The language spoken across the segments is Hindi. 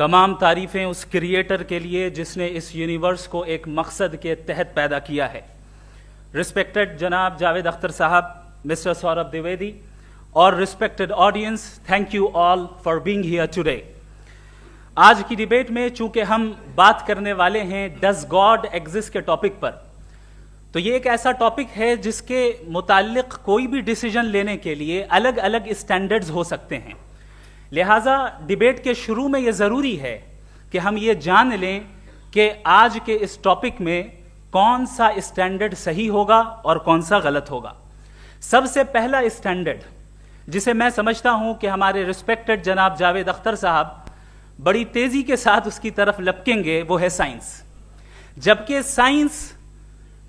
तमाम तारीफ़ें उस क्रिएटर के लिए जिसने इस यूनिवर्स को एक मकसद के तहत पैदा किया है। रिस्पेक्टेड जनाब जावेद अख्तर साहब, मिस्टर सौरभ द्विवेदी और respected audience, thank you all for being here today. आज की डिबेट में चूंकि हम बात करने वाले हैं डज गॉड एग्जिस्ट के टॉपिक पर, तो ये एक ऐसा टॉपिक है जिसके मुताल्लिक कोई भी डिसीजन लेने के लिए अलग अलग स्टैंडर्ड्स हो सकते हैं। लिहाजा डिबेट के शुरू में ये ज़रूरी है कि हम ये जान लें कि आज के इस टॉपिक में कौन सा स्टैंडर्ड सही होगा और कौन सा गलत होगा। सबसे पहला स्टैंडर्ड जिसे मैं समझता हूं कि हमारे रिस्पेक्टेड जनाब जावेद अख्तर साहब बड़ी तेजी के साथ उसकी तरफ लपकेंगे, वो है साइंस। जबकि साइंस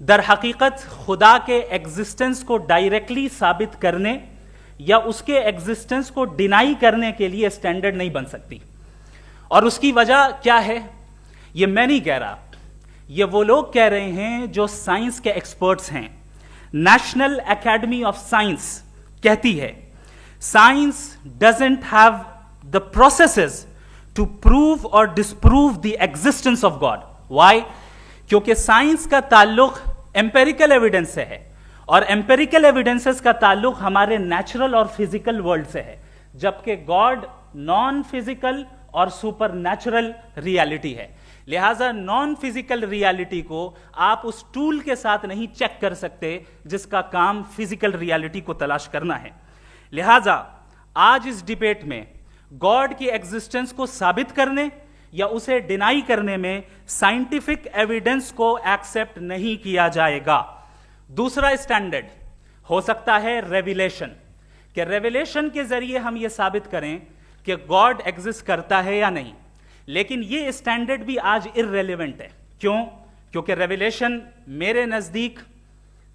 दर हकीकत खुदा के एग्जिस्टेंस को डायरेक्टली साबित करने या उसके एग्जिस्टेंस को डिनाई करने के लिए स्टैंडर्ड नहीं बन सकती। और उसकी वजह क्या है, ये मैं नहीं कह रहा, ये वो लोग कह रहे हैं जो साइंस के एक्सपर्ट्स हैं। नेशनल एकेडमी ऑफ साइंस कहती है science doesn't have the processes to prove और disprove the existence of God. Why? क्योंकि साइंस का ताल्लुक एम्पेरिकल एविडेंस से है और एम्पेरिकल एविडेंसेस का ताल्लुक हमारे नेचुरल और फिजिकल वर्ल्ड से है, जबकि गॉड नॉन फिजिकल और सुपर नेचुरल रियलिटी है। लिहाजा नॉन फिजिकल रियलिटी को आप उस टूल के साथ नहीं चेक कर सकते जिसका काम फिजिकल रियलिटी को तलाश करना है। लिहाजा आज इस डिबेट में गॉड की एग्जिस्टेंस को साबित करने या उसे डिनाई करने में साइंटिफिक एविडेंस को एक्सेप्ट नहीं किया जाएगा। दूसरा स्टैंडर्ड हो सकता है रेविलेशन, कि रेविलेशन के जरिए हम यह साबित करें कि गॉड एग्जिस्ट करता है या नहीं। लेकिन यह स्टैंडर्ड भी आज इररेलेवेंट है। क्यों? क्योंकि रेविलेशन मेरे नजदीक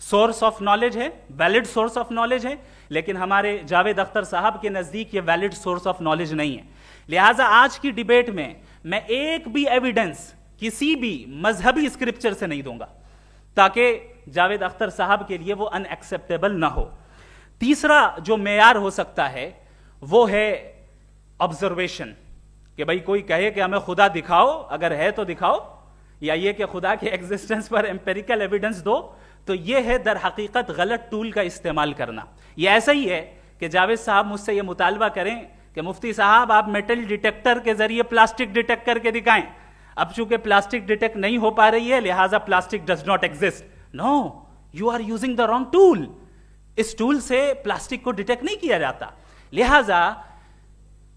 सोर्स ऑफ नॉलेज है, वैलिड सोर्स ऑफ नॉलेज है, लेकिन हमारे जावेद अख्तर साहब के नजदीक यह वैलिड सोर्स ऑफ नॉलेज नहीं है। लिहाजा आज की डिबेट में मैं एक भी एविडेंस किसी भी मजहबी स्क्रिप्चर से नहीं दूंगा ताकि जावेद अख्तर साहब के लिए वो अनएक्सेप्टेबल ना हो। तीसरा जो मेयार हो सकता है वो है ऑब्जर्वेशन, कि भाई कोई कहे कि हमें खुदा दिखाओ, अगर है तो दिखाओ, या ये कि खुदा के एग्जिस्टेंस पर एम्पेरिकल एविडेंस दो, तो ये है दर हकीकत गलत टूल का इस्तेमाल करना। ये ऐसा ही है कि जावेद साहब मुझसे ये मुतालबा करें कि मुफ्ती साहब आप मेटल डिटेक्टर के जरिए प्लास्टिक डिटेक्ट करके दिखाएं। अब चूंकि प्लास्टिक डिटेक्ट नहीं हो पा रही है लिहाजा plastic does not exist. No, you are using the wrong tool. इस टूल से प्लास्टिक को डिटेक्ट नहीं किया जाता। लिहाजा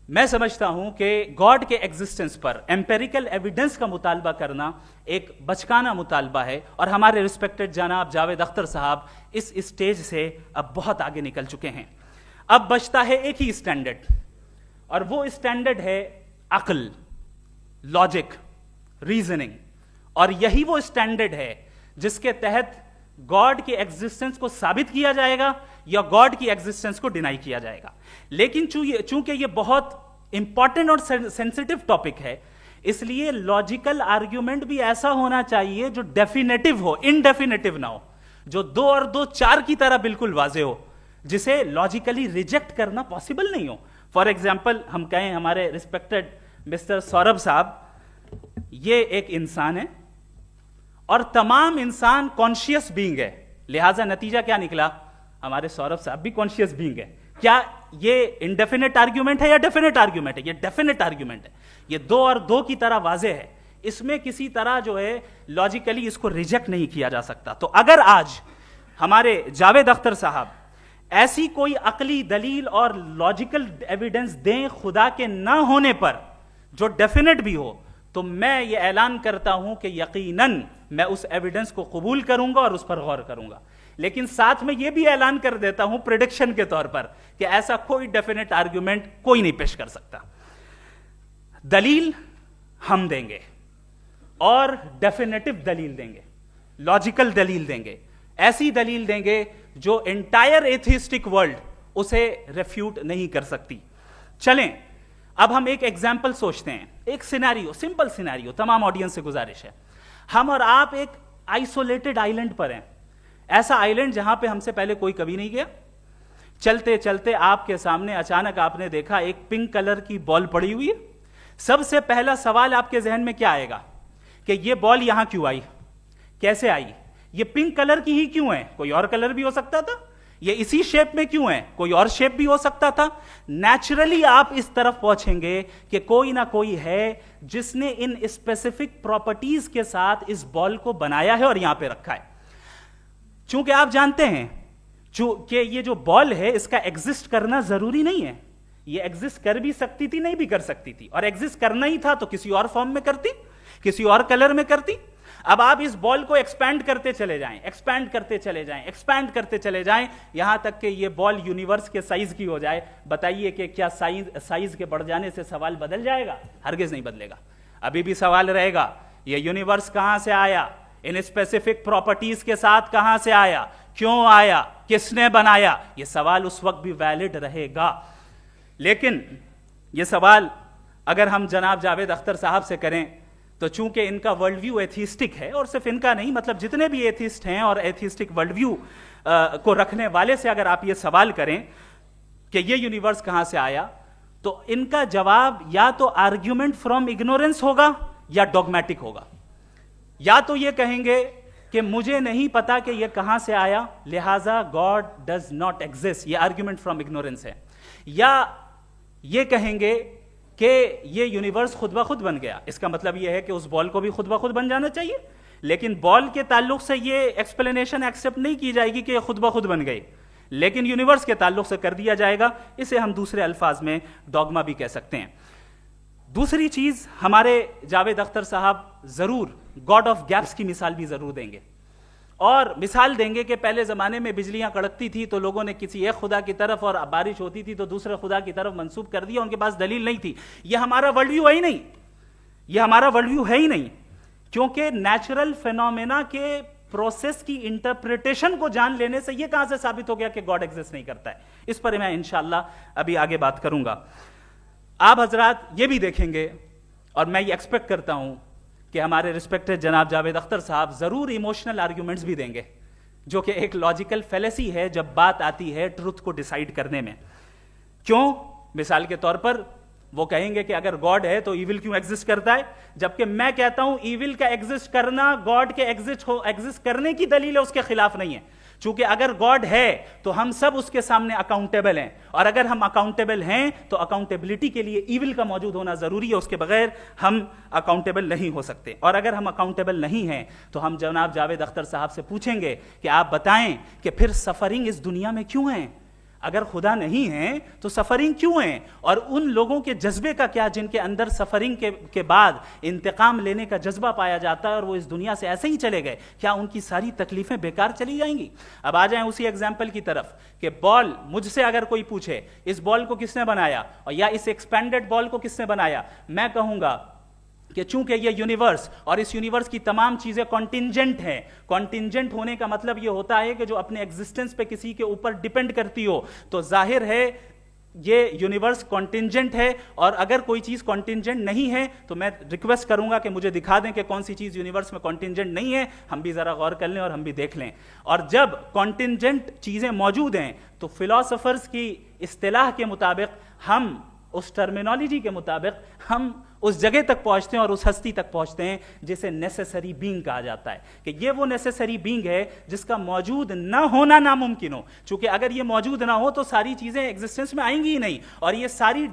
मैं समझता हूं कि गॉड के एग्जिस्टेंस पर एम्पेरिकल एविडेंस का मुतालबा करना एक बचकाना मुतालबा है और हमारे रिस्पेक्टेड जनाब जावेद अख्तर साहब इस स्टेज से अब बहुत आगे निकल चुके हैं। अब बचता है एक ही स्टैंडर्ड, और वो स्टैंडर्ड है अक्ल, लॉजिक, रीजनिंग। और यही वो स्टैंडर्ड है जिसके तहत गॉड की एग्जिस्टेंस को साबित किया जाएगा या गॉड की एग्जिस्टेंस को डिनाई किया जाएगा। लेकिन चूंकि ये बहुत इंपॉर्टेंट और सेंसिटिव टॉपिक है, इसलिए लॉजिकल आर्ग्यूमेंट भी ऐसा होना चाहिए जो डेफिनेटिव हो, इनडेफिनेटिव ना हो, जो 2 और 2 4 की तरह बिल्कुल वाजे हो, जिसे लॉजिकली रिजेक्ट करना पॉसिबल नहीं हो। फॉर एग्जाम्पल हम कहें हमारे रिस्पेक्टेड मिस्टर सौरभ साहब, ये एक इंसान है और तमाम इंसान कॉन्शियस बीइंग है। लिहाजा नतीजा क्या निकला, हमारे सौरभ साहब भी कॉन्शियस बीइंग है। क्या ये इनडेफिनेट आर्ग्यूमेंट है या डेफिनेट आर्ग्यूमेंट है? ये डेफिनेट आर्ग्यूमेंट है। ये 2 और 2 की तरह वाजे है, इसमें किसी तरह जो है लॉजिकली इसको रिजेक्ट नहीं किया जा सकता। तो अगर आज हमारे जावेद अख्तर साहब ऐसी कोई अकली दलील और लॉजिकल एविडेंस दें खुदा के ना होने पर जो डेफिनेट भी हो, तो मैं ये ऐलान करता हूं कि यकीनन मैं उस एविडेंस को कबूल करूंगा और उस पर गौर करूंगा। लेकिन साथ में यह भी ऐलान कर देता हूं प्रेडिक्शन के तौर पर कि ऐसा कोई डेफिनेट आर्ग्यूमेंट कोई नहीं पेश कर सकता। दलील हम देंगे और डेफिनेटिव दलील देंगे, लॉजिकल दलील देंगे, ऐसी दलील देंगे जो एंटायर एथिस्टिक वर्ल्ड उसे रेफ्यूट नहीं कर सकती। चलें अब हम एक एग्जाम्पल सोचते हैं, एक सिनेरियो, सिंपल सिनेरियो, तमाम ऑडियंस से गुजारिश है, हम और आप एक आइसोलेटेड आइलैंड पर हैं, ऐसा आइलैंड जहां पे हमसे पहले कोई कभी नहीं गया। चलते चलते आपके सामने अचानक आपने देखा एक पिंक कलर की बॉल पड़ी हुई है, सबसे पहला सवाल आपके जहन में क्या आएगा कि ये बॉल यहां क्यों आई, कैसे आई, ये पिंक कलर की ही क्यों है, कोई और कलर भी हो सकता था, ये इसी शेप में क्यों है, कोई और शेप भी हो सकता था। नेचुरली आप इस तरफ पहुंचेंगे कि कोई ना कोई है जिसने इन स्पेसिफिक प्रॉपर्टीज के साथ इस बॉल को बनाया है और यहां पे रखा है। चूंकि आप जानते हैं कि ये जो बॉल है इसका एग्जिस्ट करना जरूरी नहीं है, ये एग्जिस्ट कर भी सकती थी, नहीं भी कर सकती थी, और एग्जिस्ट करना ही था तो किसी और फॉर्म में करती, किसी और कलर में करती। अब आप इस बॉल को एक्सपैंड करते चले जाएं, एक्सपैंड करते चले जाएं, एक्सपैंड करते चले जाएं, यहां तक कि ये बॉल यूनिवर्स के साइज की हो जाए। बताइए कि क्या साइज के बढ़ जाने से सवाल बदल जाएगा? हरगिज नहीं बदलेगा। अभी भी सवाल रहेगा ये यूनिवर्स कहां से आया, इन स्पेसिफिक प्रॉपर्टीज के साथ कहां से आया, क्यों आया, किसने बनाया, यह सवाल उस वक्त भी वैलिड रहेगा। लेकिन यह सवाल अगर हम जनाब जावेद अख्तर साहब से करें तो चूंकि इनका वर्ल्ड व्यू एथिस्टिक है, और सिर्फ इनका नहीं, मतलब जितने भी एथिस्ट हैं और एथिस्टिक वर्ल्ड व्यू को रखने वाले से अगर आप ये सवाल करें कि ये यूनिवर्स कहां से आया, तो इनका जवाब या तो आर्ग्यूमेंट फ्रॉम इग्नोरेंस होगा या डॉगमेटिक होगा। या तो ये कहेंगे कि मुझे नहीं पता कि ये कहां से आया, लिहाजा गॉड डज नॉट एग्जिस्ट, ये आर्ग्यूमेंट फ्रॉम इग्नोरेंस है, या ये कहेंगे कि ये यूनिवर्स खुद ब खुद बन गया। इसका मतलब ये है कि उस बॉल को भी खुद ब खुद बन जाना चाहिए, लेकिन बॉल के ताल्लुक से ये एक्सप्लेनेशन एक्सेप्ट नहीं की जाएगी कि ये खुद ब खुद बन गई, लेकिन यूनिवर्स के ताल्लुक से कर दिया जाएगा। इसे हम दूसरे अल्फाज में डॉगमा भी कह सकते हैं। दूसरी चीज, हमारे जावेद अख्तर साहब जरूर गॉड ऑफ गैप्स की मिसाल भी जरूर देंगे, और मिसाल देंगे कि पहले जमाने में बिजलियां कड़कती थी तो लोगों ने किसी एक खुदा की तरफ, और बारिश होती थी तो दूसरे खुदा की तरफ मंसूब कर दिया, उनके पास दलील नहीं थी। यह हमारा वर्ल्ड व्यू है ही नहीं, यह हमारा वर्ल्ड व्यू है ही नहीं, क्योंकि नेचुरल फेनोमेना के प्रोसेस की इंटरप्रिटेशन को जान लेने से यह कहां से साबित हो गया कि गॉड एग्जिस्ट नहीं करता है। इस पर मैं इंशाअल्लाह अभी आगे बात करूंगा। आप हजरात ये भी देखेंगे, और मैं ये एक्सपेक्ट करता हूं कि हमारे रिस्पेक्टेड जनाब जावेद अख्तर साहब जरूर इमोशनल आर्ग्यूमेंट्स भी देंगे, जो कि एक लॉजिकल फेलेसी है जब बात आती है ट्रुथ को डिसाइड करने में। क्यों? मिसाल के तौर पर वो कहेंगे कि अगर गॉड है तो ईविल क्यों एग्जिस्ट करता है, जबकि मैं कहता हूं ईविल का एग्जिस्ट करना गॉड के एग्जिस्ट करने की दलील है, उसके खिलाफ नहीं है। चूंकि अगर गॉड है तो हम सब उसके सामने अकाउंटेबल हैं, और अगर हम अकाउंटेबल हैं तो अकाउंटेबिलिटी के लिए ईविल का मौजूद होना जरूरी है, उसके बगैर हम अकाउंटेबल नहीं हो सकते। और अगर हम अकाउंटेबल नहीं हैं तो हम जनाब जावेद अख्तर साहब से पूछेंगे कि आप बताएं कि फिर सफरिंग इस दुनिया में क्यों है? अगर खुदा नहीं है तो सफरिंग क्यों है? और उन लोगों के जज्बे का क्या जिनके अंदर सफरिंग के बाद इंतकाम लेने का जज्बा पाया जाता है और वो इस दुनिया से ऐसे ही चले गए, क्या उनकी सारी तकलीफें बेकार चली जाएंगी? अब आ जाएं उसी एग्जाम्पल की तरफ कि बॉल, मुझसे अगर कोई पूछे इस बॉल को किसने बनाया और या इस एक्सपेंडेड बॉल को किसने बनाया, मैं कहूंगा कि चूंकि ये यूनिवर्स और इस यूनिवर्स की तमाम चीजें कॉन्टिंजेंट हैं। कॉन्टिंजेंट होने का मतलब ये होता है कि जो अपने एग्जिस्टेंस पे किसी के ऊपर डिपेंड करती हो, तो जाहिर है ये यूनिवर्स कॉन्टिंजेंट है। और अगर कोई चीज कॉन्टिंजेंट नहीं है तो मैं रिक्वेस्ट करूंगा कि मुझे दिखा दें कि कौन सी चीज यूनिवर्स में कॉन्टिंजेंट नहीं है, हम भी जरा गौर कर लें और हम भी देख लें। और जब कॉन्टिंजेंट चीजें मौजूद हैं तो फिलोसोफर्स की इस्तिलाह के मुताबिक, हम उस टर्मिनोलॉजी के मुताबिक हम उस जगह तक पहुंचते हैं और उस हस्ती तक पहुंचते हैं जिसे नेसेसरी बीइंग कहा जाता है, कि ये वो नेसेसरी बीइंग है जिसका मौजूद ना होना नामुमकिन हो। क्योंकि अगर ये मौजूद ना हो तो सारी चीजें एग्जिस्टेंस में आएंगी ही नहीं, और ये सारी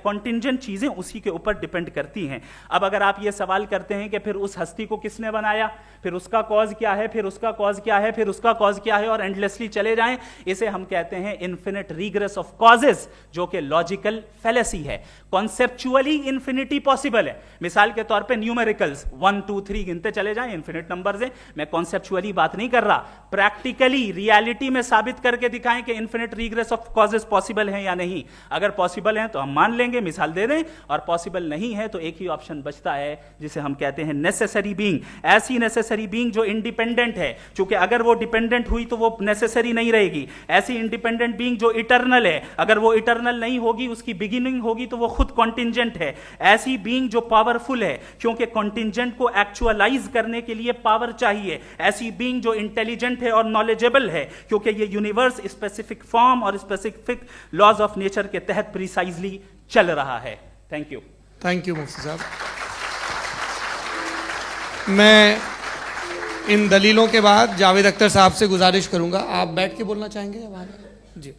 कॉन्टिंजेंट चीजें उसी के ऊपर डिपेंड करती हैं। अब अगर आप ये सवाल करते हैं कि फिर उस हस्ती को किसने बनाया, फिर उसका कॉज क्या है, फिर उसका कॉज क्या है, फिर उसका कॉज क्या है, और एंडलेसली चले जाएं, इसे हम कहते हैं इन्फिनिट रिग्रेस ऑफ कॉजेस, जो कि लॉजिकल फेलेसी है। कॉन्सेप्चुअली इंफिनिटी पॉसिबल है। मिसाल के तौर पे न्यूमेरिकल्स 1 2 3 गिनते चले जाएं, इन्फिनिट नंबर्स हैं। मैं कॉन्सेप्चुअली बात नहीं कर रहा, प्रैक्टिकली रियलिटी में साबित करके दिखाएं कि infinite regress of causes possible हैं या नहीं। अगर पॉसिबल हैं तो हम मान लेंगे, मिसाल दे दें, और पॉसिबल नहीं है तो एक ही ऑप्शन बचता है जिसे हम कहते हैं नेसेसरी बीइंग। ऐसी नेसेसरी बीइंग जो इंडिपेंडेंट है, क्योंकि अगर वो डिपेंडेंट हुई तो वो नेसेसरी नहीं रहेगी। ऐसी इंडिपेंडेंट बीइंग जो इटर्नल है, अगर वो इटर्नल नहीं होगी, उसकी बिगिनिंग होगी तो वो खुद कॉन्टिंजेंट है। ऐसी बीइंग जो पावरफुल है, क्योंकि कॉन्टिंजेंट को एक्चुअलाइज करने के लिए पावर चाहिए। ऐसी बीइंग जो इंटेलिजेंट है और नॉलेजेबल है, क्योंकि ये यूनिवर्स स्पेसिफिक फॉर्म और स्पेसिफिक लॉज ऑफ नेचर के तहत प्रिसाइजली चल रहा है। Thank you. थैंक यू मुफ्ती साहब। मैं इन दलीलों के बाद जावेद अख्तर साहब से गुजारिश करूंगा, आप बैठ के बोलना चाहेंगे या वहाँ जी।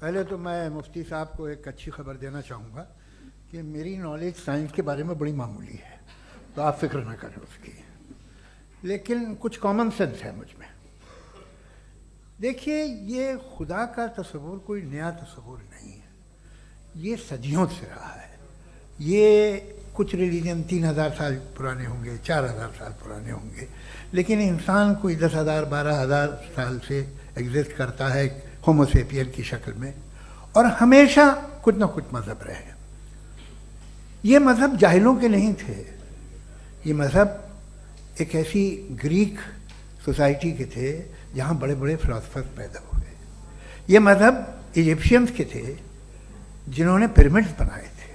पहले तो मैं मुफ्ती साहब को एक अच्छी खबर देना चाहूँगा कि मेरी नॉलेज साइंस के बारे में बड़ी मामूली है, तो आप फिक्र ना करें उसकी, लेकिन कुछ कॉमन सेंस है मुझ में। देखिए, ये खुदा का तस्वुर कोई नया तस्वुर नहीं है, ये सदियों से रहा है। ये कुछ रिलीजन 3000 साल पुराने होंगे, 4000 साल पुराने होंगे, लेकिन इंसान कोई 10,000 12,000 साल से एग्जिस्ट करता है होमोसेपियन की शक्ल में, और हमेशा कुछ ना कुछ मज़हब रहे। ये मज़हब जाहिलों के नहीं थे, ये मज़हब एक ऐसी ग्रीक सोसाइटी के थे जहाँ बड़े बड़े फिलोसफर्स पैदा हुए। ये मज़हब इजिप्शियंस के थे जिन्होंने पिरामिड्स बनाए थे।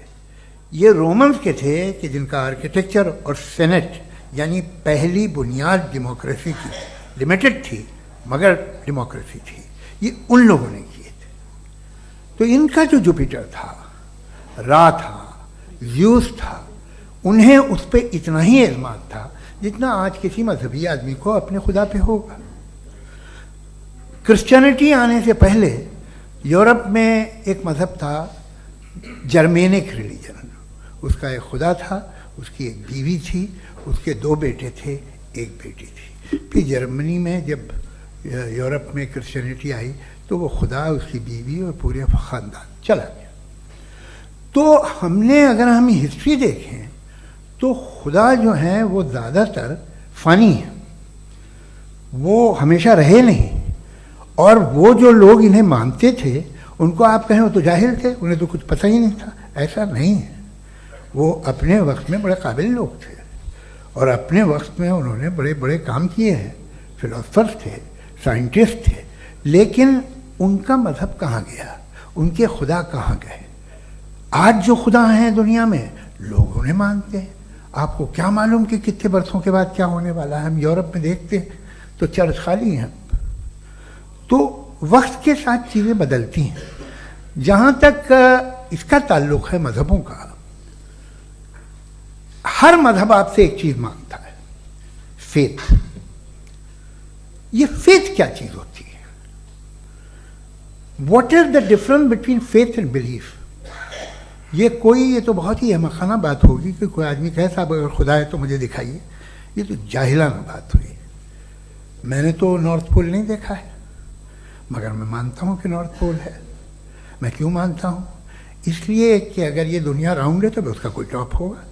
ये रोमन्स के थे कि जिनका आर्किटेक्चर और सेनेट यानी पहली बुनियाद डेमोक्रेसी की लिमिटेड थी, मगर डेमोक्रेसी थी, ये उन लोगों ने किए थे। तो इनका जो जुपिटर था, रा था, ज़्यूस था, उन्हें उस पर इतना ही एतमाद था जितना आज किसी मजहबी आदमी को अपने खुदा पे होगा। क्रिश्चियनिटी आने से पहले यूरोप में एक मज़हब था जर्मेनिक रिलीजन, उसका एक खुदा था, उसकी एक बीवी थी, उसके 2 बेटे थे, एक बेटी थी। फिर जर्मनी में जब यूरोप में क्रिश्चियनिटी आई तो वो खुदा, उसकी बीवी और पूरे ख़ानदान चला गया। तो हमने, अगर हम हिस्ट्री देखें तो खुदा जो हैं वो ज़्यादातर फ़नी हैं, वो हमेशा रहे नहीं। और वो जो लोग इन्हें मानते थे उनको आप कहें वो तो जाहिल थे, उन्हें तो कुछ पता ही नहीं था, ऐसा नहीं है। वो अपने वक्त में बड़े काबिल लोग थे और अपने वक्त में उन्होंने बड़े बड़े काम किए हैं, फिलोसफर्स थे, साइंटिस्ट थे, लेकिन उनका मज़हब कहाँ गया, उनके खुदा कहाँ गए? आज जो खुदा हैं दुनिया में लोग उन्हें मानते हैं। आपको क्या मालूम कि कितने बरसों के बाद क्या होने वाला है? हम यूरोप में देखते हैं तो चर्च खाली हैं। तो वक्त के साथ चीज़ें बदलती हैं। जहाँ तक इसका ताल्लुक़ है मज़हबों का, हर मज़हब आपसे एक चीज़ मांगता है, फेथ। ये फेथ क्या चीज़ होती है? What is the difference between faith and belief? ये तो बहुत ही अहमखाना बात होगी कि कोई आदमी कहे साहब अगर खुदा है तो मुझे दिखाइए। ये तो जाहिलाना बात हुई। मैंने तो नॉर्थ पोल नहीं देखा है, मगर मैं मानता हूँ कि नॉर्थ पोल है। मैं क्यों मानता हूँ? इसलिए कि अगर ये दुनिया राउंड है तो उसका कोई टॉप होगा।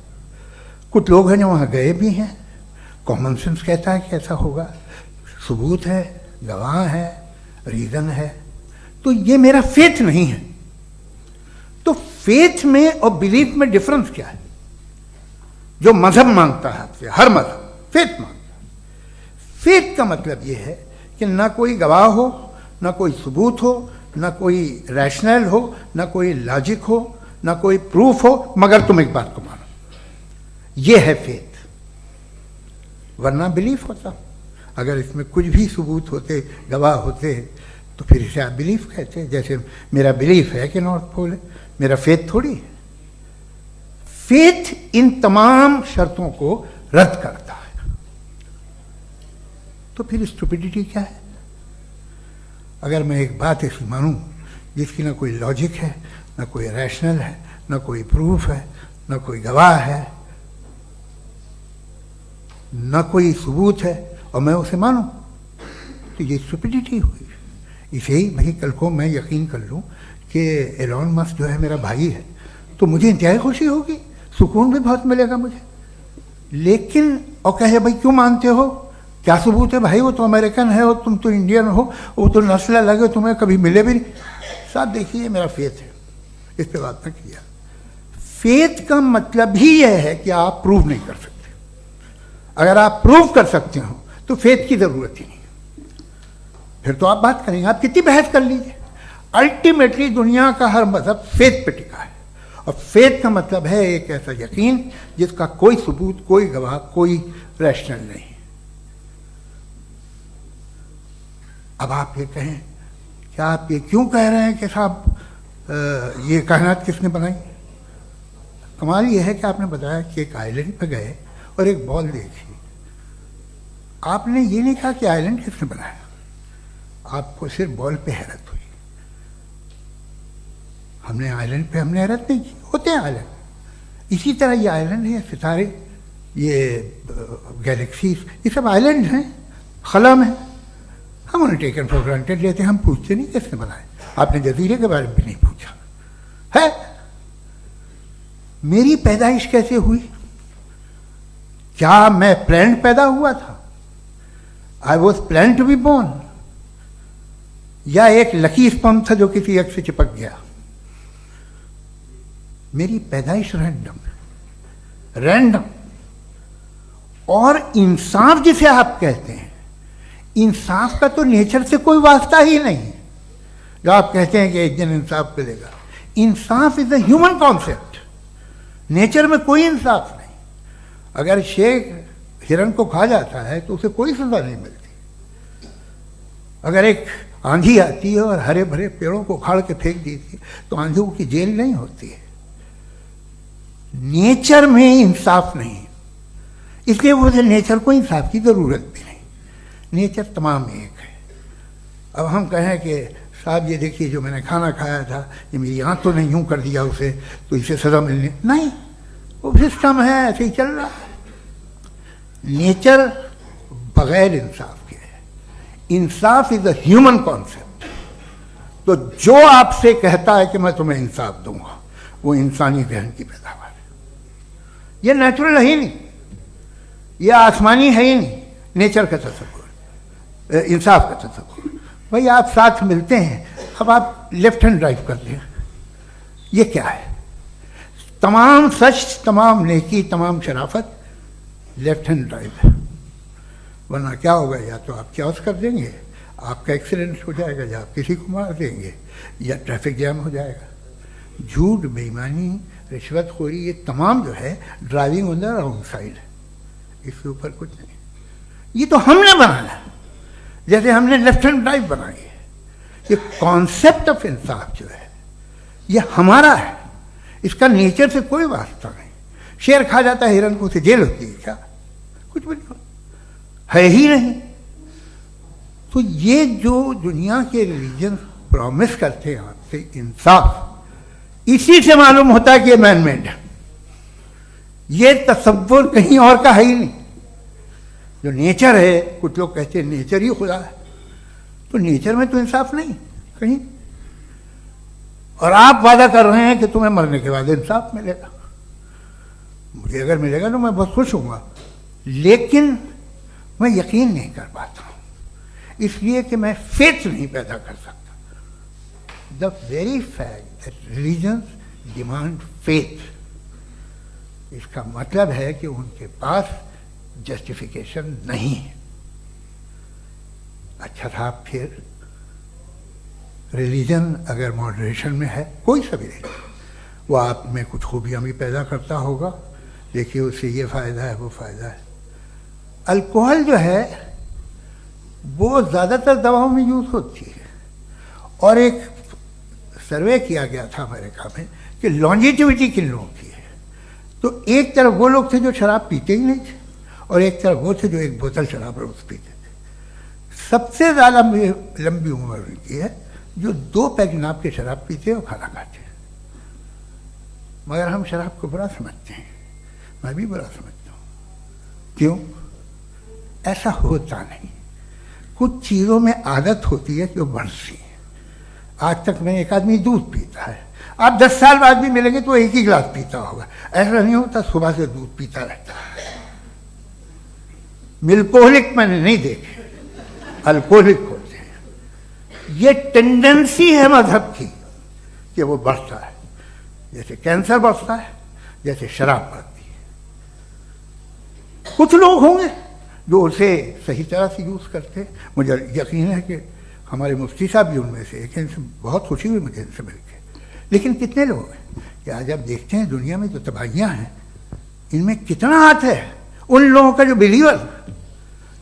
कुछ लोग हैं जो वहाँ गए भी हैं, कॉमन सेंस कहता है कि ऐसा होगा, सबूत है, गवाह है, रीज़न है। तो ये मेरा फेथ नहीं है। तो फेथ में और बिलीफ में डिफरेंस क्या है? जो मजहब मांगता है आपसे, हर मजहब फेथ मांगता है। फेथ का मतलब ये है कि ना कोई गवाह हो, ना कोई सबूत हो, ना कोई रैशनल हो, ना कोई लॉजिक हो, ना कोई प्रूफ हो, मगर तुम एक बात को मानो। ये है फेथ। वरना बिलीफ होता। अगर इसमें कुछ भी सबूत होते, गवाह होते, तो फिर इसे आप बिलीफ कहते। जैसे मेरा बिलीफ है कि नॉर्थ पोल है, मेरा फेथ थोड़ी है। फेथ इन तमाम शर्तों को रद्द करता है। तो फिर स्टुपिडिटी क्या है? अगर मैं एक बात ऐसी मानूं जिसकी ना कोई लॉजिक है, ना कोई रैशनल है, ना कोई प्रूफ है, ना कोई गवाह है, ना कोई सबूत है, और मैं उसे मानूं, तो ये स्टुपिडिटी हुई। इसे ही भाई कल को मैं यकीन कर लूं कि एलॉन मस्क जो है मेरा भाई है, तो मुझे इंतहाई खुशी होगी, सुकून भी बहुत मिलेगा मुझे। लेकिन और कहे भाई क्यों मानते हो, क्या सबूत है? भाई वो तो अमेरिकन है और तुम तो इंडियन हो, वो तो नस्ल अलग है, तुम्हें कभी मिले भी नहीं। साहब देखिए, मेरा फेथ है, इस पर बात न किया। फेथ का मतलब ही यह है कि आप प्रूव नहीं कर सकते। अगर आप प्रूव कर सकते हो तो फेथ की जरूरत ही नहीं, फिर तो आप बात करेंगे, आप कितनी बहस कर लीजिए। अल्टीमेटली दुनिया का हर मजहब फेथ पे टिका है, और फेथ का मतलब है एक ऐसा यकीन जिसका कोई सबूत, कोई गवाह, कोई रैशनल नहीं। अब आप ये कहें, क्या आप ये क्यों कह रहे हैं कि साहब ये कायनात किसने बनाई? कमाल ये है कि आपने बताया कि एक आइलैंड पे गए और एक बॉल देखी। आपने ये नहीं कहा कि आइलैंड किसने बनाया, आपको सिर्फ बॉल पे हैरत हुई। हमने आइलैंड पे हमने हैरत नहीं की, होते हैं आइलैंड। इसी तरह ये आइलैंड है, सितारे, ये गैलेक्सीज, ये सब आइलैंड हैं, खला में। हम उन्हें टेकन फॉर ग्रांटेड लेते हैं, हम पूछते नहीं किसने बनाए। आपने जजीरे के बारे में भी नहीं पूछा है। मेरी पैदाइश कैसे हुई? क्या मैं प्लान्ड पैदा हुआ था? I was plan to be born, या एक लकी स्पर्म था जो किसी एक से चिपक गया? मेरी पैदाइश रैंडम। और इंसाफ जिसे आप कहते हैं, इंसाफ का तो नेचर से कोई वास्ता ही नहीं है। जो आप कहते हैं कि एक दिन इंसाफ मिलेगा, इंसाफ is a human concept, nature में कोई इंसाफ नहीं। अगर शेर हिरन को खा जाता है तो उसे कोई सजा नहीं मिलती। अगर एक आंधी आती है और हरे भरे पेड़ों को उखाड़ के फेंक देती है तो आंधियों की जेल नहीं होती है। नेचर में इंसाफ नहीं, इसलिए मुझे नेचर को इंसाफ की जरूरत भी नहीं। नेचर तमाम एक है। अब हम कहें कि साहब ये देखिए जो मैंने खाना खाया था, ये मेरी आंख तो नहीं यूं कर दिया उसे, तो इसे सजा मिलनी नहीं, वो सिस्टम है, ऐसे ही चल रहा है। नेचर बगैर इंसाफ के है। इंसाफ इज अ ह्यूमन कॉन्सेप्ट। तो जो आपसे कहता है कि मैं तुम्हें इंसाफ दूंगा, वो इंसानी जहन की पैदावार है। ये नेचुरल है ही नहीं, ये आसमानी है ही नहीं। नेचर का तसव्वुर, इंसाफ का तसव्वुर। भाई आप साथ मिलते हैं, अब आप लेफ्ट हैंड ड्राइव करते हैं, ये क्या है? तमाम सच, तमाम नेकी, तमाम शराफत लेफ्ट हैंड ड्राइव है। वरना क्या होगा, या तो आप क्रॉस कर देंगे, आपका एक्सीडेंट हो जाएगा, या आप किसी को मार देंगे, या ट्रैफिक जैम हो जाएगा। झूठ, बेईमानी, रिश्वतखोरी, ये तमाम जो है driving on the wrong side है। इसके ऊपर कुछ नहीं। ये तो हमने बनाया, जैसे हमने लेफ्ट हैंड ड्राइव बनाई है। ये कॉन्सेप्ट ऑफ इंसाफ जो है ये हमारा है, इसका नेचर से कोई वास्ता नहीं। शेर खा जाता है हिरन को, उसे जेल होती है क्या? कुछ भी नहीं, है ही नहीं। तो ये जो दुनिया के रिलीजन प्रॉमिस करते हैं आपसे इंसाफ, इसी से मालूम होता है कि ये मैन मेड है। ये तसव्वुर कहीं और का है ही नहीं। जो नेचर है, कुछ लोग कहते हैं नेचर ही खुदा है, तो नेचर में तो इंसाफ नहीं कहीं। और आप वादा कर रहे हैं कि तुम्हें मरने के बाद इंसाफ मिलेगा। मुझे अगर मिलेगा तो मैं बहुत खुश होऊंगा, लेकिन मैं यकीन नहीं कर पाता हूं, इसलिए कि मैं फेथ नहीं पैदा कर सकता। The very fact that religions demand faith, इसका मतलब है कि उनके पास जस्टिफिकेशन नहीं है। अच्छा था, फिर रिलीजन अगर मॉडरेशन में है, कोई सा भी नहीं, वो आप में कुछ खूबियां भी पैदा करता होगा। देखिए उससे ये फ़ायदा है, वो फ़ायदा है। अल्कोहल जो है वो ज़्यादातर दवाओं में यूज़ होती है, और एक सर्वे किया गया था अमेरिका में कि लॉन्जिटिविटी किन लोगों की है। तो एक तरफ वो लोग थे जो शराब पीते ही नहीं थे, और एक तरफ वो थे जो एक बोतल शराब रोज पीते थे। सबसे ज़्यादा लंबी उम्र उनकी है जो 2 पैग नाप के शराब पीते हैं और खाना खाते हैं। मगर हम शराब को बुरा समझते हैं, मैं भी बुरा समझता हूँ। क्यों? ऐसा होता नहीं। कुछ चीज़ों में आदत होती है जो बढ़ती है। आज तक में एक आदमी दूध पीता है, आप 10 साल बाद भी मिलेंगे तो एक ही गिलास पीता होगा। ऐसा नहीं होता, सुबह से दूध पीता रहता है। मिल्कोहलिक मैंने नहीं देखे, अल्कोहलिक होते हैं। ये टेंडेंसी है मजहब की कि वो बढ़ता है, जैसे कैंसर बढ़ता है, जैसे शराब बढ़ती है। कुछ लोग होंगे जो उसे सही तरह से यूज़ करते हैं। मुझे यकीन है कि हमारे मुफ्ती साहब भी उनमें से एक, इनसे बहुत खुशी हुई मुझे इनसे मिलकर। लेकिन कितने लोग हैं कि आज आप देखते हैं दुनिया में जो तबाहियाँ हैं, इनमें कितना हाथ है उन लोगों का जो बिलीवर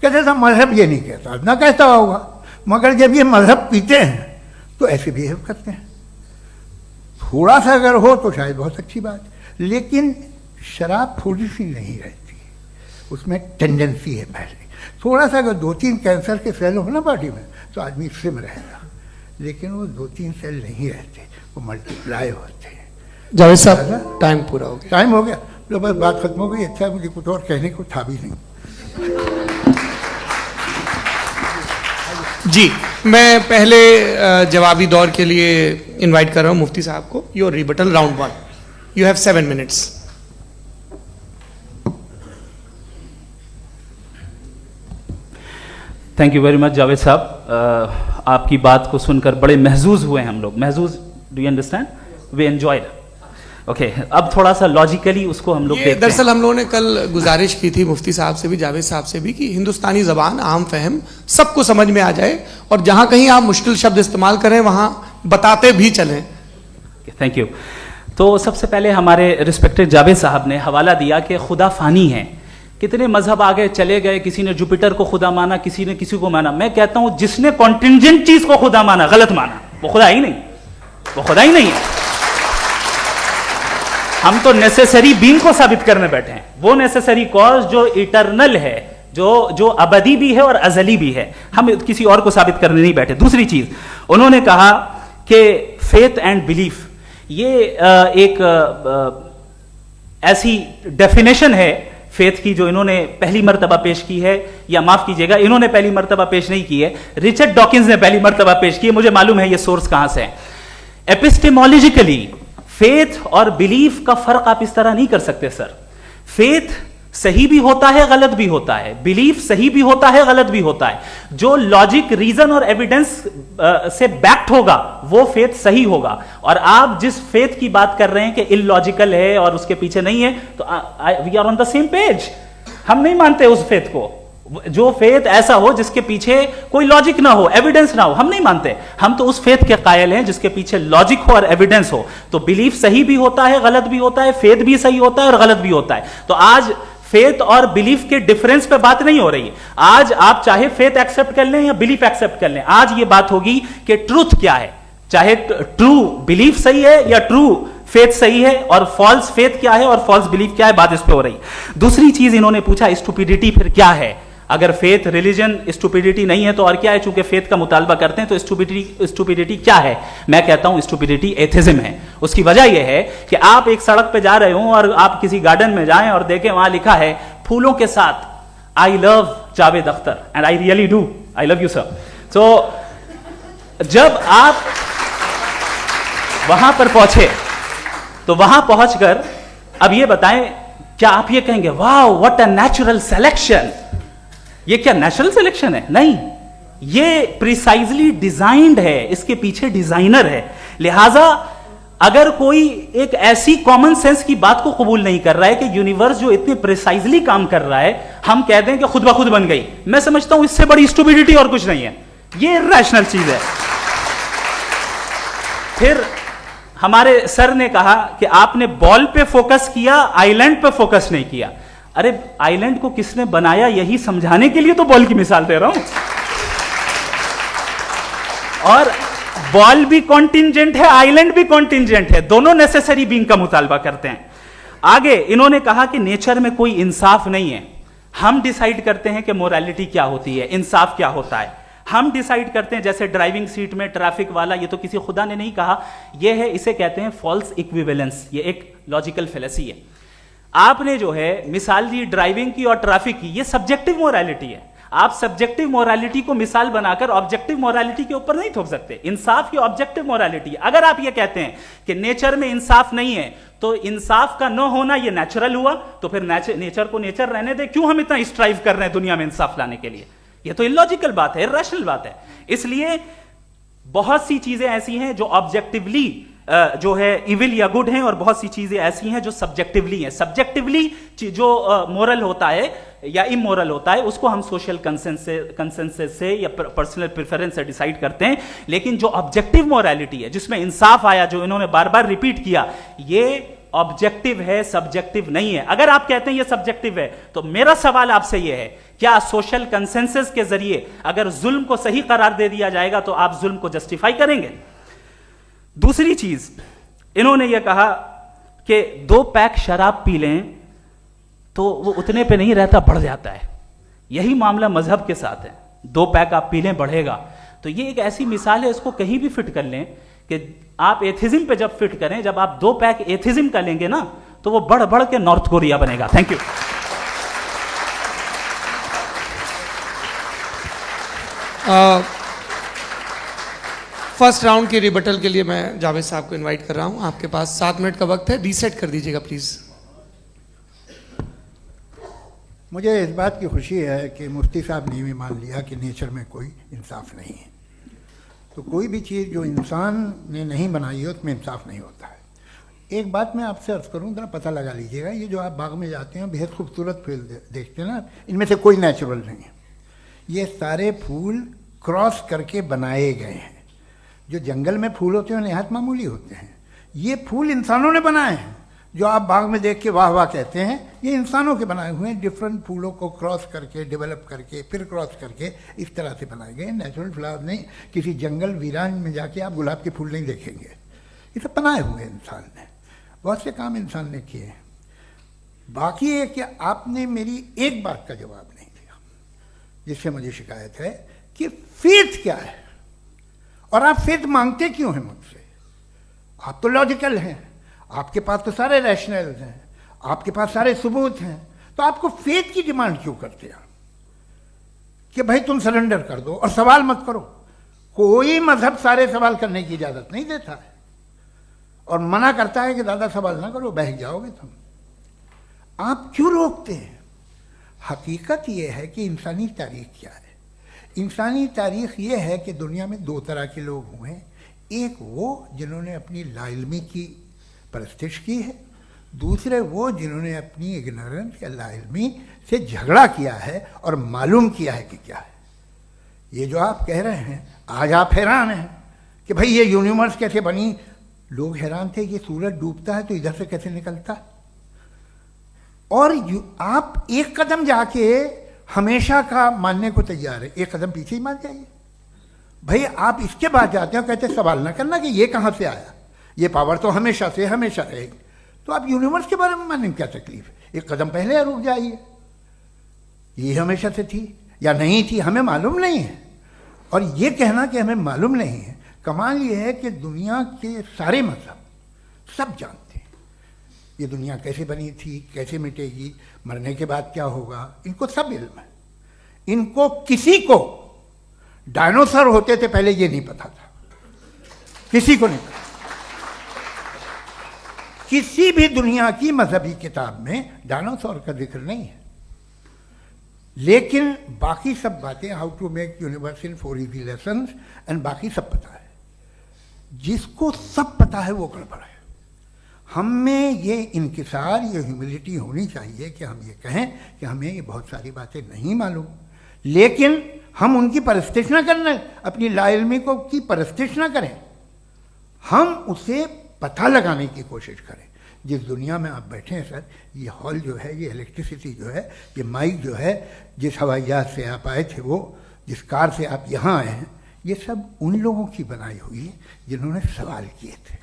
कहते था मजहब ये नहीं कहता, ना कहता होगा, मगर जब ये मजहब पीते हैं तो ऐसे बिहेव करते हैं। थोड़ा सा अगर हो तो शायद बहुत अच्छी बात, लेकिन शराब थोड़ी सी नहीं रहती, उसमें टेंडेंसी है पहले। थोड़ा सा अगर 2-3 कैंसर के सेल हो ना बॉडी में तो आदमी सिम रहेगा, लेकिन वो 2-3 सेल नहीं रहते, वो मल्टीप्लाई होते हैं। जावेद साहब टाइम पूरा हो गया। टाइम हो गया तो बस बात खत्म हो गई। अच्छा, मुझे कुछ और कहने को था भी नहीं। जी, मैं पहले जवाबी दौर के लिए इनवाइट कर रहा हूं मुफ्ती साहब को। Your rebuttal round 1, you have 7 minutes. Thank you very much Javed साहब, आपकी बात को सुनकर बड़े महजूज हुए हम लोग। महजूज, do you understand? We enjoyed. Okay, अब थोड़ा सा लॉजिकली उसको हम लोग देखते हैं। दरअसल हम लोगों ने कल गुजारिश की थी मुफ्ती साहब से भी, जावेद साहब से भी, कि हिंदुस्तानी ज़बान आम फहम सबको समझ में आ जाए और जहां कहीं आप मुश्किल शब्द इस्तेमाल करें वहां बताते भी चलें। Thank you. तो सबसे पहले हमारे रिस्पेक्टेड जावेद साहब ने हवाला दिया कि खुदा फानी है। कितने मजहब आगे चले गए, किसी ने जुपिटर को खुदा माना, किसी ने किसी को माना। मैं कहता हूं जिसने कॉन्टिंजेंट चीज को खुदा माना, गलत माना, वो खुदा ही नहीं, वो खुदा ही नहीं है। हम तो नेसेसरी बीइंग को साबित करने बैठे हैं, वो नेसेसरी कॉज जो इटरनल है, जो अबदी भी है और अजली भी है। हम किसी और को साबित करने नहीं बैठे। दूसरी चीज उन्होंने कहा कि फेथ एंड बिलीफ, ये एक ऐसी डेफिनेशन है फेथ की जो इन्होंने पहली मर्तबा पेश की है, या माफ कीजिएगा इन्होंने पहली मर्तबा पेश नहीं की है, रिचर्ड डॉकिंस ने पहली मर्तबा पेश की है। मुझे मालूम है ये सोर्स कहां से है। एपिस्टेमोलॉजिकली फेथ और बिलीफ का फर्क आप इस तरह नहीं कर सकते सर। फेथ सही भी होता है, गलत भी होता है, बिलीफ सही भी होता है, गलत भी होता है। जो लॉजिक, रीजन और एविडेंस से बैक्ड होगा वो फेथ सही होगा। और आप जिस फेथ की बात कर रहे हैं कि इलॉजिकल है और उसके पीछे नहीं है, तो we are on the same page. हम नहीं मानते उस फेथ को, जो फेथ ऐसा हो जिसके पीछे कोई लॉजिक ना हो, एविडेंस ना हो, हम नहीं मानते। हम तो उस फेथ के कायल हैं जिसके पीछे लॉजिक हो और एविडेंस हो। तो बिलीफ सही भी होता है, गलत भी होता है, फेथ भी सही होता है और गलत भी होता है। तो आज फेथ और बिलीफ के डिफरेंस पे बात नहीं हो रही है। आज आप चाहे फेथ एक्सेप्ट कर लें या बिलीफ एक्सेप्ट कर लें, आज ये बात होगी कि ट्रूथ क्या है, चाहे ट्रू बिलीफ सही है या ट्रू फेथ सही है, और फॉल्स फेथ क्या है और फॉल्स बिलीफ क्या है, बात इस पे हो रही। दूसरी चीज इन्होंने पूछा स्टुपिडिटी फिर क्या है। अगर फेथ रिलीजन स्टुपिडिटी नहीं है तो और क्या है? चूंकि फेथ का मुतालबा करते हैं तो स्टुपिडिटी क्या है? मैं कहता हूं स्टुपिडिटी एथिज्म है। उसकी वजह यह है कि आप एक सड़क पे जा रहे हो और आप किसी गार्डन में जाएं और देखें वहां लिखा है फूलों के साथ I love Javed Akhtar, and I really do, I love you sir. तो जब आप वहां पर पहुंचे तो वहां पहुंचकर अब ये बताएं, क्या आप ये कहेंगे वाह व्हाट अ नेचुरल सिलेक्शन? ये क्या नेचुरल सिलेक्शन है? नहीं, ये प्रिसाइजली डिजाइंड है, इसके पीछे डिजाइनर है। लिहाजा अगर कोई एक ऐसी कॉमन सेंस की बात को कबूल नहीं कर रहा है कि यूनिवर्स जो इतने प्रिसाइजली काम कर रहा है, हम कहते हैं कि खुद ब खुद बन गई, मैं समझता हूं इससे बड़ी स्टुपिडिटी और कुछ नहीं है। ये रैशनल चीज है। फिर हमारे सर ने कहा कि आपने बॉल पे फोकस किया, आइलैंड पे फोकस नहीं किया। अरे आइलैंड को किसने बनाया यही समझाने के लिए तो बॉल की मिसाल दे रहा हूं। और बॉल भी कॉन्टिंजेंट है, आइलैंड भी कॉन्टिंजेंट है, दोनों नेसेसरी बीइंग का मुतालबा करते हैं। आगे इन्होंने कहा कि नेचर में कोई इंसाफ नहीं है। हम डिसाइड करते हैं कि मोरालिटी क्या होती है, इंसाफ क्या होता है। हम डिसाइड करते हैं, जैसे ड्राइविंग सीट में ट्रैफिक वाला, ये तो किसी खुदा ने नहीं कहा, ये है, इसे कहते हैं फॉल्स इक्विवेलेंस। ये एक लॉजिकल फेलेसी है। आपने जो है मिसाल दी ड्राइविंग की और ट्रैफिक की, ये सब्जेक्टिव मोरालिटी है। आप सब्जेक्टिव मोरालिटी को मिसाल बनाकर ऑब्जेक्टिव मोरालिटी के ऊपर नहीं थोप सकते। इंसाफ की ऑब्जेक्टिव मोरालिटी। अगर आप ये कहते हैं कि नेचर में इंसाफ नहीं है, तो इंसाफ का न होना ये नेचुरल हुआ, तो फिर नेचर को नेचर रहने दे। क्यों हम इतना स्ट्राइव कर रहे हैं दुनिया में इंसाफ लाने के लिए? ये तो इलॉजिकल बात है, इरैशनल बात है। इसलिए बहुत सी चीजें ऐसी हैं जो ऑब्जेक्टिवली जो है इविल या गुड हैं, और बहुत सी चीजें ऐसी हैं जो सब्जेक्टिवली हैं। सब्जेक्टिवली जो मोरल होता है या इमोरल होता है, उसको हम सोशल कंसेंसस से या पर्सनल प्रेफरेंस से डिसाइड करते हैं। लेकिन जो ऑब्जेक्टिव मोरालिटी है, जिसमें इंसाफ आया, जो इन्होंने बार बार रिपीट किया, ये ऑब्जेक्टिव है, सब्जेक्टिव नहीं है। अगर आप कहते हैं ये सब्जेक्टिव है, तो मेरा सवाल आपसे यह है, क्या सोशल कंसेंसस के जरिए अगर जुल्म को सही करार दे दिया जाएगा तो आप जुल्म को जस्टिफाई करेंगे? दूसरी चीज, इन्होंने यह कहा कि 2 पैक शराब पी लें तो वो उतने पे नहीं रहता, बढ़ जाता है। यही मामला मजहब के साथ है, 2 पैक आप पी लें बढ़ेगा। तो ये एक ऐसी मिसाल है, इसको कहीं भी फिट कर लें कि आप एथिज्म पे जब फिट करें, जब आप 2 पैक एथिज्म का लेंगे ना, तो वो बढ़ बढ़ के नॉर्थ कोरिया बनेगा। Thank you. फर्स्ट राउंड के रिबटल के लिए मैं जावेद साहब को इनवाइट कर रहा हूं। आपके पास 7 मिनट का वक्त है, रीसेट कर दीजिएगा प्लीज। मुझे इस बात की खुशी है कि मुफ्ती साहब ने भी मान लिया कि नेचर में कोई इंसाफ नहीं है। तो कोई भी चीज़ जो इंसान ने नहीं बनाई है उसमें इंसाफ नहीं होता है। एक बात मैं आपसे अर्ज़ करूँ, ज़रा पता लगा लीजिएगा, ये जो आप बाग में जाते हैं बेहद खूबसूरत फूल देखते हैं ना, इनमें से कोई नेचुरल नहीं है। ये सारे फूल क्रॉस करके बनाए गए हैं। जो जंगल में फूल होते हैं नहायत मामूली होते हैं, ये फूल इंसानों ने बनाए हैं। जो आप बाग में देख के वाह वाह कहते हैं, ये इंसानों के बनाए हुए हैं। डिफरेंट फूलों को क्रॉस करके, डेवलप करके, फिर क्रॉस करके इस तरह से बनाए गए। नेचुरल फ्लावर नहीं। किसी जंगल वीरान में जाके आप गुलाब के फूल नहीं देखेंगे। ये सब बनाए हुए इंसान ने, बहुत से काम इंसान ने किए हैं। बाकी है कि आपने मेरी एक बात का जवाब नहीं दिया, जिससे मुझे शिकायत है कि फेथ क्या है और आप फेथ मांगते क्यों हैं मुझसे? आप तो लॉजिकल हैं, आपके पास तो सारे रैशनल्स हैं, आपके पास सारे सबूत हैं, तो आपको फेथ की डिमांड क्यों करते हैं कि भाई तुम सरेंडर कर दो और सवाल मत करो? कोई मजहब सारे सवाल करने की इजाजत नहीं देता है और मना करता है कि दादा सवाल ना करो, बह जाओगे तुम। आप क्यों रोकते हैं? हकीकत यह है कि इंसानी तारीख क्या है। इंसानी तारीख ये है कि दुनिया में 2 तरह के लोग हुए हैं। एक वो जिन्होंने अपनी लाइल्मी की परस्तिश की है, दूसरे वो जिन्होंने अपनी इग्नोरेंस या लाइल्मी से झगड़ा किया है और मालूम किया है कि क्या है। ये जो आप कह रहे हैं, आज आप हैरान हैं कि भाई ये यूनिवर्स कैसे बनी। लोग हैरान थे कि सूरज डूबता है तो इधर से कैसे निकलता। और आप एक कदम जाके हमेशा का मानने को तैयार है, एक कदम पीछे ही मान जाइए। भाई आप इसके बाद जाते हो, कहते सवाल ना करना कि ये कहाँ से आया, ये पावर तो हमेशा से हमेशा रहेगी। तो आप यूनिवर्स के बारे में मानने में क्या तकलीफ है? एक कदम पहले रुक जाइए, ये हमेशा से थी या नहीं थी हमें मालूम नहीं है। और ये कहना कि हमें मालूम नहीं है, कमाल ये है कि दुनिया के सारे मजहब सब जानते हैं ये दुनिया कैसे बनी थी, कैसे मिटेगी, मरने के बाद क्या होगा, इनको सब इल्म है। इनको किसी को डायनासोर होते थे पहले ये नहीं पता था, किसी को नहीं पता। किसी भी दुनिया की मजहबी किताब में डायनासोर का जिक्र नहीं है। लेकिन बाकी सब बातें, how to make universe in 4 easy lessons and बाकी सब पता है। जिसको सब पता है वो गड़बड़ है। हम में ये इंकिसार, ये ह्यूमिलिटी होनी चाहिए कि हम ये कहें कि हमें ये बहुत सारी बातें नहीं मालूम, लेकिन हम उनकी परस्तिश ना करें, अपनी लाइल्मी को की परस्तिश ना करें, हम उसे पता लगाने की कोशिश करें। जिस दुनिया में आप बैठे हैं सर, ये हॉल जो है, ये इलेक्ट्रिसिटी जो है, ये माइक जो है, जिस हवाई जहाज से आप आए थे, वो जिस कार से आप यहाँ आए हैं, ये सब उन लोगों की बनाई हुई है जिन्होंने सवाल किए थे।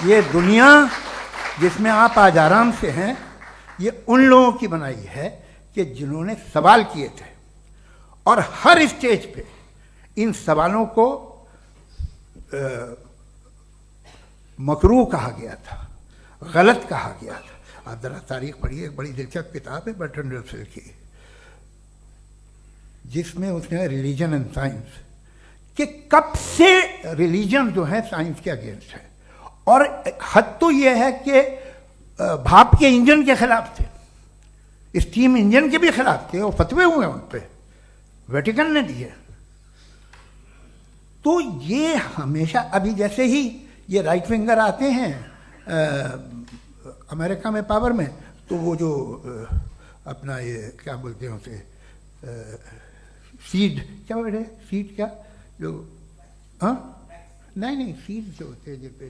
ये दुनिया जिसमें आप आज आराम से हैं, ये उन लोगों की बनाई है कि जिन्होंने सवाल किए थे। और हर स्टेज पे इन सवालों को मकरूह कहा गया था, गलत कहा गया था। आप जरा तारीख पढ़िए, एक बड़ी दिलचस्प किताब है बर्ट्रैंड रसेल की, जिसमें उसने रिलीजन एंड साइंस कि कब से रिलीजन जो है साइंस के अगेंस्ट है। और हद तो यह है कि भाप के इंजन के खिलाफ थे, स्टीम इंजन के भी खिलाफ थे, और फतवे हुए उन पर, वेटिकन ने दिए। तो ये हमेशा, अभी जैसे ही ये राइट विंगर आते हैं अमेरिका में पावर में, तो वो जो अपना ये क्या बोलते हैं उसे, सीड क्या बोलते हैं, सीड क्या जो, हाँ नहीं सीड जो होते हैं जिन पे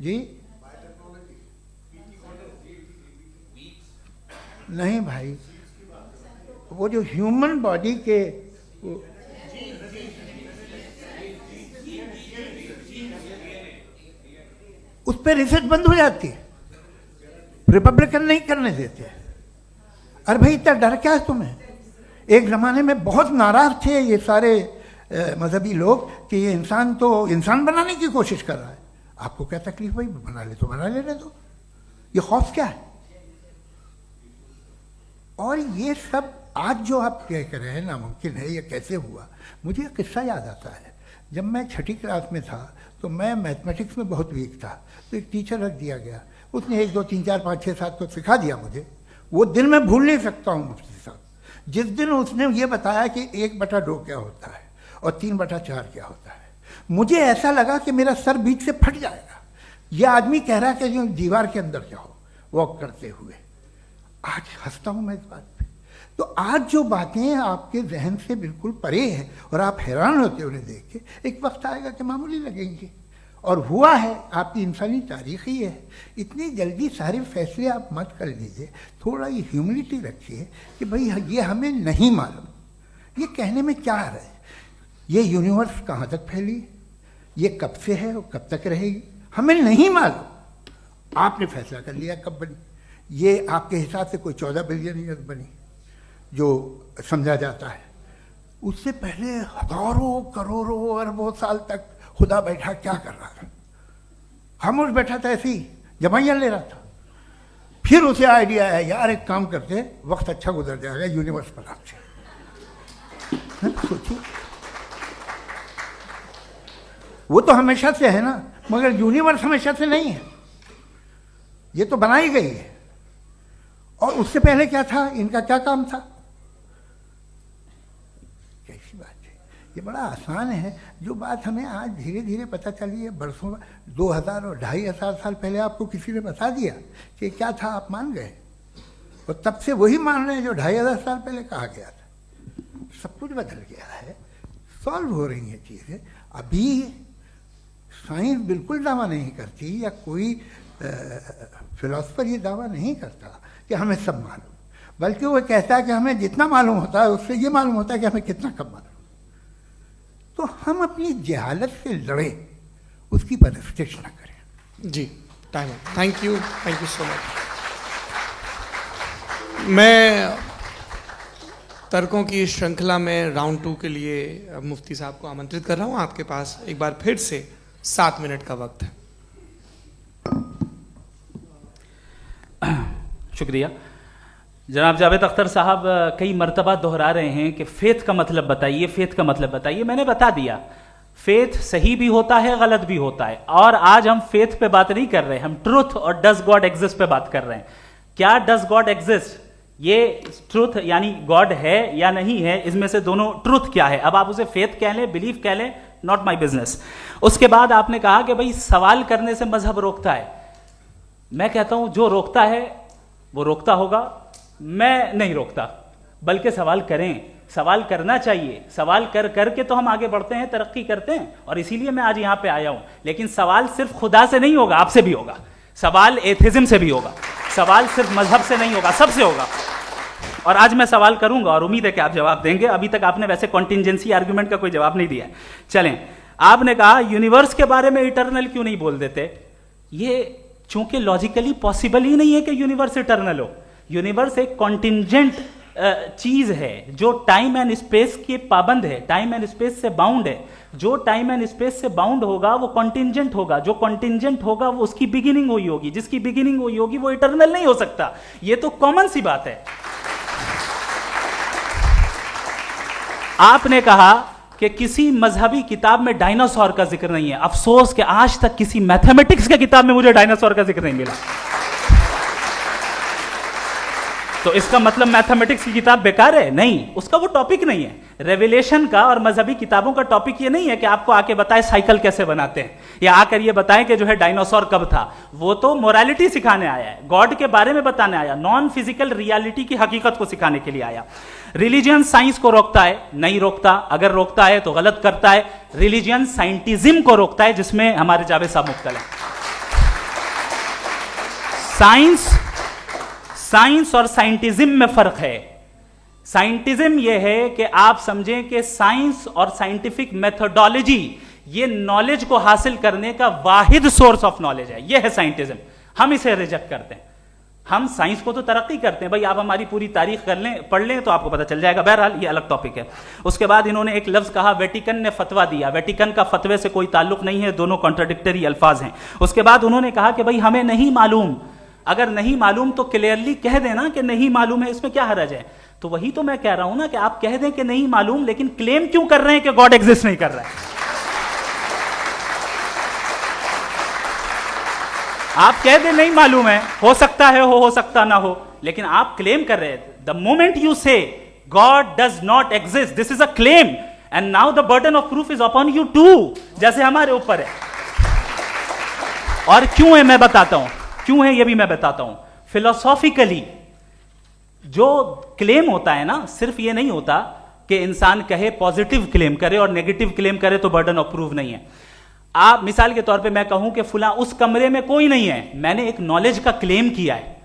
जी नहीं भाई, वो जो ह्यूमन बॉडी के उस पर रिसर्च बंद हो जाती है, रिपब्लिकन नहीं करने देते। अरे भाई इतना डर क्या है तुम्हें? एक ज़माने में बहुत नाराज थे ये सारे मजहबी लोग कि ये इंसान तो इंसान बनाने की कोशिश कर रहा है। आपको क्या तकलीफ भाई, बना ले तो बना लेने दो, ये खौफ क्या है? और ये सब आज जो आप कह रहे हैं नामुमकिन है, ये कैसे हुआ? मुझे एक किस्सा याद आता है। जब मैं 6ठी क्लास में था तो मैं मैथमेटिक्स में बहुत वीक था, तो एक टीचर रख दिया गया, उसने 1 2 3 4 5 6 7 को सिखा दिया मुझे। वो दिन मैं भूल नहीं सकता हूँ मुफ्ती साहब, जिस दिन उसने ये बताया कि 1/2 क्या होता है और 3/4 क्या होता है, मुझे ऐसा लगा कि मेरा सर बीच से फट जाएगा। ये आदमी कह रहा है कि जो दीवार के अंदर जाओ वॉक करते हुए। आज हंसता हूँ मैं इस बात पे। तो आज जो बातें आपके जहन से बिल्कुल परे हैं और आप हैरान होते उन्हें देख के, एक वक्त आएगा कि मामूली लगेंगे। और हुआ है, आपकी इंसानी तारीख ही है। इतनी जल्दी सारे फैसले आप मत कर लीजिए, थोड़ा ये ह्यूमिलिटी रखिए कि भाई ये हमें नहीं मालूम। ये कहने में क्या आ रहा है? ये यूनिवर्स कहाँ तक फैली, ये कब से है और कब तक रहेगी, हमें नहीं मालूम। आपने फैसला कर लिया कब बनी। ये आपके हिसाब से कोई 14 बिलियन ईयर बनी जो समझा जाता है। उससे पहले हजारों करोड़ों अरबों साल तक खुदा बैठा क्या कर रहा था? खामोश बैठा था, ऐसे ही जमाइयाँ ले रहा था। फिर उसे आइडिया आया, यार एक काम करते, वक्त अच्छा गुजर जाएगा, यूनिवर्स पर आपसे सोचिए। वो तो हमेशा से है ना, मगर यूनिवर्स हमेशा से नहीं है, ये तो बनाई गई है। और उससे पहले क्या था, इनका क्या काम था? कैसी बात है, ये बड़ा आसान है। जो बात हमें आज धीरे धीरे पता चली है, बरसों 2000 और 2500 साल पहले आपको किसी ने बता दिया कि क्या था, आप मान गए, और तब से वही मान रहे हैं जो 2500 साल पहले कहा गया था। सब कुछ बदल गया है, सॉल्व हो रही हैं चीज़ें। अभी साइंस बिल्कुल दावा नहीं करती, या कोई फिलोसफर ये दावा नहीं करता कि हमें सब मालूम, बल्कि वो कहता है कि हमें जितना मालूम होता है उससे ये मालूम होता है कि हमें कितना कम मालूम। तो हम अपनी जहालत से लड़े, उसकी परस्तिश न करें। जी, time. Thank you so much. मैं तर्कों की श्रृंखला में राउंड 2 के लिए मुफ्ती साहब को आमंत्रित कर रहा हूँ। आपके पास एक बार फिर से 7 मिनट का वक्त है। शुक्रिया। जनाब जावेद अख्तर साहब कई मर्तबा दोहरा रहे हैं कि फेथ का मतलब बताइए, फेथ का मतलब बताइए। मैंने बता दिया, फेथ सही भी होता है, गलत भी होता है। और आज हम फेथ पे बात नहीं कर रहे, हम ट्रुथ और डज गॉड एग्जिस्ट पे बात कर रहे हैं। क्या डज गॉड एग्जिस्ट, ये ट्रुथ यानी गॉड है या नहीं है, इसमें से दोनों ट्रुथ क्या है। अब आप उसे फेथ कह लें, बिलीफ कह लें, नॉट माई बिजनेस। उसके बाद आपने कहा कि भाई सवाल करने से मजहब रोकता है। मैं कहता हूं जो रोकता है वो रोकता होगा, मैं नहीं रोकता, बल्कि सवाल करें, सवाल करना चाहिए। सवाल कर करके तो हम आगे बढ़ते हैं, तरक्की करते हैं, और इसीलिए मैं आज यहां पे आया हूं। लेकिन सवाल सिर्फ खुदा से नहीं होगा, आपसे भी होगा। सवाल एथिज्म से भी होगा, सवाल सिर्फ मजहब से नहीं होगा, सबसे होगा। और आज मैं सवाल करूंगा और उम्मीद है कि आप जवाब देंगे। अभी तक आपने वैसे कॉन्टिंजेंसी आर्ग्यूमेंट का कोई जवाब नहीं दिया। चलें, आपने कहा यूनिवर्स के बारे में इटर्नल क्यों नहीं बोल देते। ये चूंकि लॉजिकली पॉसिबल ही नहीं है कि यूनिवर्स इटर्नल हो। यूनिवर्स एक कॉन्टिंजेंट चीज है जो टाइम एंड स्पेस के पाबंद है, टाइम एंड स्पेस से बाउंड है। जो टाइम एंड स्पेस से बाउंड होगा वो कॉन्टिंजेंट होगा, जो कॉन्टिंजेंट होगा वो उसकी बिगिनिंग हुई होगी, जिसकी बिगिनिंग हुई होगी वो इटर्नल नहीं हो सकता। ये तो कॉमन सी बात है। आपने कहा कि किसी मजहबी किताब में डायनासोर का जिक्र नहीं है। अफसोस कि आज तक किसी मैथमेटिक्स के किताब में मुझे डायनासोर का जिक्र नहीं मिला। तो इसका मतलब मैथमेटिक्स की किताब बेकार है? नहीं, उसका वो टॉपिक नहीं है। रेवलेशन का और मजहबी किताबों का टॉपिक ये नहीं है कि आपको आके बताए साइकिल कैसे बनाते हैं, या आकर ये बताएं कि जो है डायनासोर कब था। वो तो मोरालिटी सिखाने आया है, गॉड के बारे में बताने आया, नॉन फिजिकल रियलिटी की हकीकत को सिखाने के लिए आया। रिलीजियन साइंस को रोकता है? नहीं रोकता। अगर रोकता है तो गलत करता है। रिलीजियन साइंटिज्म को रोकता है, जिसमें हमारे जावेद साहब मुब्तला है। साइंस और साइंटिज्म में फर्क है। साइंटिज्म यह है कि आप समझें कि साइंस और साइंटिफिक मेथोडोलॉजी ये नॉलेज को हासिल करने का वाहिद सोर्स ऑफ नॉलेज है। यह है साइंटिज्म। हम इसे रिजेक्ट करते हैं। हम साइंस को तो तरक्की करते हैं, भाई आप हमारी पूरी तारीख कर लें, पढ़ लें तो आपको पता चल जाएगा। बहरहाल ये अलग टॉपिक है। उसके बाद इन्होंने एक लफ्ज कहा, वेटिकन ने फतवा दिया। वेटिकन का फतवे से कोई ताल्लुक नहीं है, दोनों कॉन्ट्राडिक्टरी अल्फाज हैं। उसके बाद उन्होंने कहा कि भाई हमें नहीं मालूम। अगर नहीं मालूम तो क्लियरली कह देना कि नहीं मालूम है, इसमें क्या हर्ज है? तो वही तो मैं कह रहा हूं ना कि आप कह दें कि नहीं मालूम, लेकिन क्लेम क्यों कर रहे हैं कि गॉड एग्जिस्ट नहीं कर रहा है? आप कह दें नहीं मालूम है, हो सकता है हो सकता ना हो, लेकिन आप क्लेम कर रहे हैं। The moment you say God does not exist, this is a claim, and now the burden of proof is upon you too, जैसे हमारे ऊपर है। और क्यों है मैं बताता हूं, क्यों है ये भी मैं बताता हूं। फिलोसॉफिकली जो क्लेम होता है ना, सिर्फ ये नहीं होता कि इंसान कहे पॉजिटिव क्लेम करे और नेगेटिव क्लेम करे तो बर्डन ऑफ प्रूफ नहीं है। आप मिसाल के तौर पे मैं कहूं कि फुला उस कमरे में कोई नहीं है, मैंने एक नॉलेज का क्लेम किया है।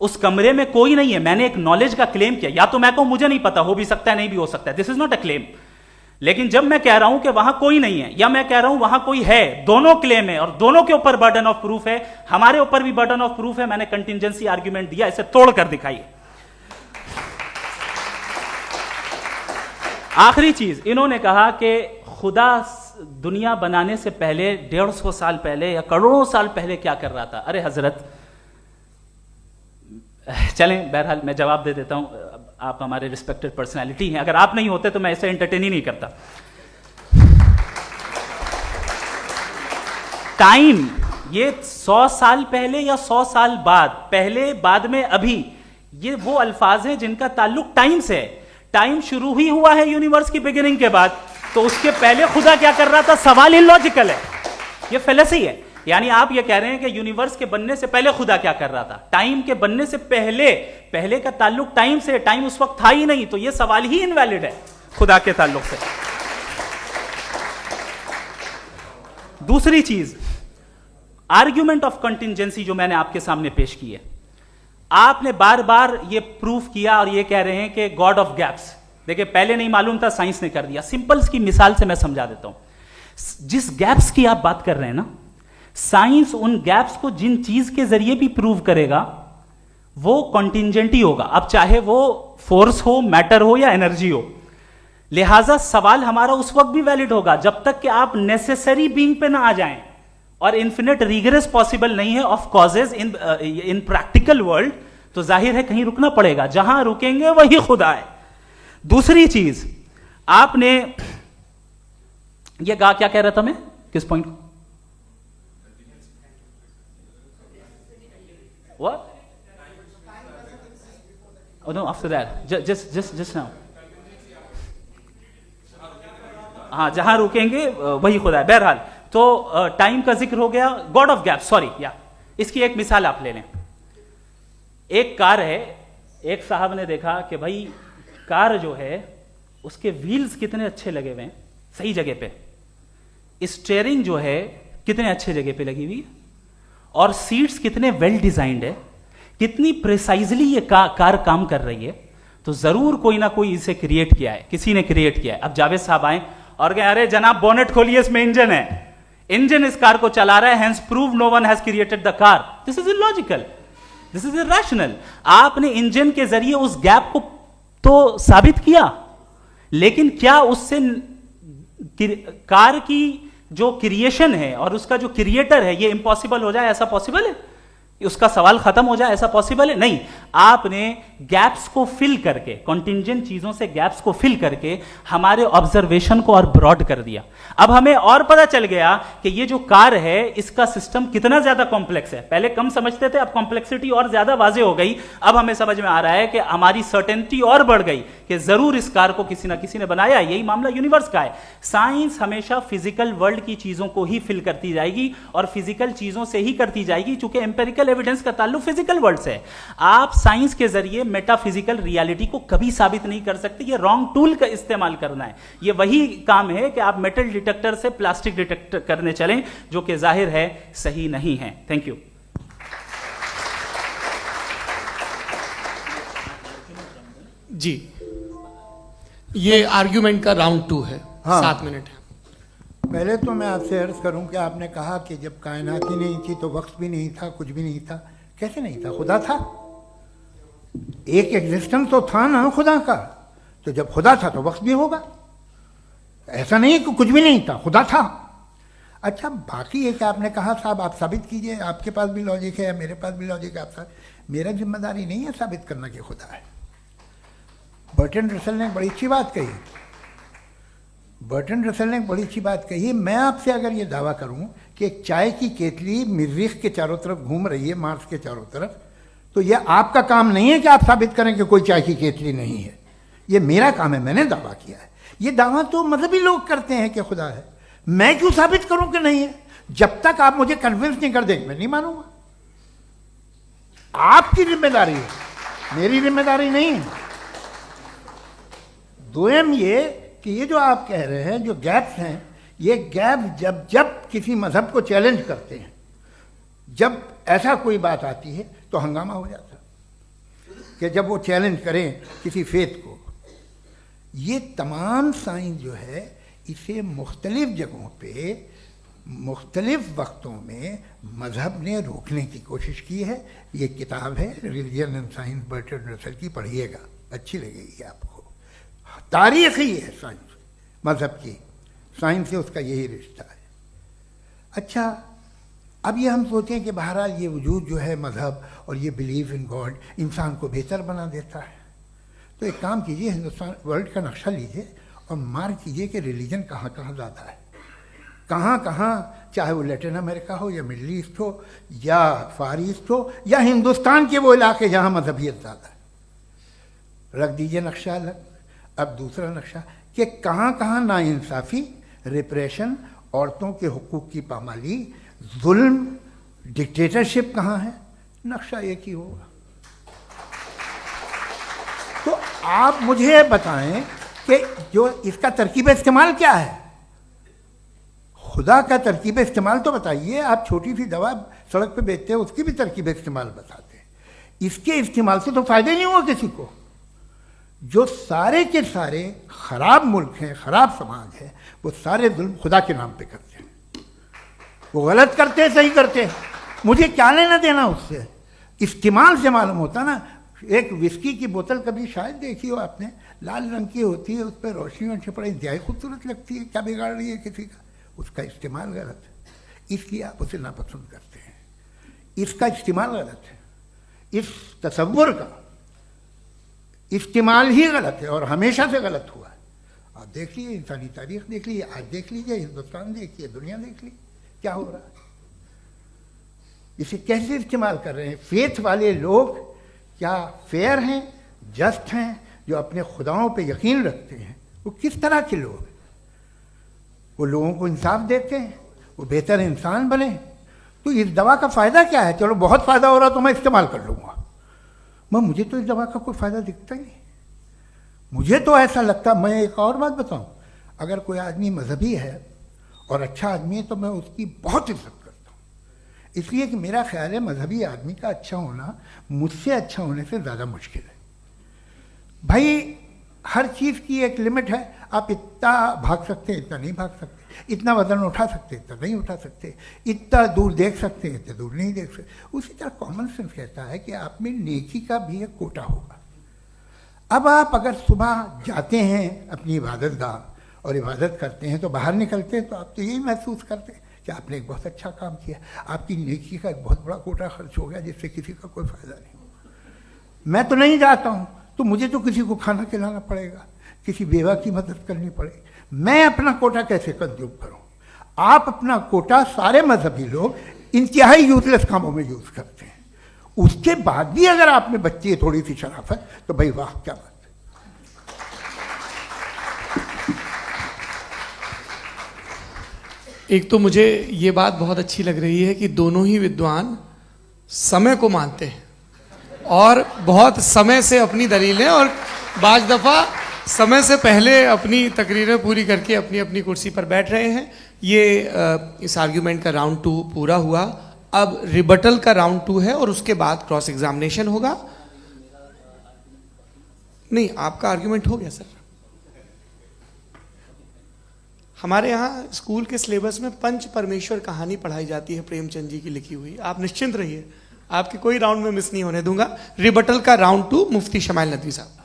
उस कमरे में कोई नहीं है, मैंने एक नॉलेज का क्लेम किया। या तो मैं कहूं मुझे नहीं पता, हो भी सकता है नहीं भी हो सकता है, this is not a claim. लेकिन जब मैं कह रहा हूं कि वहां कोई नहीं है, या मैं कह रहा हूं वहां कोई है, दोनों क्लेम है और दोनों के ऊपर बर्डन ऑफ प्रूफ है। हमारे ऊपर भी बर्डन ऑफ प्रूफ है, मैंने कंटिजेंसी आर्ग्यूमेंट दिया, इसे तोड़कर दिखाइए। आखिरी चीज, इन्होंने कहा कि खुदा दुनिया बनाने से पहले 150 साल पहले या करोड़ों साल पहले क्या कर रहा था। अरे हजरत, चलें बहरहाल मैं जवाब दे देता हूं। आप हमारे रिस्पेक्टेड पर्सनालिटी हैं, अगर आप नहीं होते तो मैं ऐसे एंटरटेन ही नहीं करता। टाइम, ये 100 साल पहले या 100 साल बाद, पहले बाद में अभी, ये वो अल्फाज हैं जिनका ताल्लुक टाइम से है। टाइम शुरू ही हुआ है यूनिवर्स की बिगिनिंग के बाद, तो उसके पहले खुदा क्या कर रहा था? सवाल इलॉजिकल है, ये फेलेसी है। यानी आप ये कह रहे हैं कि यूनिवर्स के बनने से पहले खुदा क्या कर रहा था? टाइम के बनने से पहले, पहले का ताल्लुक टाइम से, टाइम उस वक्त था ही नहीं, तो ये सवाल ही इनवैलिड है खुदा के ताल्लुक से। दूसरी चीज, आर्ग्यूमेंट ऑफ कंटिजेंसी जो मैंने आपके सामने पेश की है, आपने बार बार ये प्रूफ किया और ये कह रहे हैं कि गॉड ऑफ गैप्स। देखिए पहले नहीं मालूम था, साइंस ने कर दिया। सिंपल्स की मिसाल से मैं समझा देता हूं। जिस गैप्स की आप बात कर रहे हैं ना, साइंस उन गैप्स को जिन चीज के जरिए भी प्रूव करेगा वो कॉन्टिजेंट ही होगा। अब चाहे वो फोर्स हो, मैटर हो या एनर्जी हो। लिहाजा सवाल हमारा उस वक्त भी वैलिड होगा जब तक कि आप नेसेसरी बीइंग पे ना आ जाएं। और इन्फिनिट रिगरेस पॉसिबल नहीं है of causes in practical world, तो जाहिर है कहीं रुकना पड़ेगा, जहां रुकेंगे वही खुदा है। दूसरी चीज, आपने ये कहा, क्या कह रहा था मैं, किस पॉइंट को? What? Oh no, after that, just now. हाँ, जहां रुकेंगे वही खुदा है। बहरहाल, तो टाइम का जिक्र हो गया, गॉड ऑफ गैप, सॉरी, या इसकी एक मिसाल आप ले लें। एक कार है, एक साहब ने देखा कि भाई कार जो है उसके व्हील्स कितने अच्छे लगे हुए हैं, सही जगह पे। स्टीयरिंग जो है कितने अच्छे जगह पे लगी हुई है, और सीट्स कितने वेल डिजाइंड है, कितनी प्रिसाइजली ये कार काम कर रही है। तो जरूर कोई ना कोई इसे क्रिएट किया है, किसी ने क्रिएट किया है। अब जावेद साहब आए और कहे, अरे जनाब बोनेट खोलिए, इसमें इंजन है, इंजन इस कार को चला रहा है, hence prove no one has created the car. This is illogical, this is irrational. आपने इंजन के जरिए उस गैप को तो साबित किया, लेकिन क्या उससे कार की जो क्रिएशन है और उसका जो क्रिएटर है ये इम्पॉसिबल हो जाए? ऐसा पॉसिबल है? उसका सवाल खत्म हो जाए, ऐसा पॉसिबल है? नहीं। आपने गैप्स को फिल करके, कॉन्टिंजेंट चीजों से गैप्स को फिल करके हमारे ऑब्जर्वेशन को और ब्रॉड कर दिया। अब हमें और पता चल गया कि ये जो कार है इसका सिस्टम कितना ज्यादा कॉम्प्लेक्स है। पहले कम समझते थे, अब कॉम्प्लेक्सिटी और ज्यादा वाजे हो गई। अब हमें समझ में आ रहा है कि हमारी सर्टेनिटी और बढ़ गई कि जरूर इस कार को किसी ना किसी ने बनाया। यही मामला यूनिवर्स का है। साइंस हमेशा फिजिकल वर्ल्ड की चीजों को ही फिल करती जाएगी और फिजिकल चीजों से ही करती जाएगी, चूंकि एम्पेरिकल एविडेंस का ताल्लुक फिजिकल वर्ल्ड से है। आप साइंस के जरिए मेटाफिजिकल रियलिटी को कभी साबित नहीं कर सकते। ये रॉन्ग टूल का इस्तेमाल करना है। ये वही काम है कि आप मेटल डिटेक्टर से प्लास्टिक डिटेक्टर करने चलें, जो कि जाहिर है सही नहीं है। Thank you. जी, ये आर्ग्यूमेंट का राउंड 2 है। हाँ। 7 मिनट है। पहले तो मैं आपसे अर्ज करूं कि आपने कहा कि जब कायनात ही नहीं थी तो वक्त भी नहीं था, कुछ भी नहीं था। कैसे नहीं था? खुदा था। एक एग्जिस्टेंस तो था ना खुदा का। तो जब खुदा था तो वक्त भी होगा। ऐसा नहीं कि कुछ भी नहीं था, खुदा था। अच्छा, बाकी एक आपने कहा साहब आप साबित कीजिए, आपके पास भी लॉजिक है या मेरे पास भी लॉजिक है। आप मेरा जिम्मेदारी नहीं है साबित करना कि खुदा है। बर्टन रसल ने बड़ी अच्छी बात कही। बर्टन रसल ने बड़ी अच्छी बात कही। मैं आपसे अगर ये दावा करूं कि एक चाय की केतली मरीख के चारों तरफ घूम रही है, मार्स के चारों तरफ, तो ये आपका काम नहीं है कि आप साबित करें कि कोई चाय की केतली नहीं है। ये मेरा काम है, मैंने दावा किया है। ये दावा तो मजहबी लोग करते हैं कि खुदा है। मैं क्यों साबित करूं कि नहीं है? जब तक आप मुझे कन्विंस नहीं कर देंगे मैं नहीं मानूंगा। आपकी जिम्मेदारी है, मेरी जिम्मेदारी नहीं है। दोयम ये कि ये जो आप कह रहे हैं, जो गैप्स हैं, ये गैप जब जब किसी मजहब को चैलेंज करते हैं, जब ऐसा कोई बात आती है तो हंगामा हो जाता है कि जब वो चैलेंज करें किसी फेथ को। ये तमाम साइंस जो है इसे मुख्तलिफ जगहों पे मुख्तलिफ वक्तों में मजहब ने रोकने की कोशिश की है। ये किताब है religion and science, Burton Russell की, पढ़िएगा, अच्छी लगेगी आपको। तारीख ही है साइंस, मजहब की साइंस से उसका यही रिश्ता है। अच्छा, अब ये हम सोचें कि बहरहाल ये वजूद जो है मजहब और ये बिलीव इन गॉड इंसान को बेहतर बना देता है। तो एक काम कीजिए, हिंदुस्तान वर्ल्ड का नक्शा लीजिए और मार्क कीजिए कि रिलीजन कहाँ कहाँ ज़्यादा है, कहाँ कहाँ, चाहे वो लैटिन अमेरिका हो या मिडल ईस्ट हो या फार ईस्ट हो या हिंदुस्तान के वो इलाके जहाँ मजहबियत ज़्यादा है। रख दीजिए नक्शा अलग। अब दूसरा नक्शा कि कहाँ कहाँ नाइंसाफ़ी, रिप्रेशन, औरतों के हुकूक की पामाली, जुल्म, डिक्टेटरशिप कहाँ है, नक्शा एक ही होगा। तो आप मुझे बताएं कि जो इसका तरकीब इस्तेमाल क्या है? खुदा का तरकीब इस्तेमाल तो बताइए। आप छोटी सी दवा सड़क पे बेचते हैं, उसकी भी तरकीब इस्तेमाल बताते हैं। इसके इस्तेमाल से तो फायदा नहीं हुआ किसी को। जो सारे के सारे खराब मुल्क हैं, खराब समाज है, वो सारे जुल्म खुदा के नाम पे करते हैं। वो गलत करते हैं, सही करते हैं, मुझे क्या लेना देना उससे। इस्तेमाल से मालूम होता ना। एक विस्की की बोतल कभी शायद देखी हो आपने, लाल रंग की होती है, उस पर रोशनी और छपड़ा इंतहाई खूबसूरत लगती है, क्या बिगाड़ रही है किसी का? उसका इस्तेमाल गलत है, इसलिए आप उसे नापसंद करते हैं। इसका इस्तेमाल गलत है, इस तसव्वुर का इस्तेमाल ही गलत है और हमेशा से गलत हुआ है। आप देख लीजिए, इंसानी तारीख देख लीजिए, आज देख लीजिए, हिंदुस्तान देखिए, दुनिया देख लीजिए, क्या हो रहा है। इसे कैसे इस्तेमाल कर रहे हैं? फेथ वाले लोग क्या फेयर हैं, जस्ट हैं, जो अपने खुदाओं पे यकीन रखते हैं, वो किस तरह के लोग हैं? वो लोगों को इंसाफ देते हैं, वो बेहतर इंसान बने। तो इस दवा का फ़ायदा क्या है? चलो बहुत फ़ायदा हो रहा तो मैं इस्तेमाल कर लूँगा, मैं मुझे तो इस दवा का कोई फ़ायदा दिखता ही नहीं। मुझे तो ऐसा लगता, मैं एक और बात बताऊं, अगर कोई आदमी मजहबी है और अच्छा आदमी है तो मैं उसकी बहुत इज्जत करता हूँ, इसलिए कि मेरा ख्याल है मजहबी आदमी का अच्छा होना मुझसे अच्छा होने से ज़्यादा मुश्किल है। भाई हर चीज़ की एक लिमिट है। आप इतना भाग सकते हैं, इतना नहीं भाग सकते, इतना वजन उठा सकते, इतना नहीं उठा सकते, इतना दूर देख सकते हैं, इतना दूर नहीं देख सकते। उसी तरह कॉमन सेंस कहता है कि आप में नेकी का भी एक कोटा होगा। अब आप अगर सुबह जाते हैं अपनी इबादत गाह और इबादत करते हैं तो बाहर निकलते हैं तो आप तो यही महसूस करते हैं कि आपने एक बहुत अच्छा काम किया, आपकी नेकी का एक बहुत बड़ा कोटा खर्च हो गया जिससे किसी का कोई फायदा नहीं हो। मैं तो नहीं जाता हूँ, तो मुझे तो किसी को खाना खिलाना पड़ेगा, किसी बेवा की मदद करनी पड़ेगी, मैं अपना कोटा कैसे कंज्यूम करूँ? आप अपना कोटा सारे मजहबी लोग इंतहाई यूजलेस कामों में यूज करते हैं, उसके बाद भी अगर आप में बच्ची है थोड़ी सी शराफत, तो भाई वाह क्या बात। एक तो मुझे ये बात बहुत अच्छी लग रही है कि दोनों ही विद्वान समय को मानते हैं और बहुत समय से अपनी दलीलें और बाज दफ़ा समय से पहले अपनी तकरीरें पूरी करके अपनी अपनी कुर्सी पर बैठ रहे हैं। ये इस आर्ग्यूमेंट का राउंड 2 पूरा हुआ। अब रिबटल का राउंड 2 है और उसके बाद क्रॉस एग्जामिनेशन होगा। नहीं, आपका आर्ग्यूमेंट हो गया सर। हमारे यहाँ स्कूल के सिलेबस में पंच परमेश्वर कहानी पढ़ाई जाती है, प्रेमचंद जी की लिखी हुई। आप निश्चिंत रहिए, आपके कोई राउंड में मिस नहीं होने दूंगा। रिबटल का राउंड 2, मुफ्ती शमाइल नदवी साहब।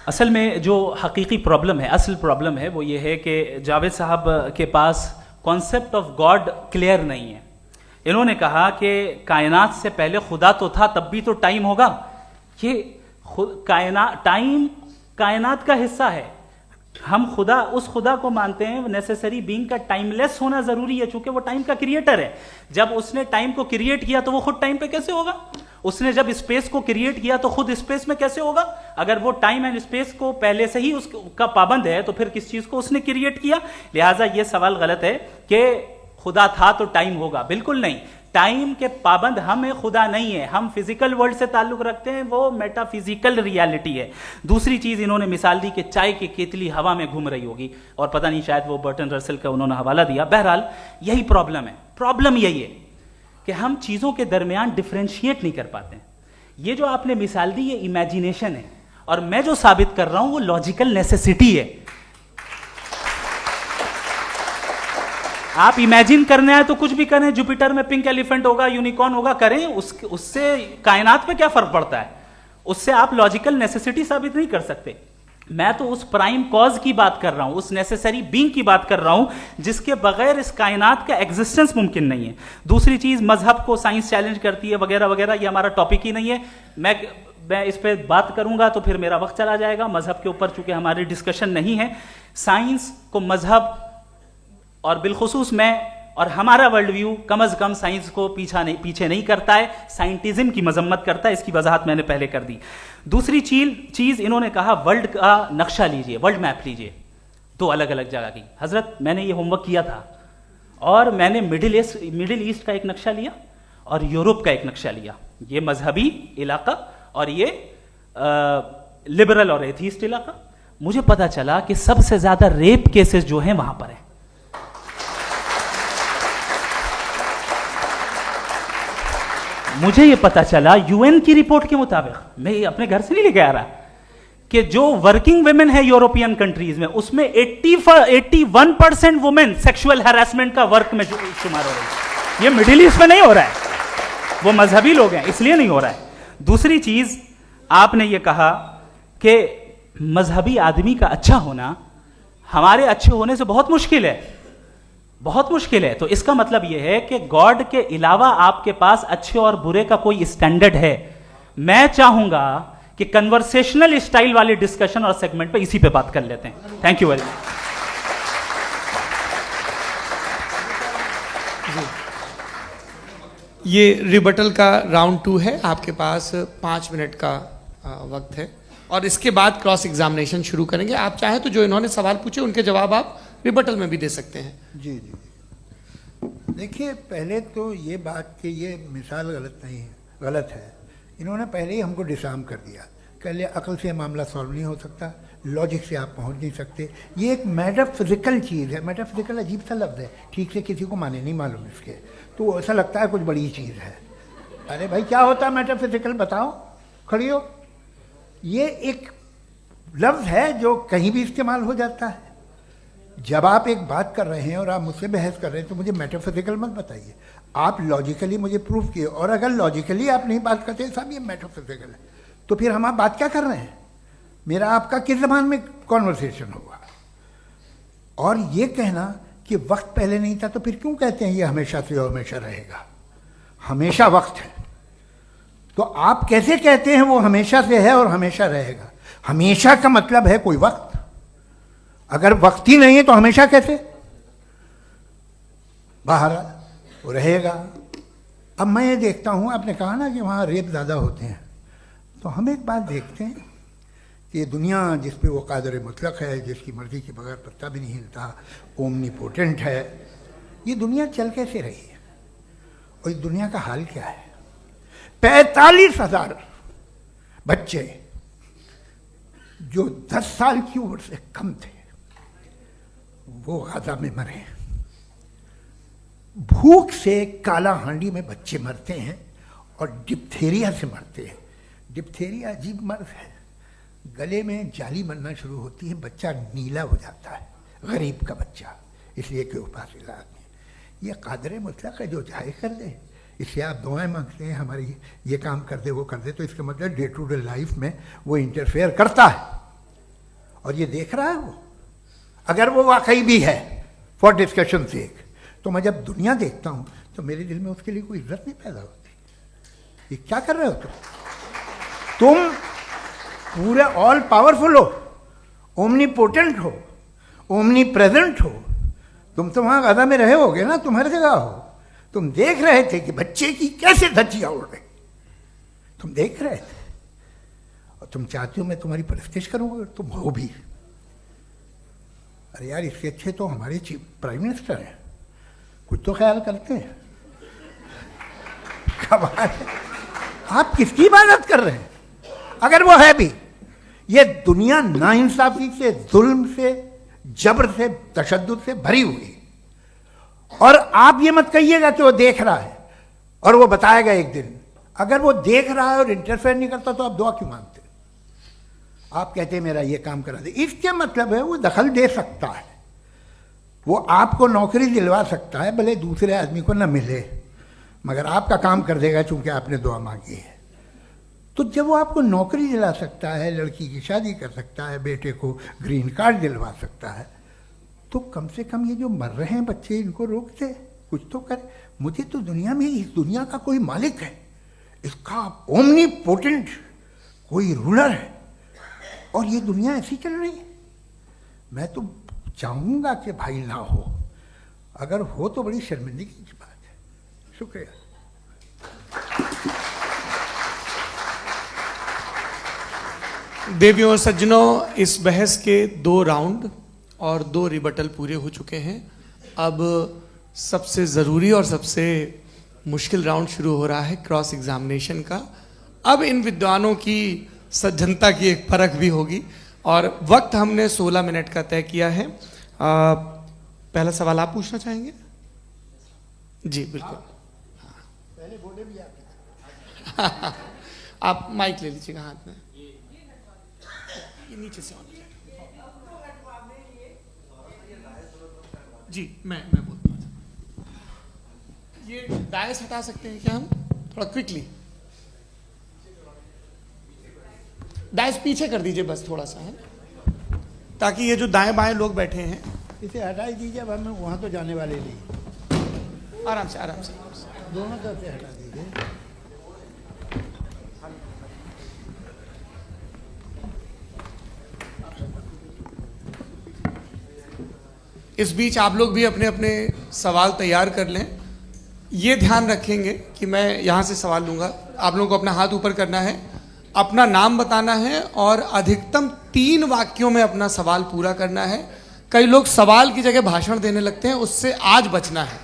असल में जो हकीकी प्रॉब्लम है, असल प्रॉब्लम है वो ये है कि जावेद साहब के पास कॉन्सेप्ट ऑफ गॉड क्लियर नहीं है। इन्होंने कहा कि कायनात से पहले खुदा तो था, तब भी तो टाइम होगा। ये टाइम कायनात का हिस्सा है। हम खुदा, उस खुदा को मानते हैं, नेसेसरी बीइंग का टाइमलेस होना जरूरी है, चूंकि वो टाइम का क्रिएटर है। जब उसने टाइम को क्रिएट किया तो वो खुद टाइम पे कैसे होगा? उसने जब स्पेस को क्रिएट किया तो खुद स्पेस में कैसे होगा? अगर वो टाइम एंड स्पेस को पहले से ही उसका पाबंद है तो फिर किस चीज को उसने क्रिएट किया? लिहाजा ये सवाल गलत है कि खुदा था तो टाइम होगा। बिल्कुल नहीं, टाइम के पाबंद हम हैं, खुदा नहीं है। हम फिजिकल वर्ल्ड से ताल्लुक रखते हैं, वो मेटाफिजिकल रियलिटी है। दूसरी चीज इन्होंने मिसाल दी कि चाय की केतली हवा में घूम रही होगी, और पता नहीं शायद वो बर्टन रसल का उन्होंने हवाला दिया। बहरहाल यही प्रॉब्लम है। प्रॉब्लम यही है कि हम चीजों के दरमियान डिफरेंशिएट नहीं कर पाते। ये जो आपने मिसाल दी ये इमेजिनेशन है, और मैं जो साबित कर रहा हूं वो लॉजिकल नेसेसिटी है। आप इमेजिन करने आए तो कुछ भी करें, जुपिटर में पिंक एलिफेंट होगा, यूनिकॉर्न होगा, करें, उससे कायनात पे क्या फर्क पड़ता है? उससे आप लॉजिकल नेसेसिटी साबित नहीं कर सकते। मैं तो उस प्राइम कॉज की बात कर रहा हूं, उस नेसेसरी बीइंग की बात कर रहा हूं जिसके बगैर इस कायनात का एग्जिस्टेंस मुमकिन नहीं है। दूसरी चीज, मजहब को साइंस चैलेंज करती है वगैरह वगैरह, ये हमारा टॉपिक ही नहीं है। मैं इस पे बात करूंगा तो फिर मेरा वक्त चला जाएगा। मजहब के ऊपर चूंकि हमारी डिस्कशन नहीं है, साइंस को मजहब और बिलखुसूस मैं और हमारा वर्ल्ड व्यू कम अज कम साइंस को पीछे नहीं करता है, साइंटिज्म की मजम्मत करता है। इसकी वजाहत मैंने पहले कर दी। दूसरी चीज इन्होंने कहा वर्ल्ड का नक्शा लीजिए, वर्ल्ड मैप लीजिए, 2 अलग अलग जगह की। हजरत, मैंने ये होमवर्क किया था और मैंने मिडिल ईस्ट का एक नक्शा लिया और यूरोप का एक नक्शा लिया। ये मजहबी इलाका और ये लिबरल और एथीस्ट इलाका। मुझे पता चला कि सबसे ज्यादा रेप केसेस जो हैं वहां पर है। मुझे ये पता चला यूएन की रिपोर्ट के मुताबिक, मैं अपने घर से नहीं लेके आ रहा, कि जो वर्किंग वुमेन है यूरोपियन कंट्रीज में, उसमें 81% वुमेन सेक्सुअल हैरेसमेंट का वर्क में शुमार हो रही है। ये मिडिल ईस्ट में नहीं हो रहा है, वो मजहबी लोग हैं इसलिए नहीं हो रहा है। दूसरी चीज, आपने ये कहा कि मजहबी आदमी का अच्छा होना हमारे अच्छे होने से बहुत मुश्किल है, बहुत मुश्किल है। तो इसका मतलब यह है कि गॉड के अलावा आपके पास अच्छे और बुरे का कोई स्टैंडर्ड है। मैं चाहूंगा कि कन्वर्सेशनल स्टाइल वाले डिस्कशन और सेगमेंट पे इसी पे बात कर लेते हैं। Thank you very much. ये रिबटल का राउंड 2 है। आपके पास 5 मिनट का वक्त है और इसके बाद क्रॉस एग्जामिनेशन शुरू करेंगे। आप चाहें तो जो इन्होंने सवाल पूछे उनके जवाब आप रिबटल में भी दे सकते हैं। जी जी, देखिए, पहले तो ये बात कि ये मिसाल गलत नहीं है, गलत है। इन्होंने पहले ही हमको डिसार्म कर दिया, कह लिया अकल से मामला सॉल्व नहीं हो सकता, लॉजिक से आप पहुंच नहीं सकते। ये एक मेटाफिजिकल चीज़ है। मेटाफिजिकल अजीब सा लफ्ज़ है, ठीक से किसी को माने नहीं मालूम इसके, तो ऐसा लगता है कुछ बड़ी चीज़ है। अरे भाई, क्या होता है मेटाफिजिकल, बताओ, खड़ी हो। ये एक लफ्ज़ है जो कहीं भी इस्तेमाल हो जाता है। जब आप एक बात कर रहे हैं और आप मुझसे बहस कर रहे हैं तो मुझे मेटाफिजिकल मत बताइए, आप लॉजिकली मुझे प्रूफ किए। और अगर लॉजिकली आप नहीं बात करते साहब ये मेटाफिजिकल है, तो फिर हम आप बात क्या कर रहे हैं? मेरा आपका किस ज़बान में कॉन्वर्सेशन होगा। और ये कहना कि वक्त पहले नहीं था तो फिर क्यों कहते हैं ये हमेशा से और हमेशा रहेगा? हमेशा वक्त है, तो आप कैसे कहते हैं वो हमेशा से है और हमेशा रहेगा? हमेशा का मतलब है कोई वक्त, अगर वक्त ही नहीं है तो हमेशा कैसे? बाहर वो रहेगा। अब मैं ये देखता हूँ, आपने कहा ना कि वहाँ रेप ज़्यादा होते हैं, तो हम एक बात देखते हैं कि ये दुनिया जिस पे वो कादर मुतलक है, जिसकी मर्जी के बगैर पत्ता भी नहीं हिलता, ओमनीपोटेंट है, ये दुनिया चल कैसे रही है? और इस दुनिया का हाल क्या है? 45,000 बच्चे जो 10 साल की उम्र से कम थे वो गाजा में मरे। भूख से काला हांडी में बच्चे मरते हैं और डिप्थेरिया से मरते हैं। डिप्थेरिया अजीब मर्ज है, गले में जाली बनना शुरू होती है, बच्चा नीला हो जाता है, गरीब का बच्चा, इसलिए कि वो पास इलाज में। ये कादर मुतलक है जो चाहे कर दे, इससे आप दुआएं मांगते हैं हमारी ये काम कर दे वो कर दे, तो इसका मतलब डे टू डे लाइफ में वो इंटरफेयर करता है और ये देख रहा है वो। अगर वो वाकई भी है फॉर डिस्कशन सेक, तो मैं जब दुनिया देखता हूँ तो मेरे दिल में उसके लिए कोई इज्जत नहीं पैदा होती। ये क्या कर रहे हो तुम पूरे ऑल पावरफुल हो, ओमनीपोटेंट हो, ओमनी प्रेजेंट हो। तुम तो वहाँ गाजा में रहे होगे ना, तुम हर जगह हो। तुम देख रहे थे कि बच्चे की कैसे धज्जियाँ उड़ रही, तुम देख रहे थे और तुम चाहते हो मैं तुम्हारी परस्तिश करूँगा, तुम हो भी। अरे यार, इसके अच्छे तो हमारे चीफ प्राइम मिनिस्टर हैं, कुछ तो ख्याल करते हैं। कमाल है, आप किसकी इबादत कर रहे हैं? अगर वो है भी, ये दुनिया नाइंसाफी से, जुल्म से, जबर से, तशद्दुद से भरी हुई। और आप ये मत कहिएगा कि वो देख रहा है और वो बताएगा एक दिन। अगर वो देख रहा है और इंटरफेयर नहीं करता तो आप दुआ क्यों मांगते? आप कहते हैं मेरा ये काम करा दे, इसके मतलब है वो दखल दे सकता है, वो आपको नौकरी दिलवा सकता है, भले दूसरे आदमी को न मिले, मगर आपका काम कर देगा चूंकि आपने दुआ मांगी है। तो जब वो आपको नौकरी दिला सकता है, लड़की की शादी कर सकता है, बेटे को ग्रीन कार्ड दिलवा सकता है, तो कम से कम ये जो मर रहे हैं बच्चे, इनको रोक दे, कुछ तो करे। मुझे तो दुनिया में, इस दुनिया का कोई मालिक है, इसका ओमनीपोटेंट कोई रूलर है, और ये दुनिया ऐसी चल रही है। मैं तो चाहूँगा कि भाई ना हो, अगर हो तो बड़ी शर्मिंदगी की बात है। शुक्रिया। देवियों और सज्जनों, इस बहस के 2 राउंड और 2 रिबटल पूरे हो चुके हैं। अब सबसे ज़रूरी और सबसे मुश्किल राउंड शुरू हो रहा है, क्रॉस एग्जामिनेशन का। अब इन विद्वानों की सज्जनता की एक परख भी होगी और वक्त हमने 16 मिनट का तय किया है। पहला सवाल आप पूछना चाहेंगे? जी बिल्कुल। पहले बोले भी आप माइक ले लीजिएगा हाथ में, ये नीचे से ऑन जी। मैं बोलता हूँ, ये डायस हटा सकते हैं क्या हम थोड़ा क्विकली? डायस पीछे कर दीजिए बस थोड़ा सा, है, ताकि ये जो दाएं बाएं लोग बैठे हैं इसे हटा दीजिए। अब हम वहाँ तो जाने वाले नहीं, आराम से आराम से दोनों तरफ से हटा दीजिए। इस बीच आप लोग भी अपने अपने सवाल तैयार कर लें। ये ध्यान रखेंगे कि मैं यहाँ से सवाल लूँगा, आप लोगों को अपना हाथ ऊपर करना है, अपना नाम बताना है और अधिकतम 3 वाक्यों में अपना सवाल पूरा करना है। कई लोग सवाल की जगह भाषण देने लगते हैं, उससे आज बचना है।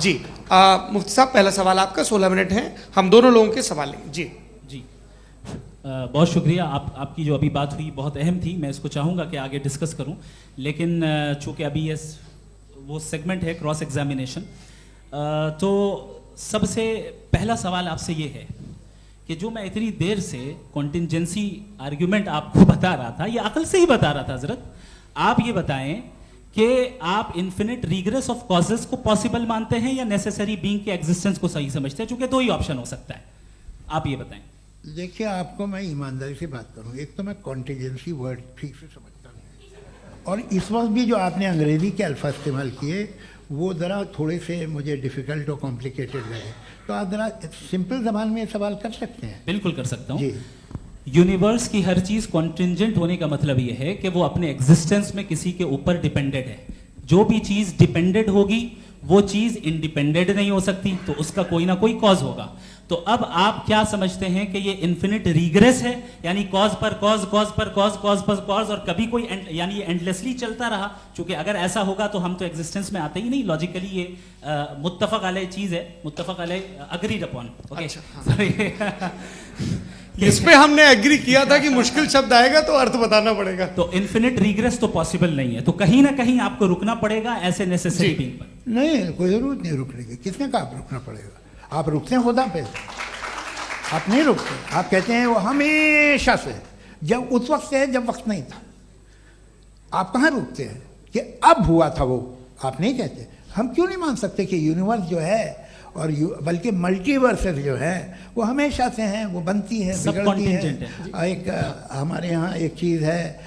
जी मुफ्ती साहब, पहला सवाल आपका, 16 मिनट हैं, हम दोनों लोगों के सवाल लेंगे। जी जी बहुत शुक्रिया। आपकी जो अभी बात हुई बहुत अहम थी, मैं इसको चाहूँगा कि आगे डिस्कस करूँ, लेकिन चूँकि अभी ये वो सेगमेंट है क्रॉस एग्जामिनेशन, तो सबसे पहला सवाल आपसे ये है कि जो मैं इतनी देर से कॉन्टिंजेंसी आर्ग्यूमेंट आपको बता रहा था, ये अकल से ही बता रहा था हजरत, आप ये बताएं कि आप इन्फिनिट रिग्रेस ऑफ कॉजेस को पॉसिबल मानते हैं या नेसेसरी बीइंग के एग्जिस्टेंस को सही समझते हैं, चूंकि 2 ही ऑप्शन हो सकता है, आप ये बताएं। देखिए, आपको मैं ईमानदारी से बात करूं, एक तो मैं कॉन्टीजेंसी वर्ड ठीक से समझता नहीं, और इस वक्त भी जो आपने अंग्रेजी के अल्फाज इस्तेमाल किए वो ज़रा थोड़े से मुझे डिफ़िकल्ट और कॉम्प्लिकेटेड लगे, तो आप ज़रा सिंपल ज़बान में सवाल कर सकते हैं? बिल्कुल कर सकता हूँ जी। यूनिवर्स की हर चीज कॉन्टिंजेंट होने का मतलब यह है कि वो अपने एग्जिस्टेंस में किसी के ऊपर डिपेंडेड है। जो भी चीज डिपेंडेड होगी वो चीज इंडिपेंडेंट नहीं हो सकती, तो उसका कोई ना कोई कॉज होगा। तो अब आप क्या समझते हैं कि ये इन्फिनिट रीग्रेस है, यानी कॉज पर कॉज, कॉज पर कॉज, कॉज पर कॉज, और कभी कोई यानी ये एंडलेसली चलता रहा? क्योंकि अगर ऐसा होगा तो हम तो एग्जिस्टेंस में आते ही नहीं। लॉजिकली ये मुत्तफक अलैह चीज है, मुत्तफक अलैह, अग्रीड अपॉन। इस पे हमने एग्री किया था कि मुश्किल शब्द आएगा तो अर्थ बताना पड़ेगा। तो इन्फिनिट रीग्रेस तो पॉसिबल नहीं है, तो कहीं ना कहीं आपको रुकना पड़ेगा ऐसे नेसेसरी बीइंग पर। नहीं, कोई ज़रूरत नहीं रुकने की। किसने कहा आप रुकना पड़ेगा? आप रुकते हैं खुदा पे, आप नहीं रुकते। आप कहते हैं वो हमेशा से, जब उस वक्त से है जब वक्त नहीं था। आप कहाँ रुकते हैं कि अब हुआ था वो? आप नहीं कहते। हम क्यों नहीं मान सकते कि यूनिवर्स जो है और बल्कि मल्टीवर्सेस जो है वो हमेशा से हैं, वो बनती है, बिगड़ती है। एक हमारे यहाँ एक चीज़ है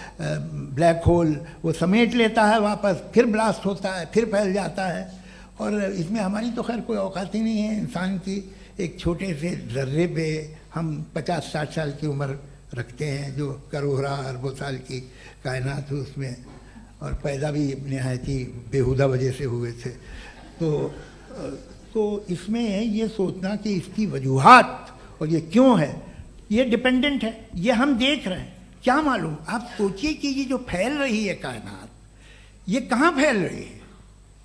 ब्लैक होल, वो समेट लेता है वापस, फिर ब्लास्ट होता है, फिर फैल जाता है। और इसमें हमारी तो खैर कोई औकात ही नहीं है इंसान की। एक छोटे से ज़र्रे पे हम 50-60 साल की उम्र रखते हैं, जो करोड़ों अरबों साल की कायनात है उसमें, और पैदा भी नहायत ही बेहुदा वजह से हुए थे। तो इसमें है ये सोचना कि इसकी वजूहात और ये क्यों है, ये डिपेंडेंट है, ये हम देख रहे हैं। क्या मालूम? आप सोचिए कि ये जो फैल रही है कायनात, ये कहाँ फैल रही है,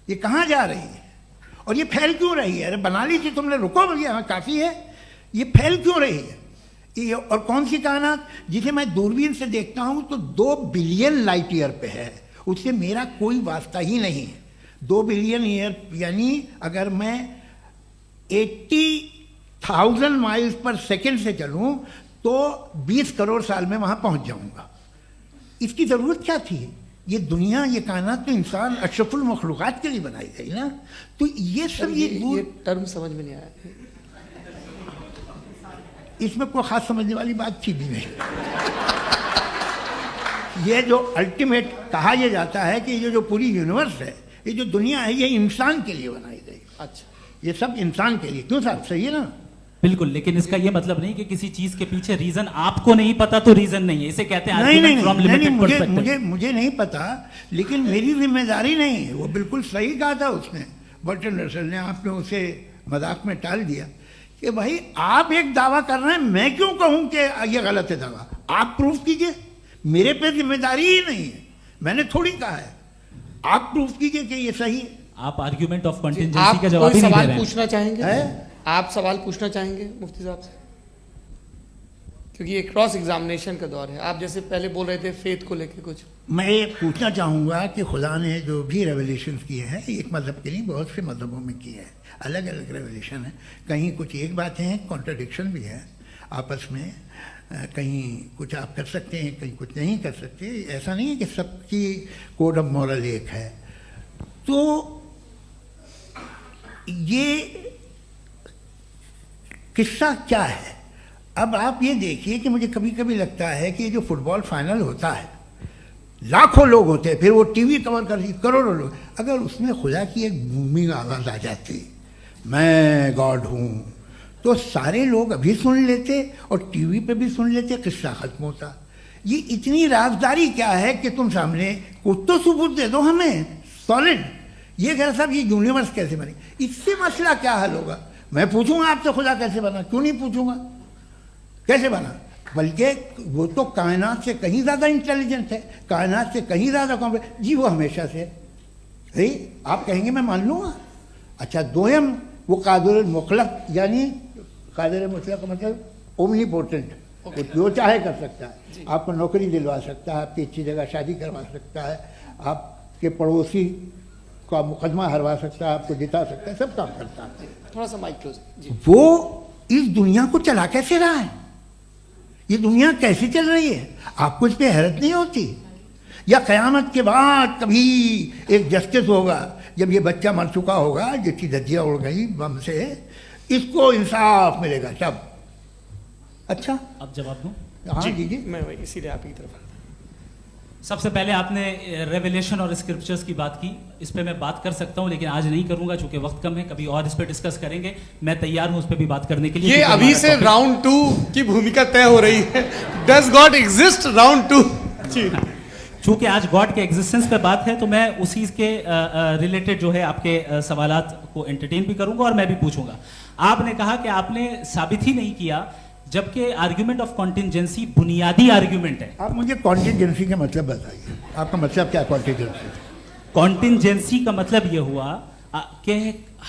ये कहाँ जा रही है, और ये फैल क्यों रही है? अरे बना ली थी तुमने, रुको भैया, काफ़ी है। ये फैल क्यों रही है? ये और कौन सी कायनात जिसे मैं दूरबीन से देखता हूँ तो 2 बिलियन लाइट ईयर पे है, उससे मेरा कोई वास्ता ही नहीं है। 2 बिलियन ईयर यानी अगर मैं 80,000 माइल्स पर सेकेंड से चलूं तो 20 करोड़ साल में वहां पहुंच जाऊंगा। इसकी जरूरत क्या थी? ये दुनिया, ये कायनात तो इंसान अशरफुल मखलूकात के लिए बनाई गई ना। तो ये सब ये टर्म समझ में नहीं आया, इसमें कोई खास समझने वाली बात थी भी नहीं। ये जो अल्टीमेट कहा यह जाता है कि ये जो पूरी यूनिवर्स है, ये जो दुनिया है, ये इंसान के लिए बनाई गई। अच्छा, ये सब इंसान के लिए। क्यों साहब, सही है ना? बिल्कुल, लेकिन इसका ये मतलब नहीं कि किसी चीज के पीछे रीजन आपको नहीं पता तो रीजन नहीं है। इसे कहते हैं नहीं, मुझे नहीं पता, लेकिन मेरी जिम्मेदारी नहीं है। वो बिल्कुल सही कहा था उसने, बर्टन रसल ने। आपने उसे मजाक में टाल दिया कि भाई आप एक दावा कर रहे हैं, मैं क्यों कहूं कि ये गलत है दावा? आप प्रूफ कीजिए, मेरे पे जिम्मेदारी ही नहीं है, मैंने थोड़ी कहा है। आप प्रूफ कीजिए कि ये सही है। आप आर्ग्यूमेंट ऑफ कंटिजेंसी का जवाब ही नहीं दे रहे हैं। पूछना चाहेंगे? आप सवाल पूछना चाहेंगे मुफ्ती साहब से? क्योंकि ये क्रॉस एग्जामिनेशन का दौर है। आप जैसे पहले बोल रहे थे फेथ को लेके कुछ, मैं ये पूछना चाहूँगा कि खुदा ने जो भी रेवलेशन किए हैं, एक मज़हब के लिए बहुत से मज़हबों में किए हैं, अलग अलग रेवलेशन है। कहीं कुछ एक बातें हैं, कॉन्ट्रडिक्शन भी है आपस में, कहीं कुछ आप कर सकते हैं, कहीं कुछ नहीं कर सकते। ऐसा नहीं है कि सबकी कोड ऑफ मॉरल एक है। तो ये किस्सा क्या है? अब आप ये देखिए कि मुझे कभी कभी लगता है कि जो फुटबॉल फाइनल होता है, लाखों लोग होते हैं, फिर वो टीवी कवर कर करोड़ों लोग, अगर उसमें खुदा की एक बूमिंग आवाज़ आ जाती, मैं गॉड हूँ, तो सारे लोग अभी सुन लेते और टीवी पे भी सुन लेते, किस्सा खत्म होता। ये इतनी राजदारी क्या है कि तुम सामने कुछ तो सबूत दे दो हमें सॉलिड। ये कह साहब ये यूनिवर्स कैसे बनी, इससे मसला क्या हल होगा? मैं पूछूंगा आपसे खुदा कैसे बना? क्यों नहीं पूछूंगा कैसे बना? बल्कि वो तो कायनात से कहीं ज़्यादा इंटेलिजेंट है, कायनात से कहीं ज़्यादा कॉम्प्लेक्स। जी वो हमेशा से है, आप कहेंगे मैं मान लूँगा। अच्छा, दोयम वो कादिर मुखलक, यानी कादिर मुखलक का मतलब ओमनीपोटेंट, वो जो चाहे कर सकता है। आपको नौकरी दिलवा सकता है, आपकी अच्छी जगह शादी करवा सकता है, आपके पड़ोसी का मुकदमा हरवा सकता है, आपको जिता सकता है, सब काम करता है। थोड़ा सा माइक क्लोज जी। वो इस दुनिया को चला कैसे रहा है? ये दुनिया कैसे चल रही है? आपको इस पर हैरत नहीं होती? या क़यामत के बाद कभी एक जस्टिस होगा, जब ये बच्चा मर चुका होगा, जिसकी धज्जियाँ उड़ गई बम से, इसको इंसाफ मिलेगा, तब अच्छा, अब जवाब दूं? हाँ जी, दीजिए। मैं वही इसीलिए आप ही की तरफ। सबसे पहले आपने रेवलेशन और स्क्रिप्चर्स की बात की, इस पे मैं बात कर सकता हूं लेकिन आज नहीं करूंगा चूंकि वक्त कम है, कभी और इस पे डिस्कस करेंगे। मैं तैयार हूं उस पे भी बात करने के लिए। ये क्योंकि अभी हमारा से topic- राउंड 2 की भूमिका तय हो रही है। Does God exist round 2? जी, चूंकि आज गॉड के एग्जिस्टेंस पे बात है तो मैं उसी के रिलेटेड जो है आपके सवालात को एंटरटेन भी करूंगा और मैं भी पूछूंगा। आपने कहा कि आपने साबित ही नहीं किया, जबकि आर्ग्यूमेंट ऑफ कॉन्टिंजेंसी बुनियादी आर्ग्यूमेंट है। आप मुझे कॉन्टिजेंसी का मतलब बताइए, आपका मतलब क्या कॉन्टिजेंसी? कॉन्टिंजेंसी का मतलब यह हुआ कि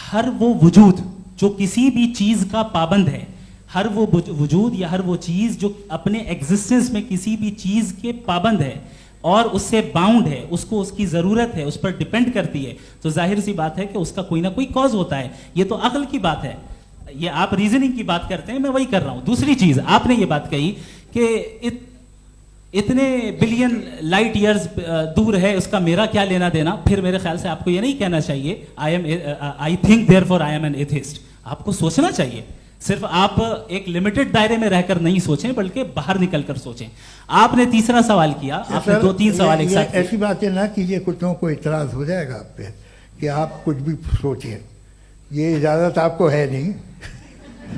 हर वो वजूद जो किसी भी चीज का पाबंद है, हर वो वजूद या हर वो चीज जो अपने एग्जिस्टेंस में किसी भी चीज के पाबंद है और उससे बाउंड है, उसको उसकी जरूरत है, उस पर डिपेंड करती है, तो जाहिर सी बात है कि उसका कोई ना कोई कॉज होता है। ये तो अक्ल की बात है। ये आप रीजनिंग की बात करते हैं, मैं वही कर रहा हूं। दूसरी चीज आपने ये बात कही कि इतने बिलियन लाइट ईयर्स दूर है, उसका मेरा क्या लेना देना। फिर मेरे ख्याल से आपको ये नहीं कहना चाहिए I think therefore I am an atheist. आपको सोचना चाहिए। सिर्फ आप एक लिमिटेड दायरे में रहकर नहीं सोचें, बल्कि बाहर निकलकर सोचें। आपने तीसरा सवाल किया, आपने 2-3 सवाल एक साथ किए। ऐसी बातें ना कीजिए, कुछ लोगों को इतराज हो जाएगा आप पे कि आप कुछ भी सोचिए। ये इजाजत आपको है नहीं,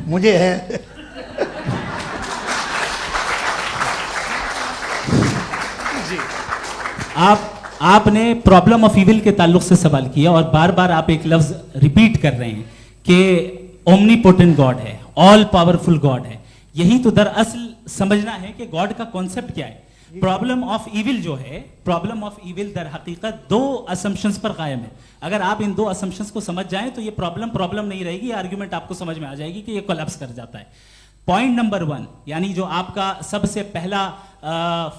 मुझे है। आपने प्रॉब्लम ऑफ इविल के ताल्लुक से सवाल किया और बार बार आप एक लफ्ज रिपीट कर रहे हैं कि ओमनीपोटेंट गॉड है, ऑल पावरफुल गॉड है। यही तो दरअसल समझना है कि गॉड का कॉन्सेप्ट क्या है। प्रॉब्लम ऑफ इविल जो है, प्रॉब्लम ऑफ इविल दर हकीकत 2 असम्पशंस पर कायम है। अगर आप इन 2 असम्पशंस को समझ जाएं तो ये प्रॉब्लम नहीं रहेगी, आर्ग्यूमेंट आपको समझ में आ जाएगी कि ये कोलैप्स कर जाता है। पॉइंट नंबर 1, यानी जो आपका सबसे पहला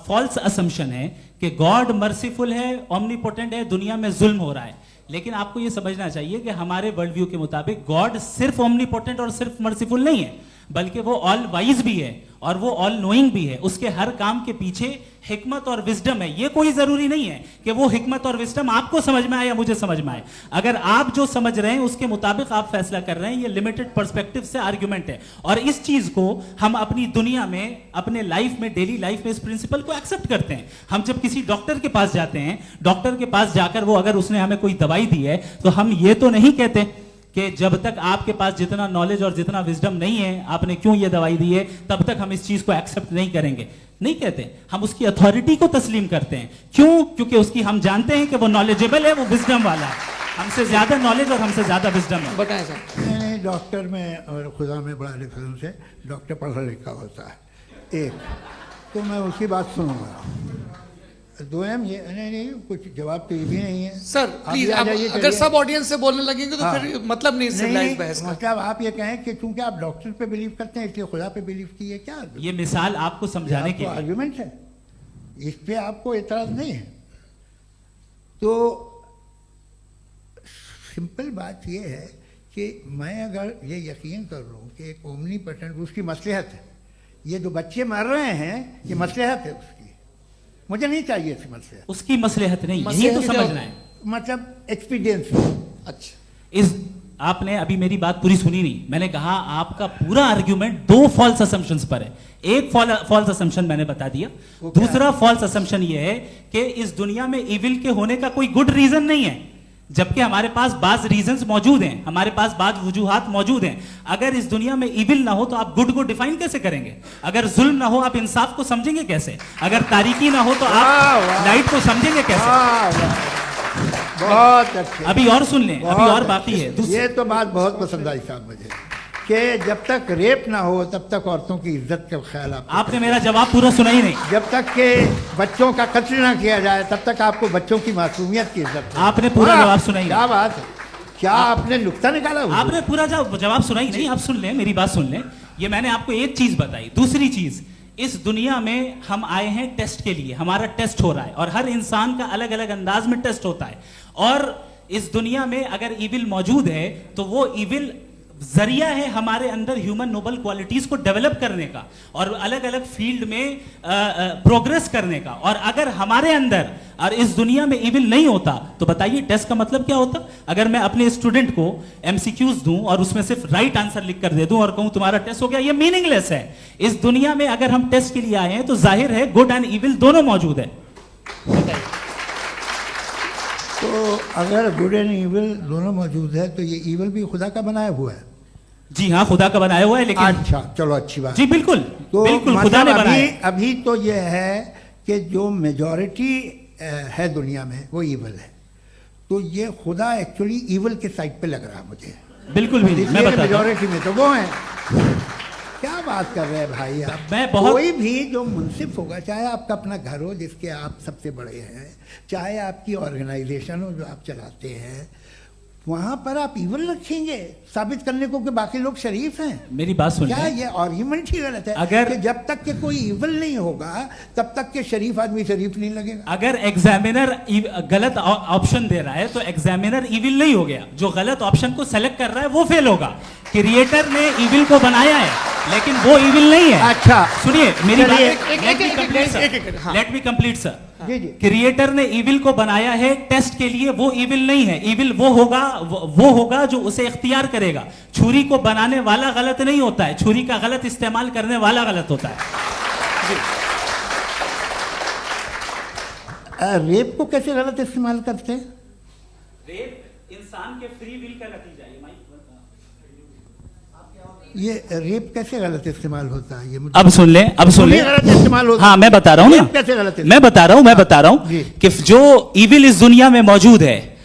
फॉल्स असम्पशन है कि गॉड मर्सीफुल है, ओमनीपोटेंट है, दुनिया में जुल्म हो रहा है। लेकिन आपको यह समझना चाहिए कि हमारे वर्ल्ड व्यू के मुताबिक गॉड सिर्फ ओमनीपोटेंट और सिर्फ मर्सीफुल नहीं है, बल्कि वो ऑल वाइज भी है और वो ऑल नोइंग भी है। उसके हर काम के पीछे हिकमत और विजडम है। ये कोई जरूरी नहीं है कि वो हिकमत और विजडम आपको समझ में आए या मुझे समझ में आए। अगर आप जो समझ रहे हैं उसके मुताबिक आप फैसला कर रहे हैं, ये लिमिटेड पर्सपेक्टिव से आर्ग्यूमेंट है। और इस चीज को हम अपनी दुनिया में, अपने लाइफ में, डेली लाइफ में इस प्रिंसिपल को एक्सेप्ट करते हैं। हम जब किसी डॉक्टर के पास जाते हैं, डॉक्टर के पास जाकर वो अगर उसने हमें कोई दवाई दी है तो हम ये तो नहीं कहते कि जब तक आपके पास जितना नॉलेज और जितना विजडम नहीं है, आपने क्यों ये दवाई दी है, तब तक हम इस चीज को एक्सेप्ट नहीं करेंगे। नहीं कहते, हम उसकी अथॉरिटी को तस्लीम करते हैं। क्यों? क्योंकि उसकी हम जानते हैं कि वो नॉलेजेबल है, वो विजडम वाला है, हमसे ज्यादा नॉलेज और हमसे ज्यादा विजडम है। बताएं सर। नहीं, डॉक्टर में और खुदा में बड़ा डिफरेंस है। डॉक्टर पढ़ा लिखा होता है एक, तो मैं उसकी बात सुनूंगा। 2M ये नहीं, कुछ जवाब तो ये भी नहीं है सर प्लीज, आ आप जाइए, अगर चलिए। सब ऑडियंस से बोलने लगेंगे तो हाँ। फिर मतलब नहीं सिविलाइज्ड बहस का। मतलब आप ये कहें कि चूंकि आप डॉक्टर पे बिलीव करते हैं इसलिए खुदा पे बिलीव किए, क्या ये मिसाल आपको समझाने के लिए। आर्ग्यूमेंट है, इस पे आपको एतराज नहीं है। तो सिंपल बात ये है कि मैं अगर ये यकीन कर लूँ कि एक ओमनीपोटेंट, उसकी मसलहत है, ये जो बच्चे मर रहे हैं ये मसलहत है उसकी, मुझे नहीं चाहिए इसकी मसलहत। उसकी मसलहत नहीं, यही तो समझना है। मतलब एक्सपीरियंस। अच्छा, इस आपने अभी मेरी बात पूरी सुनी नहीं। मैंने कहा आपका पूरा आर्ग्यूमेंट 2 फॉल्स असम्पशंस पर है। एक फॉल्स असम्पशन मैंने बता दिया, दूसरा फॉल्स असम्पशन ये है कि इस दुनिया में इविल के होने का कोई गुड रीजन नहीं है, जबकि हमारे पास बाज रीजंस मौजूद हैं, हमारे पास बाज वजूहात मौजूद हैं। अगर इस दुनिया में इविल ना हो तो आप गुड को डिफाइन कैसे करेंगे? अगर जुल्म ना हो आप इंसाफ को समझेंगे कैसे? अगर तारीकी ना हो तो आप लाइट को समझेंगे कैसे? बहुत अच्छे। अभी और सुन लें, अभी और बाकी है। ये तो बात बहुत पसंद आई साहब मुझे, कि जब तक रेप ना हो तब तक औरतों की इज्जत का ख्याल आपने मेरा जवाब पूरा सुना ही नहीं। जब तक के बच्चों का कत्ल ना किया जाए तब तक आपको बच्चों की मासूमियत की इज्जत। आपने पूरा जवाब सुना ही क्या नहीं। बात है, क्या आपने नुक्ता निकाला? आपने पूरा जवाब सुना ही नहीं। आप सुन लें, मेरी बात सुन लें। ये मैंने आपको एक चीज बताई। दूसरी चीज, इस दुनिया में हम आए हैं टेस्ट के लिए, हमारा टेस्ट हो रहा है और हर इंसान का अलग अलग अंदाज में टेस्ट होता है। और इस दुनिया में अगर इविल मौजूद है तो वो इविल जरिया है हमारे अंदर ह्यूमन नोबल क्वालिटीज को डेवलप करने का और अलग अलग फील्ड में प्रोग्रेस करने का। और अगर हमारे अंदर और इस दुनिया में इविल नहीं होता तो बताइए टेस्ट का मतलब क्या होता? अगर मैं अपने स्टूडेंट को एमसीक्यूज दूं और उसमें सिर्फ राइट आंसर लिख कर दे दूं और कहूं तुम्हारा टेस्ट हो गया, ये मीनिंगलेस है। इस दुनिया में अगर हम टेस्ट के लिए आए हैं तो जाहिर है गुड एंड इविल दोनों मौजूद है। तो अगर गुड एंड इविल दोनों मौजूद है तो ये इविल भी खुदा का बनाया हुआ है? जी हाँ, खुदा का बनाया हुआ है। लेकिन अच्छा, चलो अच्छी बात। जी बिल्कुल, तो बिल्कुल खुदा ने बनाया। अभी तो ये है कि जो मेजॉरिटी है दुनिया में वो इविल है, तो ये खुदा एक्चुअली इविल के साइड पे लग रहा है मुझे। बिल्कुल भी नहीं, मैं बताता हूं। मेजॉरिटी में तो वो है। क्या बात कर रहे हैं भाई आप? मैं बहुत कोई भी जो मुंसिफ होगा, चाहे आपका अपना घर हो जिसके आप सबसे बड़े हैं, चाहे आपकी ऑर्गेनाइजेशन हो जो आप चलाते हैं, वहां पर आप इवल रखेंगे साबित करने को कि बाकी लोग शरीफ हैं? मेरी बात सुनिए। क्या ये आर्ग्यूमेंट ही गलत है? अगर कि जब तक के कोई इवल नहीं होगा तब तक के शरीफ आदमी शरीफ नहीं लगेगा। अगर एग्जामिनर गलत ऑप्शन दे रहा है तो एग्जामिनर इविल नहीं हो गया, जो गलत ऑप्शन को सेलेक्ट कर रहा है वो फेल होगा। क्रिएटर ने इविल को बनाया है लेकिन वो इविल नहीं है। अच्छा सुनिए मेरी बात, चलिए, लेट मी कंप्लीट सर। जी जी। क्रिएटर ने इविल को बनाया है टेस्ट के लिए, वो इविल नहीं है। इविल वो होगा जो उसे इख्तियार करेगा। छुरी को बनाने वाला गलत नहीं होता है, छुरी का गलत इस्तेमाल करने वाला गलत होता है। रेप को कैसे गलत इस्तेमाल करते हैं? रेप इंसान के फ्री विल का नतीजा है। ये रेप कैसे गलत इस्तेमाल होता है? ये मुझे अब सुन ले, अब सुन ले। गलत इस्तेमाल होता हाँ मैं बता रहा हूँ ना, कैसे गलत इस्तेमाल? मैं बता रहा हूँ कि जो इविल इस दुनिया में मौजूद है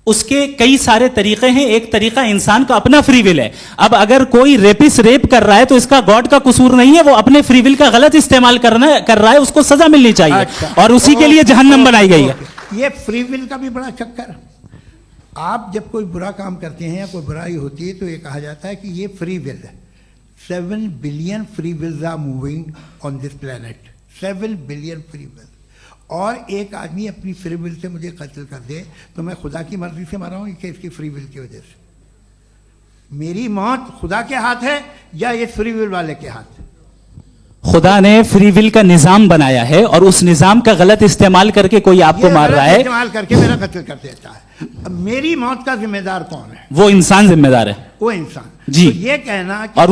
उसके कई सारे तरीके हैं। एक तरीका इंसान का अपना फ्री विल है। अब अगर कोई रेपिस्ट रेप कर रहा है तो इसका गॉड का कसूर नहीं है, वो अपने फ्री विल का गलत इस्तेमाल कर रहा है, उसको सजा मिलनी चाहिए। अच्छा। और उसी के लिए जहन्नम बनाई गई है। ये फ्री विल का भी बड़ा चक्कर। आप जब कोई बुरा काम करते हैं या कोई बुराई होती है तो ये कहा जाता है कि ये फ्री विल है। 7 billion free wills are moving on this planet. 7 billion free will. और एक आदमी अपनी फ्री विल से मुझे कत्ल कर दे तो मैं खुदा की मर्जी से मरा हूं कि इसकी फ्री विल की वजह से? मेरी मौत खुदा के हाथ है या ये फ्री विल वाले के हाथ? खुदा ने फ्री विल का निजाम बनाया है और उस निजाम का गलत इस्तेमाल करके कोई आपको मार रहा है, इस्तेमाल करके मेरा कत्ल कर देता है। अब मेरी मौत का जिम्मेदार कौन है? वो इंसान जिम्मेदार है। वो इंसान जी। तो ये कहना कि और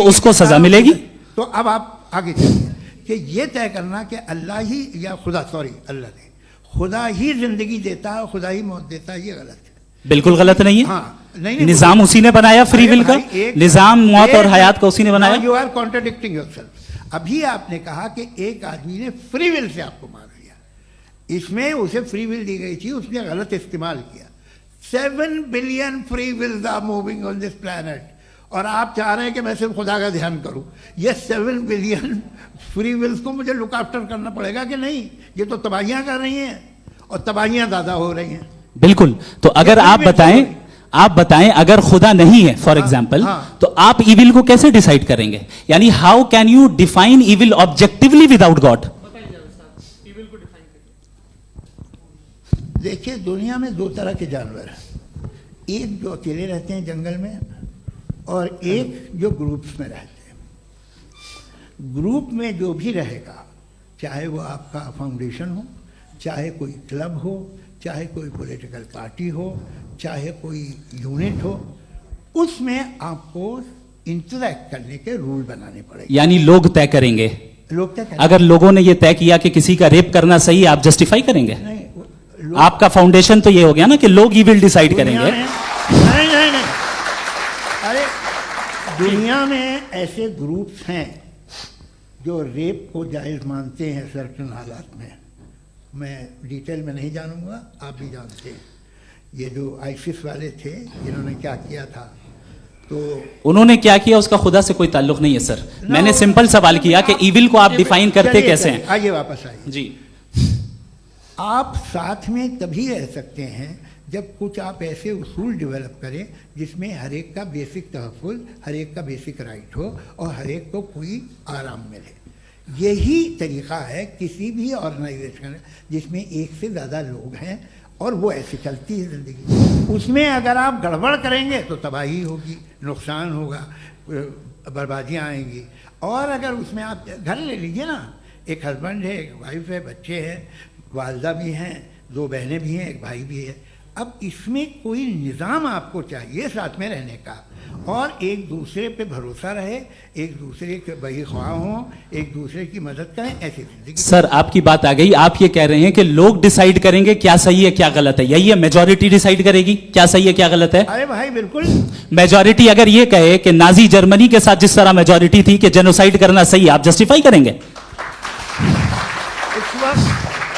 उसको सजा मिलेगी। तो अब आप आगे चलिए कि ये तय करना कि अल्लाह ही या अल्लाह ने खुदा ही जिंदगी देता है, खुदा ही मौत देता है, ये गलत है। बिल्कुल गलत नहीं है। हाँ, नहीं, निजाम उसी ने बनाया फ्री विल का, निजाम मौत और हयात का उसी ने बनाया। You are contradicting yourself. अभी आपने कहा कि एक आदमी ने फ्री विल से आपको मार दिया, इसमें उसे फ्री विल दी गई थी, उसने गलत इस्तेमाल किया। 7 billion free wills are moving on this planet और आप चाह रहे हैं कि मैं सिर्फ खुदा का ध्यान करूं। ये 7 बिलियन फ्री विल्स को मुझे लुक आफ्टर करना पड़ेगा कि नहीं? ये तो तबाहियां कर रही हैं और तबाहियां ज्यादा हो रही हैं। बिल्कुल। तो अगर आप बताएं अगर खुदा नहीं है फॉर एग्जाम्पल, तो आप इविल को कैसे डिसाइड करेंगे? यानी how can you define evil objectively without God? देखिए दुनिया में 2 तरह के जानवर हैं। एक जो अकेले रहते हैं जंगल में और एक जो ग्रुप्स में रहते हैं। ग्रुप में जो भी रहेगा, चाहे वो आपका फाउंडेशन हो, चाहे कोई क्लब हो, चाहे कोई पॉलिटिकल पार्टी हो, चाहे कोई यूनिट हो, उसमें आपको इंटरैक्ट करने के रूल बनाने पड़ेंगे। यानी लोग तय करेंगे। लोग तय करेंगे। अगर लोगों ने यह तय किया कि किसी का रेप करना सही है, आप जस्टिफाई करेंगे? नहीं, आपका फाउंडेशन तो ये हो गया ना कि लोग ही विल डिसाइड करेंगे। नहीं, अरे दुनिया में ऐसे ग्रुप्स हैं जो रेप को जायज़ मानते हैं सर्टेन हालात में। मैं डिटेल में नहीं जानूंगा, आप भी जानते हैं। ये जो आईसिस वाले थे जिन्होंने क्या किया था, तो उन्होंने क्या किया उसका खुदा से कोई ताल्लुक नहीं है सर। मैंने सिंपल सवाल किया कि इविल को आप डिफाइन करते कैसे हैं? आइए वापस आइए जी। आप साथ में तभी रह सकते हैं जब कुछ आप ऐसे उसूल डेवलप करें जिसमें हर एक का बेसिक तहफ़्फ़ुज़, हर एक का बेसिक राइट हो और हर एक को कोई आराम मिले। यही तरीक़ा है किसी भी ऑर्गेनाइजेशन जिसमें एक से ज़्यादा लोग हैं और वो ऐसे चलती है ज़िंदगी। उसमें अगर आप गड़बड़ करेंगे तो तबाही होगी, नुकसान होगा, बर्बादियाँ आएंगी। और अगर उसमें आप घर ले लीजिए ना, एक हस्बैंड है, एक वाइफ है, बच्चे हैं, वालदा भी हैं, 2 बहनें भी हैं, एक भाई भी है। अब इसमें कोई निज़ाम आपको चाहिए साथ में रहने का, और एक दूसरे पे भरोसा रहे, एक दूसरे के बहीख्वाह हों, एक दूसरे की मदद करें, ऐसी जिंदगी। सर आपकी बात आ गई, आप ये कह रहे हैं कि लोग डिसाइड करेंगे क्या सही है क्या गलत है, यही है? मेजॉरिटी डिसाइड करेगी क्या सही है क्या गलत है? अरे भाई बिल्कुल। मेजॉरिटी अगर ये कहे कि नाजी जर्मनी के साथ जिस तरह मेजॉरिटी थी कि जेनोसाइड करना सही, आप जस्टिफाई करेंगे?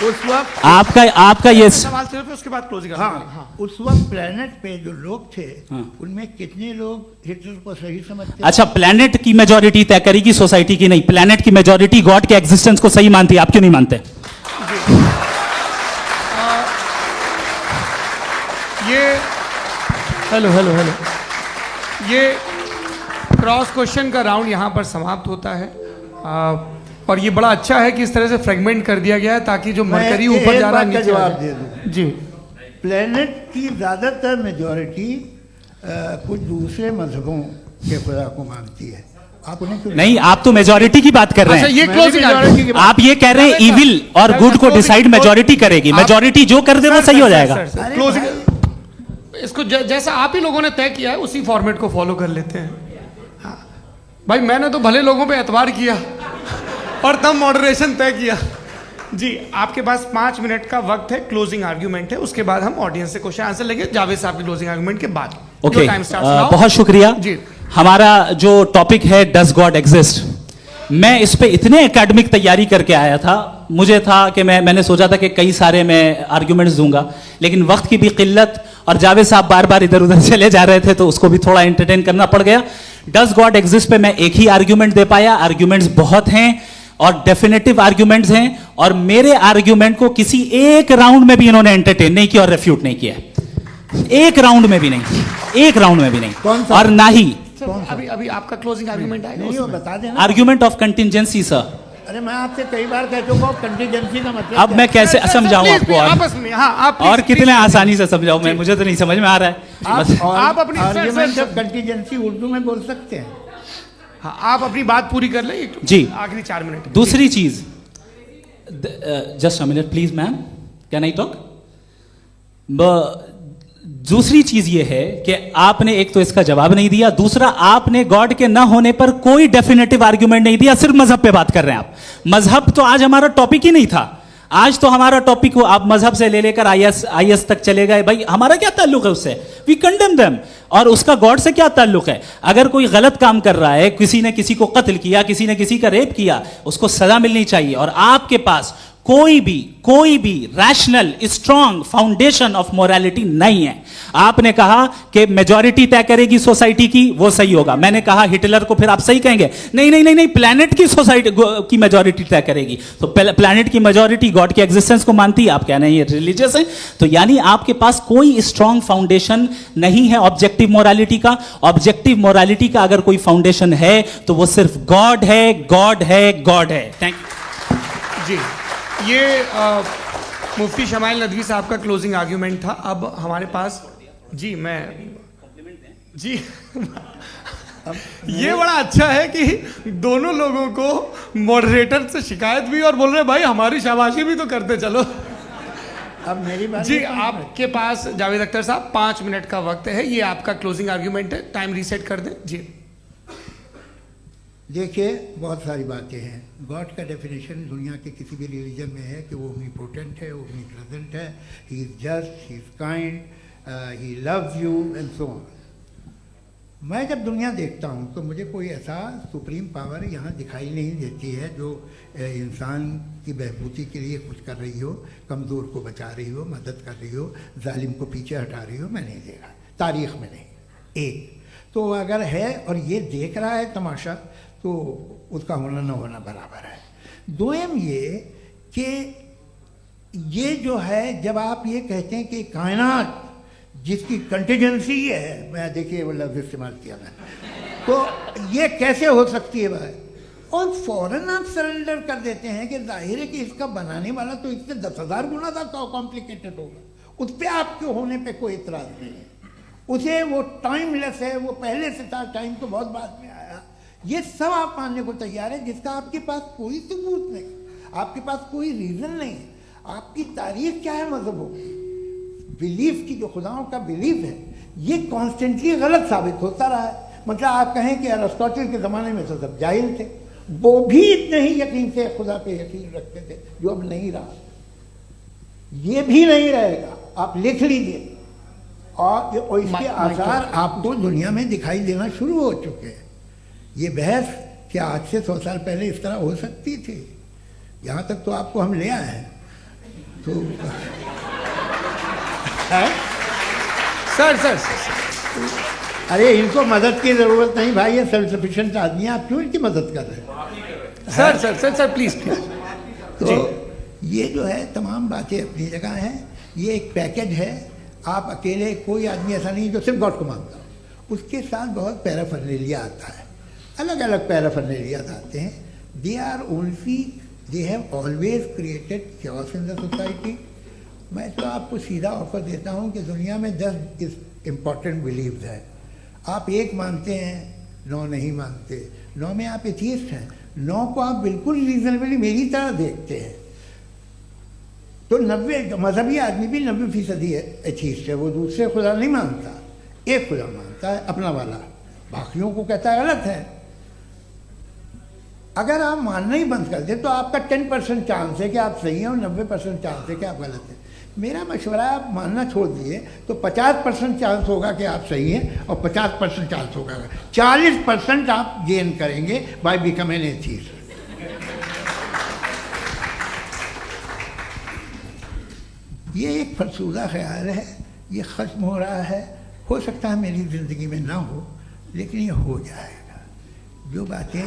उस वक्त आपका ये सवाल सिर्फ उसके बाद क्लोजिंग। हाँ, उस वक्त प्लेनेट पे जो लोग थे, उनमें कितने लोग हिटलर को सही समझते? अच्छा, प्लेनेट की मेजॉरिटी तय करेगी, सोसाइटी की नहीं। प्लेनेट की मेजॉरिटी गॉड के एग्जिस्टेंस को सही मानती है, आप क्यों नहीं मानते? ये हेलो हेलो हेलो, ये क्रॉस क्वेश्चन का राउंड यहाँ पर समाप्त होता है। और ये बड़ा अच्छा है कि इस तरह से फ्रेगमेंट कर दिया गया है ताकि जो मरकरी ऊपर जा रहा है नीचे जवाब आ दे जाए। दूं। जी, प्लेनेट की ज़्यादातर मेजॉरिटी कुछ दूसरे मजहबों के खुदा को मानती है। आप उन्हें क्यों नहीं, आप तो मेजॉरिटी की बात कर रहे अच्छा, हैं। ये क्लोजिंग majority की बात- आप ये कह रहे हैं इविल और गुड को डिसाइड मेजॉरिटी करेगी, मेजॉरिटी जो कर दे वो सही हो जाएगा। क्लोजिंग इसको जैसा आप ही लोगों ने तय किया है उसी फॉर्मेट को फॉलो कर लेते हैं। हाँ भाई, मैंने तो भले लोगों पे एतबार किया और तब मॉडरेशन तय किया। जी, आपके पास 5 मिनट का वक्त है, क्लोजिंग आर्ग्यूमेंट है, उसके बाद हम ऑडियंस से क्वेश्चन आंसर लेंगे जावेद साहब के क्लोजिंग आर्ग्यूमेंट के बाद। Okay, time starts now. बहुत शुक्रिया जी। हमारा जो टॉपिक है डज गॉड एग्जिस्ट, मैं इस पे इतने एकेडमिक तैयारी करके आया था, मुझे था कि मैंने सोचा था कि कई सारे मैं आर्ग्यूमेंट्स दूंगा, लेकिन वक्त की भी किल्लत और जावेद साहब बार बार इधर उधर चले जा रहे थे तो उसको भी थोड़ा एंटरटेन करना पड़ गया। डज गॉड एग्जिस्ट पे मैं एक ही आर्ग्यूमेंट दे पाया। आर्ग्यूमेंट्स बहुत हैं और डेफिनेटिव आर्ग्यूमेंट्स हैं, और मेरे आर्ग्यूमेंट को किसी एक राउंड में भी इन्होंने एंटरटेन नहीं किया और रेफ्यूट नहीं किया, एक राउंड में भी नहीं, एक राउंड में भी नहीं। और ना ही अभी आपका क्लोजिंग आर्ग्यूमेंट आएगा, नहीं, वो बता देना। Argument of contingency. सर अरे मैं आपसे कई बार कह चुका हूँ कंटीजेंसी का मतलब अब मैं कैसे समझाऊं आपको? आपस में हाँ, आप और कितने आसानी से समझाऊं मैं, मुझे तो नहीं समझ में आ रहा है। आप अपनी आर्ग्यूमेंट ऑफ कंटीजेंसी उर्दू में बोल सकते हैं। हाँ, आप अपनी बात पूरी कर लें जी, आखिरी 4 मिनट। दूसरी चीज, just a minute please ma'am, can I talk? दूसरी चीज ये है कि आपने एक तो इसका जवाब नहीं दिया, दूसरा आपने गॉड के ना होने पर कोई डेफिनेटिव आर्ग्यूमेंट नहीं दिया, सिर्फ मजहब पे बात कर रहे हैं आप। मजहब तो आज हमारा टॉपिक ही नहीं था, आज तो हमारा टॉपिक हो, आप मजहब से ले लेकर आईएस तक चले गए। भाई हमारा क्या ताल्लुक है उससे? We condemn them. और उसका गॉड से क्या ताल्लुक है? अगर कोई गलत काम कर रहा है, किसी ने किसी को कत्ल किया, किसी ने किसी का रेप किया, उसको सजा मिलनी चाहिए। और आपके पास कोई भी rational strong foundation of morality नहीं है। आपने कहा कि मेजॉरिटी तय करेगी सोसाइटी की, वो सही होगा। मैंने कहा हिटलर को फिर आप सही कहेंगे, नहीं नहीं नहीं नहीं, प्लैनेट की सोसाइटी की मेजॉरिटी तय करेगी। तो प्लैनेट की मेजॉरिटी गॉड के एग्जिस्टेंस को मानती है, आप कह रहे हैं ये रिलीजियस है। तो यानी आपके पास कोई स्ट्रॉन्ग फाउंडेशन नहीं है ऑब्जेक्टिव मोरालिटी का। ऑब्जेक्टिव मोरालिटी का अगर कोई फाउंडेशन है तो वो सिर्फ गॉड है, गॉड है, गॉड है। थैंक यू जी। ये मुफ्ती शमाइल नदवी साहब का क्लोजिंग आर्ग्यूमेंट था। अब हमारे पास जी, मैं जी ये बड़ा अच्छा है कि दोनों लोगों को मॉडरेटर से शिकायत भी और बोल रहे भाई हमारी शाबाशी भी तो करते चलो। अब मेरी बात जी, आपके पास जावेद अख्तर साहब 5 मिनट का वक्त है, ये आपका क्लोजिंग आर्ग्यूमेंट है, टाइम रीसेट कर दें। जी देखिए, बहुत सारी बातें हैं। गॉड का डेफिनेशन दुनिया के किसी भी रिलीजन में है कि वो ओमनीपोटेंट है, ओमनीप्रेजेंट है, he is just, he is kind, he loves you and so on. मैं जब दुनिया देखता हूँ तो मुझे कोई ऐसा सुप्रीम पावर यहाँ दिखाई नहीं देती है जो इंसान की बहबूदी के लिए कुछ कर रही हो, कमज़ोर को बचा रही हो, मदद कर रही हो, जालिम को पीछे हटा रही हो। मैं नहीं देखा, तारीख़ में नहीं। एक तो अगर है और ये देख रहा है तमाशा, तो उसका होना न होना बराबर है। दोयम ये कि ये जो है, जब आप ये कहते हैं कि कायनात जिसकी कंटीजेंसी है, मैं देखिए वो लफ्ज़ इस्तेमाल किया मैं, तो ये कैसे हो सकती है भाई? और फौरन आप सरेंडर कर देते हैं कि जाहिर है कि इसका बनाने वाला तो इससे 10,000 गुना ज़्यादा कॉम्प्लिकेटेड होगा। उस पर आपके होने पे कोई इतराज़ नहीं है। उसे वो टाइमलेस है, वो पहले से था, टाइम तो बहुत बाद में आया, ये सब आप मानने को तैयार है, जिसका आपके पास कोई सबूत नहीं, आपके पास कोई रीज़न नहीं है। आपकी तारीख क्या है मजहबों की, बिलीफ की, जो खुदाओं का बिलीफ है, ये कॉन्स्टेंटली गलत साबित होता रहा है। मतलब आप कहें कि अरिस्टोटल के ज़माने में तो सब जाहिल थे, वो भी इतने ही यकीन से खुदा पे यकीन रखते थे, जो अब नहीं रहा, ये भी नहीं रहेगा, आप लिख लीजिए। और इसके आसार आपको दुनिया में दिखाई देना शुरू हो चुके हैं। ये बहस क्या आज से 100 साल पहले इस तरह हो सकती थी? यहाँ तक तो आपको हम ले आए हैं। तो सर अरे इनको मदद की ज़रूरत नहीं भाई, ये सेल्फ सफिशिएंट आदमी है, आप क्यों इनकी मदद कर रहे हैं? Sir please. तो ये जो है तमाम बातें अपनी जगह हैं। ये एक पैकेज है, आप अकेले, कोई आदमी ऐसा नहीं जो सिर्फ गॉड को मानता हो, उसके साथ बहुत पैराफर्नेलिया आता है, अलग अलग पैराफर्नेलियाज आते हैं। They have always created chaos in the society. मैं तो आपको सीधा ऑफर देता हूँ कि दुनिया में 10 इम्पॉर्टेंट बिलीव्स हैं, आप एक मानते हैं, 9 नहीं मानते, 9 में आप एथियस्ट हैं, 9 को आप बिल्कुल रीजनेबली मेरी तरह देखते हैं। तो 90 मजहबी आदमी भी 90% एथियस्ट है, वो दूसरे खुदा नहीं मानता, एक खुदा मानता है अपना वाला, बाकियों को कहता है गलत है। अगर आप मानना ही बंद कर दे तो आपका 10% चांस है कि आप सही हैं और 90% चांस है कि आप गलत हैं। मेरा मशवरा है आप मानना छोड़ दिए तो 50% चांस होगा कि आप सही हैं और 50% चांस होगा, 40% आप गेन करेंगे बाय बिकमिंग एन एथियस्ट। ये एक फरसूदा ख्याल है, ये ख़त्म हो रहा है। हो सकता है मेरी ज़िंदगी में ना हो, लेकिन ये हो जाएगा। जो बातें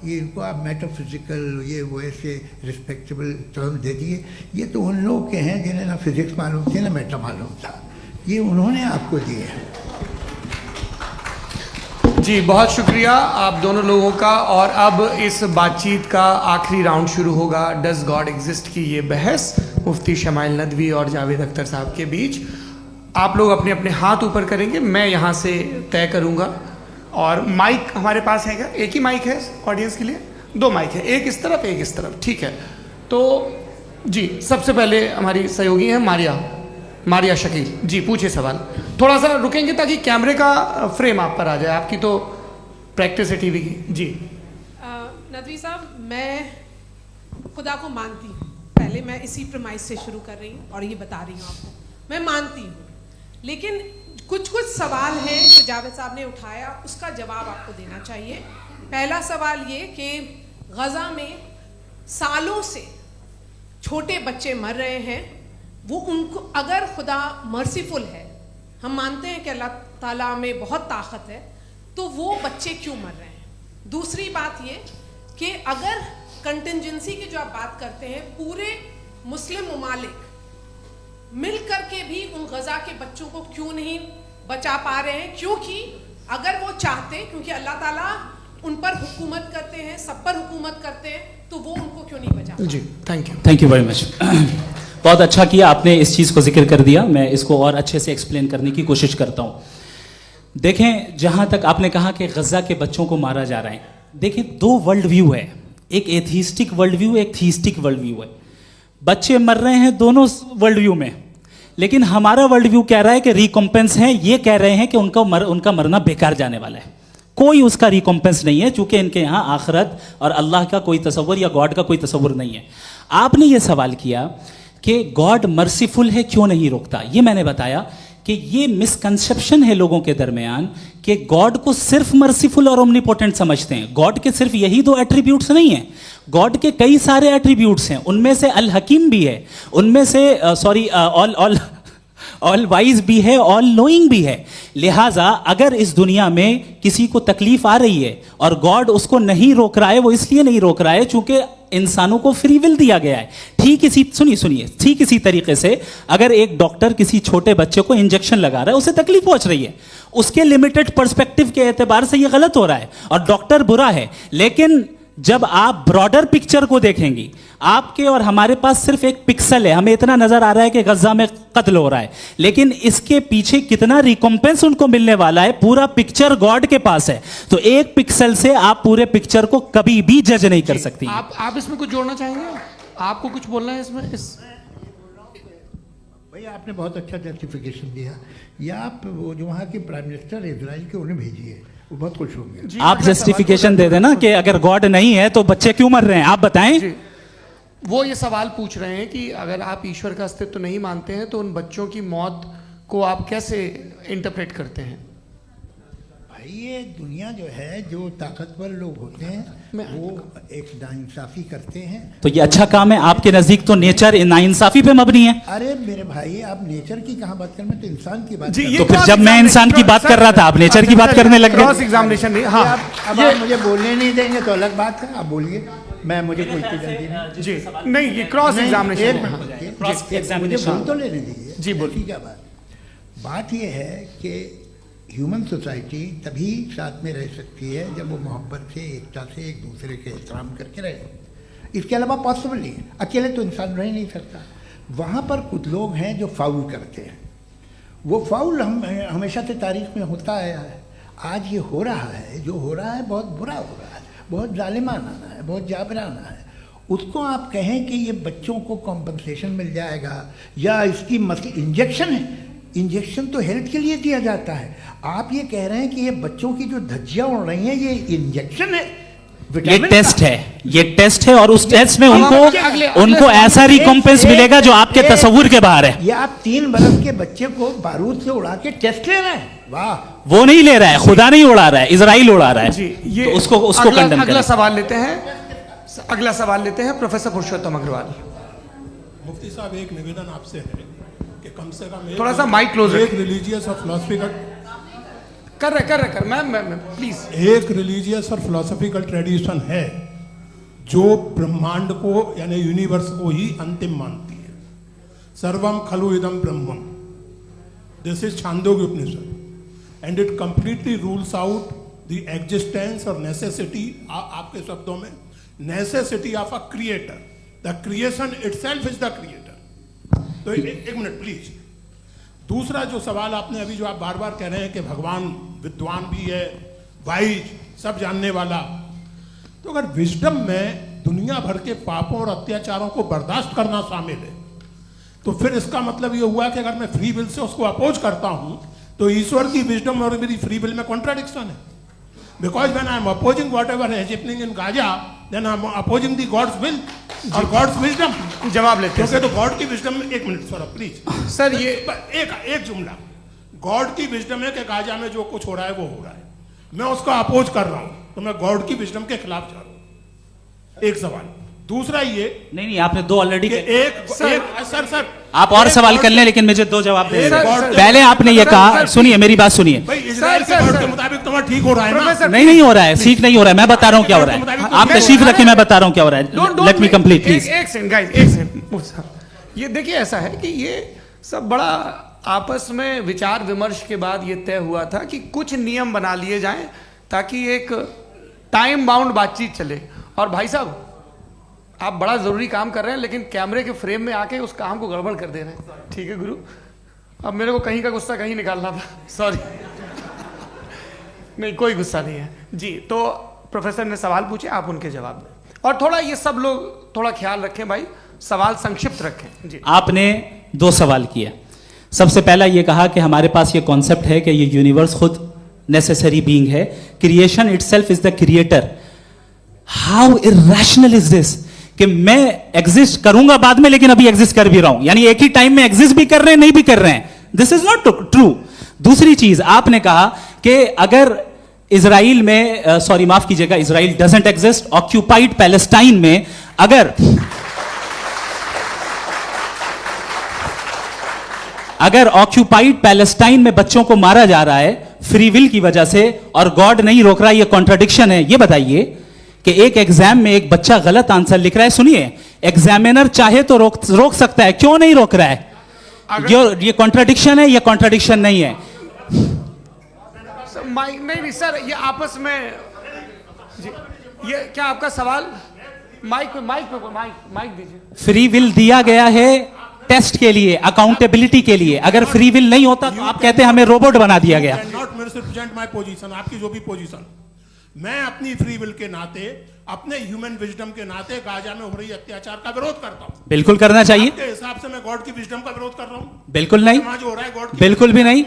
ये इनको आप मेटाफिजिकल, ये वो ऐसे रिस्पेक्टेबल टर्म दे दिए, ये तो उन लोग के हैं जिन्हें ना फिज़िक्स मालूम थी ना मेटा मालूम था, ये उन्होंने आपको दिए हैं। जी बहुत शुक्रिया आप दोनों लोगों का। और अब इस बातचीत का आखिरी राउंड शुरू होगा, डज गॉड एग्जिस्ट की ये बहस मुफ्ती शमाइल नदवी और जावेद अख्तर साहब के बीच। आप लोग अपने अपने हाथ ऊपर करेंगे, मैं यहाँ से तय करूँगा। और माइक हमारे पास है क्या? एक ही माइक है ऑडियंस के लिए? 2 माइक है, एक इस तरफ एक इस तरफ, ठीक है। तो जी सबसे पहले हमारी सहयोगी हैं मारिया शकील जी, पूछिए सवाल। थोड़ा सा रुकेंगे ताकि कैमरे का फ्रेम आप पर आ जाए, आपकी तो प्रैक्टिस है टीवी की। जी नदवी साहब, मैं खुदा को मानती हूँ, पहले मैं इसी प्रमाइस से शुरू कर रही हूँ और ये बता रही हूँ आपको, मैं मानती हूँ, लेकिन कुछ सवाल हैं जो जावेद साहब ने उठाया, उसका जवाब आपको देना चाहिए। पहला सवाल ये कि गज़ा में सालों से छोटे बच्चे मर रहे हैं, वो उनको, अगर खुदा मर्सीफुल है, हम मानते हैं कि अल्लाह ताला में बहुत ताकत है, तो वो बच्चे क्यों मर रहे हैं? दूसरी बात ये कि अगर कंटिजेंसी की जो आप बात करते हैं, पूरे मुस्लिम ममालिक मिल करके भी उन गज़ा के बच्चों को क्यों नहीं बचा पा रहे हैं? क्योंकि अगर वो चाहते, क्योंकि अल्लाह ताला उन पर हुकूमत करते हैं, सब पर हुकूमत करते हैं, तो वो उनको क्यों नहीं बचा? जी थैंक यू वेरी मच। बहुत अच्छा किया आपने इस चीज़ को जिक्र कर दिया, मैं इसको और अच्छे से एक्सप्लेन करने की कोशिश करता हूँ। देखें, जहाँ तक आपने कहा कि गज़ा के बच्चों को मारा जा रहा है, देखें 2 वर्ल्ड व्यू है, एक एथिस्टिक वर्ल्ड व्यू, एक थीस्टिक वर्ल्ड व्यू है। बच्चे मर रहे हैं दोनों वर्ल्ड व्यू में, लेकिन हमारा वर्ल्ड व्यू कह रहा है कि रिकॉम्पेंस है, ये कह रहे हैं कि उनका मरना बेकार जाने वाला है, कोई उसका रिकॉम्पेंस नहीं है, चूंकि इनके यहाँ आखिरत और अल्लाह का कोई तसव्वुर या गॉड का कोई तसव्वुर नहीं है। आपने ये सवाल किया कि गॉड मर्सीफुल है, क्यों नहीं रोकता? ये मैंने बताया कि ये मिसकंसेप्शन है लोगों के दरमियान कि गॉड को सिर्फ मर्सीफुल और ओमनीपोटेंट समझते हैं। गॉड के सिर्फ यही 2 एट्रीब्यूट्स नहीं हैं, गॉड के कई सारे एट्रीब्यूट्स हैं, उनमें से अल हकीम भी है, उनमें से ऑल वाइज भी है, ऑल नोइंग भी है। लिहाजा अगर इस दुनिया में किसी को तकलीफ आ रही है और गॉड उसको नहीं रोक रहा है, वो इसलिए नहीं रोक रहा है चूंकि इंसानों को फ्री विल दिया गया है। ठीक इसी तरीके से अगर एक डॉक्टर किसी छोटे बच्चे को इंजेक्शन लगा रहा है, उसे तकलीफ पहुंच रही है, उसके लिमिटेड पर्सपेक्टिव के एतबार से ये गलत हो रहा है और डॉक्टर बुरा है, लेकिन जब आप ब्रॉडर पिक्चर को देखेंगी, आपके और हमारे पास सिर्फ एक पिक्सल है, हमें इतना नजर आ रहा है कि गजा में कत्ल हो रहा है, लेकिन इसके पीछे कितना रिकॉम्पेंस उनको मिलने वाला है, पूरा पिक्चर गॉड के पास है। तो एक पिक्सल से आप पूरे पिक्चर को कभी भी जज नहीं कर सकती। आप इसमें कुछ जोड़ना चाहेंगे? आपको कुछ बोलना है इसमें? भैया आपने बहुत अच्छा जस्टिफिकेशन दिया। या आप वो जो वहाँ के प्राइम मिनिस्टर इजराइल के उन्हें भेजिए, वो बहुत खुश होंगे। आप जस्टिफिकेशन दे देना कि अगर गॉड नहीं है तो बच्चे क्यों मर रहे हैं, आप बताएं। वो ये सवाल पूछ रहे हैं कि अगर आप ईश्वर का अस्तित्व नहीं मानते हैं तो उन बच्चों की मौत को आप कैसे इंटरप्रेट करते हैं? भाई ये दुनिया जो है, जो ताकतवर लोग होते हैं वो एक नाइंसाफी करते हैं। तो ये अच्छा काम है आपके नजदीक, तो नेचर नाइंसाफी पे मबनी है। अरे मेरे भाई, आप नेचर की कहाँ बात कर रहे हैं, तो इंसान की बात जी, कर ये तो फिर जब मैं इंसान की बात कर रहा था, आप नेचर की बात करने लग क्रॉस गए। एग्जामिनेशन नहीं। हाँ, अब आप मुझे बोलने नहीं देंगे तो अलग बात है, आप बोलिए, मुझे कोई जल्दी नहीं। जी नहीं, ये क्रॉस एग्जामिनेशन मुझे बोल तो लेने दीजिए। जी, बोलिए। क्या बात ये है कि ह्यूमन सोसाइटी तभी साथ में रह सकती है जब वो मोहब्बत से, एकता से, एक दूसरे के एहतराम करके रहे। इसके अलावा पॉसिबल नहीं है, अकेले तो इंसान रह नहीं सकता। वहाँ पर कुछ लोग हैं जो फाउल करते हैं। वो फाउल हम हमेशा से तारीख में होता आया है। आज ये हो रहा है, जो हो रहा है बहुत बुरा हो रहा है, बहुत जालिमाना है, बहुत जाबराना है। उसको आप कहें कि ये बच्चों को कॉम्पनसेशन मिल जाएगा या इसकी इंजेक्शन है, इंजेक्शन तो हेल्थ के लिए दिया जाता है। आप ये कह रहे हैं कि ये बच्चों की जो धज्जियां उड़ रही हैं ये इंजेक्शन है, ये टेस्ट है, ये टेस्ट है, और उस टेस्ट में उनको ऐसा रिकॉम्पेंस मिलेगा जो आपके तस्वुर के बाहर है। ये आप 3 बरस के बच्चे को बारूद से उड़ा के टेस्ट ले रहे हैं। वाह, वो नहीं ले रहा है, खुदा नहीं उड़ा रहा है, इजराइल उड़ा रहा है। जी, ये तो उसको कंडेम अगला करें। सवाल लेते हैं। अगला सवाल लेते हैं प्रोफेसर पुरुषोत्तम अग्रवाल। मुफ्ती साहब, एक निवेदन आपसे है कि कम से कम थोड़ा सा माइक क्लोज एक रिलीजियस और फिलोसफिकल कर मैं प्लीज। एक रिलीजियस और फिलोसफिकल ट्रेडिशन है जो ब्रह्मांड को यानी यूनिवर्स को ही अंतिम मानती है। सर्वम खलु इदम ब्रह्मम, this is Chandogya Upanishad, and it completely rules out the existence और नेसेसिटी, आपके शब्दों में necessity of a creator. The creation itself is the creator. तो एक मिनट प्लीज। दूसरा जो सवाल आपने अभी, जो आप बार बार कह रहे हैं कि भगवान विद्वान भी है, वाइज, सब जानने वाला, तो अगर विजडम में दुनिया भर के पापों और अत्याचारों को बर्दाश्त करना शामिल है, तो फिर इसका मतलब ये हुआ कि अगर मैं फ्री विल से उसको अपोज करता हूं तो ईश्वर की विजडम और मेरी फ्री विल में कॉन्ट्राडिक्शन है। Because when I am opposing whatever is happening in Gaza, then I am opposing the God's will और गॉड्स विजडम। जवाब लेते हैं। क्योंकि तो गॉड की विजडम में, एक मिनट सर प्लीज सर, ये एक जुमला, गॉड की विजडम है कि गाजा में जो कुछ हो रहा है वो हो रहा है, मैं उसको अपोज कर रहा हूं, तो मैं गॉड की विजडम के खिलाफ जा रहा हूं। एक सवाल। दूसरा ये नहीं, आपने 2 ऑलरेडी। सर आप और सवाल कर लें, लेकिन मुझे 2 जवाब दे। सर, पहले आपने ये कहा, सुनिए मेरी बात सुनिए। भाई इजराइल के गॉड के मुताबिक तुम्हारा ठीक हो रहा है ना? नहीं हो रहा है, ठीक नहीं हो रहा है, मैं बता रहा हूं क्या हो रहा है। आप तशरीफ रखें, मैं बता रहा हूं क्या हो रहा है। Let me complete please. एक सेकंड गाइस, एक सेकंड। ये देखिए, ऐसा है कि ये सब बड़ा आपस में विचार विमर्श के बाद ये तय हुआ था कि कुछ नियम बना लिए जाएं ताकि एक टाइम बाउंड बातचीत चले। और भाई साहब, आप बड़ा जरूरी काम कर रहे हैं, लेकिन कैमरे के फ्रेम में आके उस काम को गड़बड़ कर दे रहे हैं। ठीक है गुरु, अब मेरे को कहीं का गुस्सा कहीं निकालना था, सॉरी। नहीं, कोई गुस्सा नहीं है जी। तो प्रोफेसर ने सवाल पूछे, आप उनके जवाब दें, और थोड़ा ये सब लोग थोड़ा ख्याल रखें भाई, सवाल संक्षिप्त रखें जी। आपने 2 सवाल किया। सबसे पहला ये कहा कि हमारे पास ये कॉन्सेप्ट है कि ये यूनिवर्स खुद नेसेसरी बीइंग है, creation itself is the creator. How irrational is this कि मैं एग्जिस्ट करूंगा बाद में, लेकिन अभी एग्जिस्ट कर भी रहा हूं, यानी एक ही टाइम में एग्जिस्ट भी कर रहे हैं, नहीं भी कर रहे हैं। This is not true. दूसरी चीज, आपने कहा कि अगर इजराइल में, सॉरी माफ कीजिएगा, Israel doesn't exist, occupied Palestine में अगर ऑक्यूपाइड पैलेस्टाइन में बच्चों को मारा जा रहा है फ्री विल की वजह से और गॉड नहीं रोक रहा, ये कॉन्ट्रडिक्शन है। ये बताइए कि एक एग्जाम में एक बच्चा गलत आंसर लिख रहा है, सुनिए, एग्जामिनर चाहे तो रोक सकता है, क्यों नहीं रोक रहा है? ये कॉन्ट्रडिक्शन है या कॉन्ट्रडिक्शन नहीं है? नहीं सर, ये आपस में ये क्या आपका सवाल? माइक दीजिए। फ्री विल दिया गया है टेस्ट के लिए, अकाउंटेबिलिटी के लिए। अगर फ्री विल नहीं होता तो आप कहते हैं हमें रोबोट बना दिया गया। नॉट मिसरिप्रेजेंट माय पोजीशन, आपकी जो भी पोजीशन, मैं अपनी फ्री विल के नाते, अपने ह्यूमन विजडम के नाते गाजा में हो रही अत्याचार का विरोध करता हूं। बिल्कुल करना चाहिए। आपके हिसाब से मैं गॉड की विजडम का विरोध कर रहा हूं? बिल्कुल नहीं, समाज हो रहा है गॉड, बिल्कुल भी नहीं,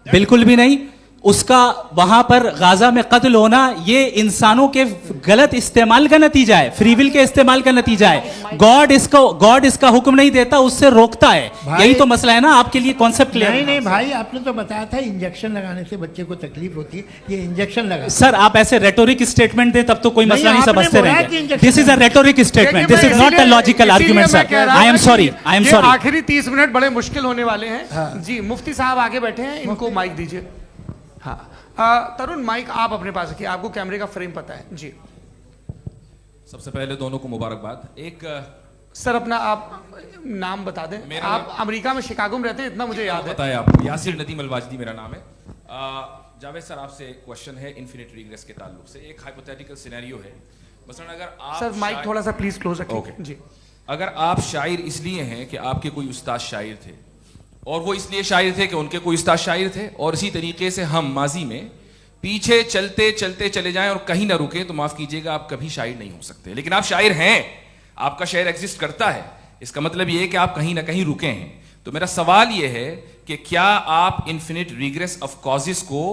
बिल्कुल भी नहीं। उसका वहां पर गाजा में कत्ल होना ये इंसानों के गलत इस्तेमाल का नतीजा है, फ्री विल के इस्तेमाल का नतीजा है। गॉड इसका हुक्म नहीं देता, उससे रोकता है। यही तो मसला है ना। आपके लिए कॉन्सेप्ट क्लियर? नहीं भाई, आपने तो बताया था इंजेक्शन लगाने से बच्चे को तकलीफ होती है, ये इंजेक्शन लगा। सर आप ऐसे रेटोरिक स्टेटमेंट दे तब तो कोई मसला नहीं समझते रहेंगे। This is a rhetoric statement, this is not a logical argument sir. I am sorry, I am sorry. आखिरी 30 मिनट बड़े मुश्किल होने वाले हैं। जी मुफ्ती साहब आगे बैठे हैं, इनको माइक दीजिए। हाँ तरुण, माइक आप अपने पास रखिए, आपको कैमरे का फ्रेम पता है। जी सबसे पहले दोनों को मुबारकबाद। एक सर अपना आप नाम बता दें। आप अमेरिका में शिकागो में रहते हैं, इतना मुझे याद है। बताया आपको, यासिर नदीम अलवाजदी मेरा नाम है। जावेद सर आपसे एक क्वेश्चन है इन्फिनिट रिग्रेस के ताल्लुक से। एक हाइपोथेटिकल सिनेरियो है, मसलन अगर आप सर माइक थोड़ा सा प्लीज क्लोज रखिए। जी अगर आप शायर इसलिए हैं कि आपके कोई उस्ताद शायर थे, और वो इसलिए शायर थे कि उनके कोई उस्ताद शायर थे, और इसी तरीके से हम माजी में पीछे चलते चलते चले जाएं और कहीं ना रुके, तो माफ कीजिएगा आप कभी शायर नहीं हो सकते। लेकिन आप शायर हैं, आपका शायर एग्जिस्ट करता है, इसका मतलब ये है कि आप कहीं ना कहीं रुके हैं। तो मेरा सवाल ये है कि क्या आप इन्फिनिट रिग्रेस ऑफ कॉजेस को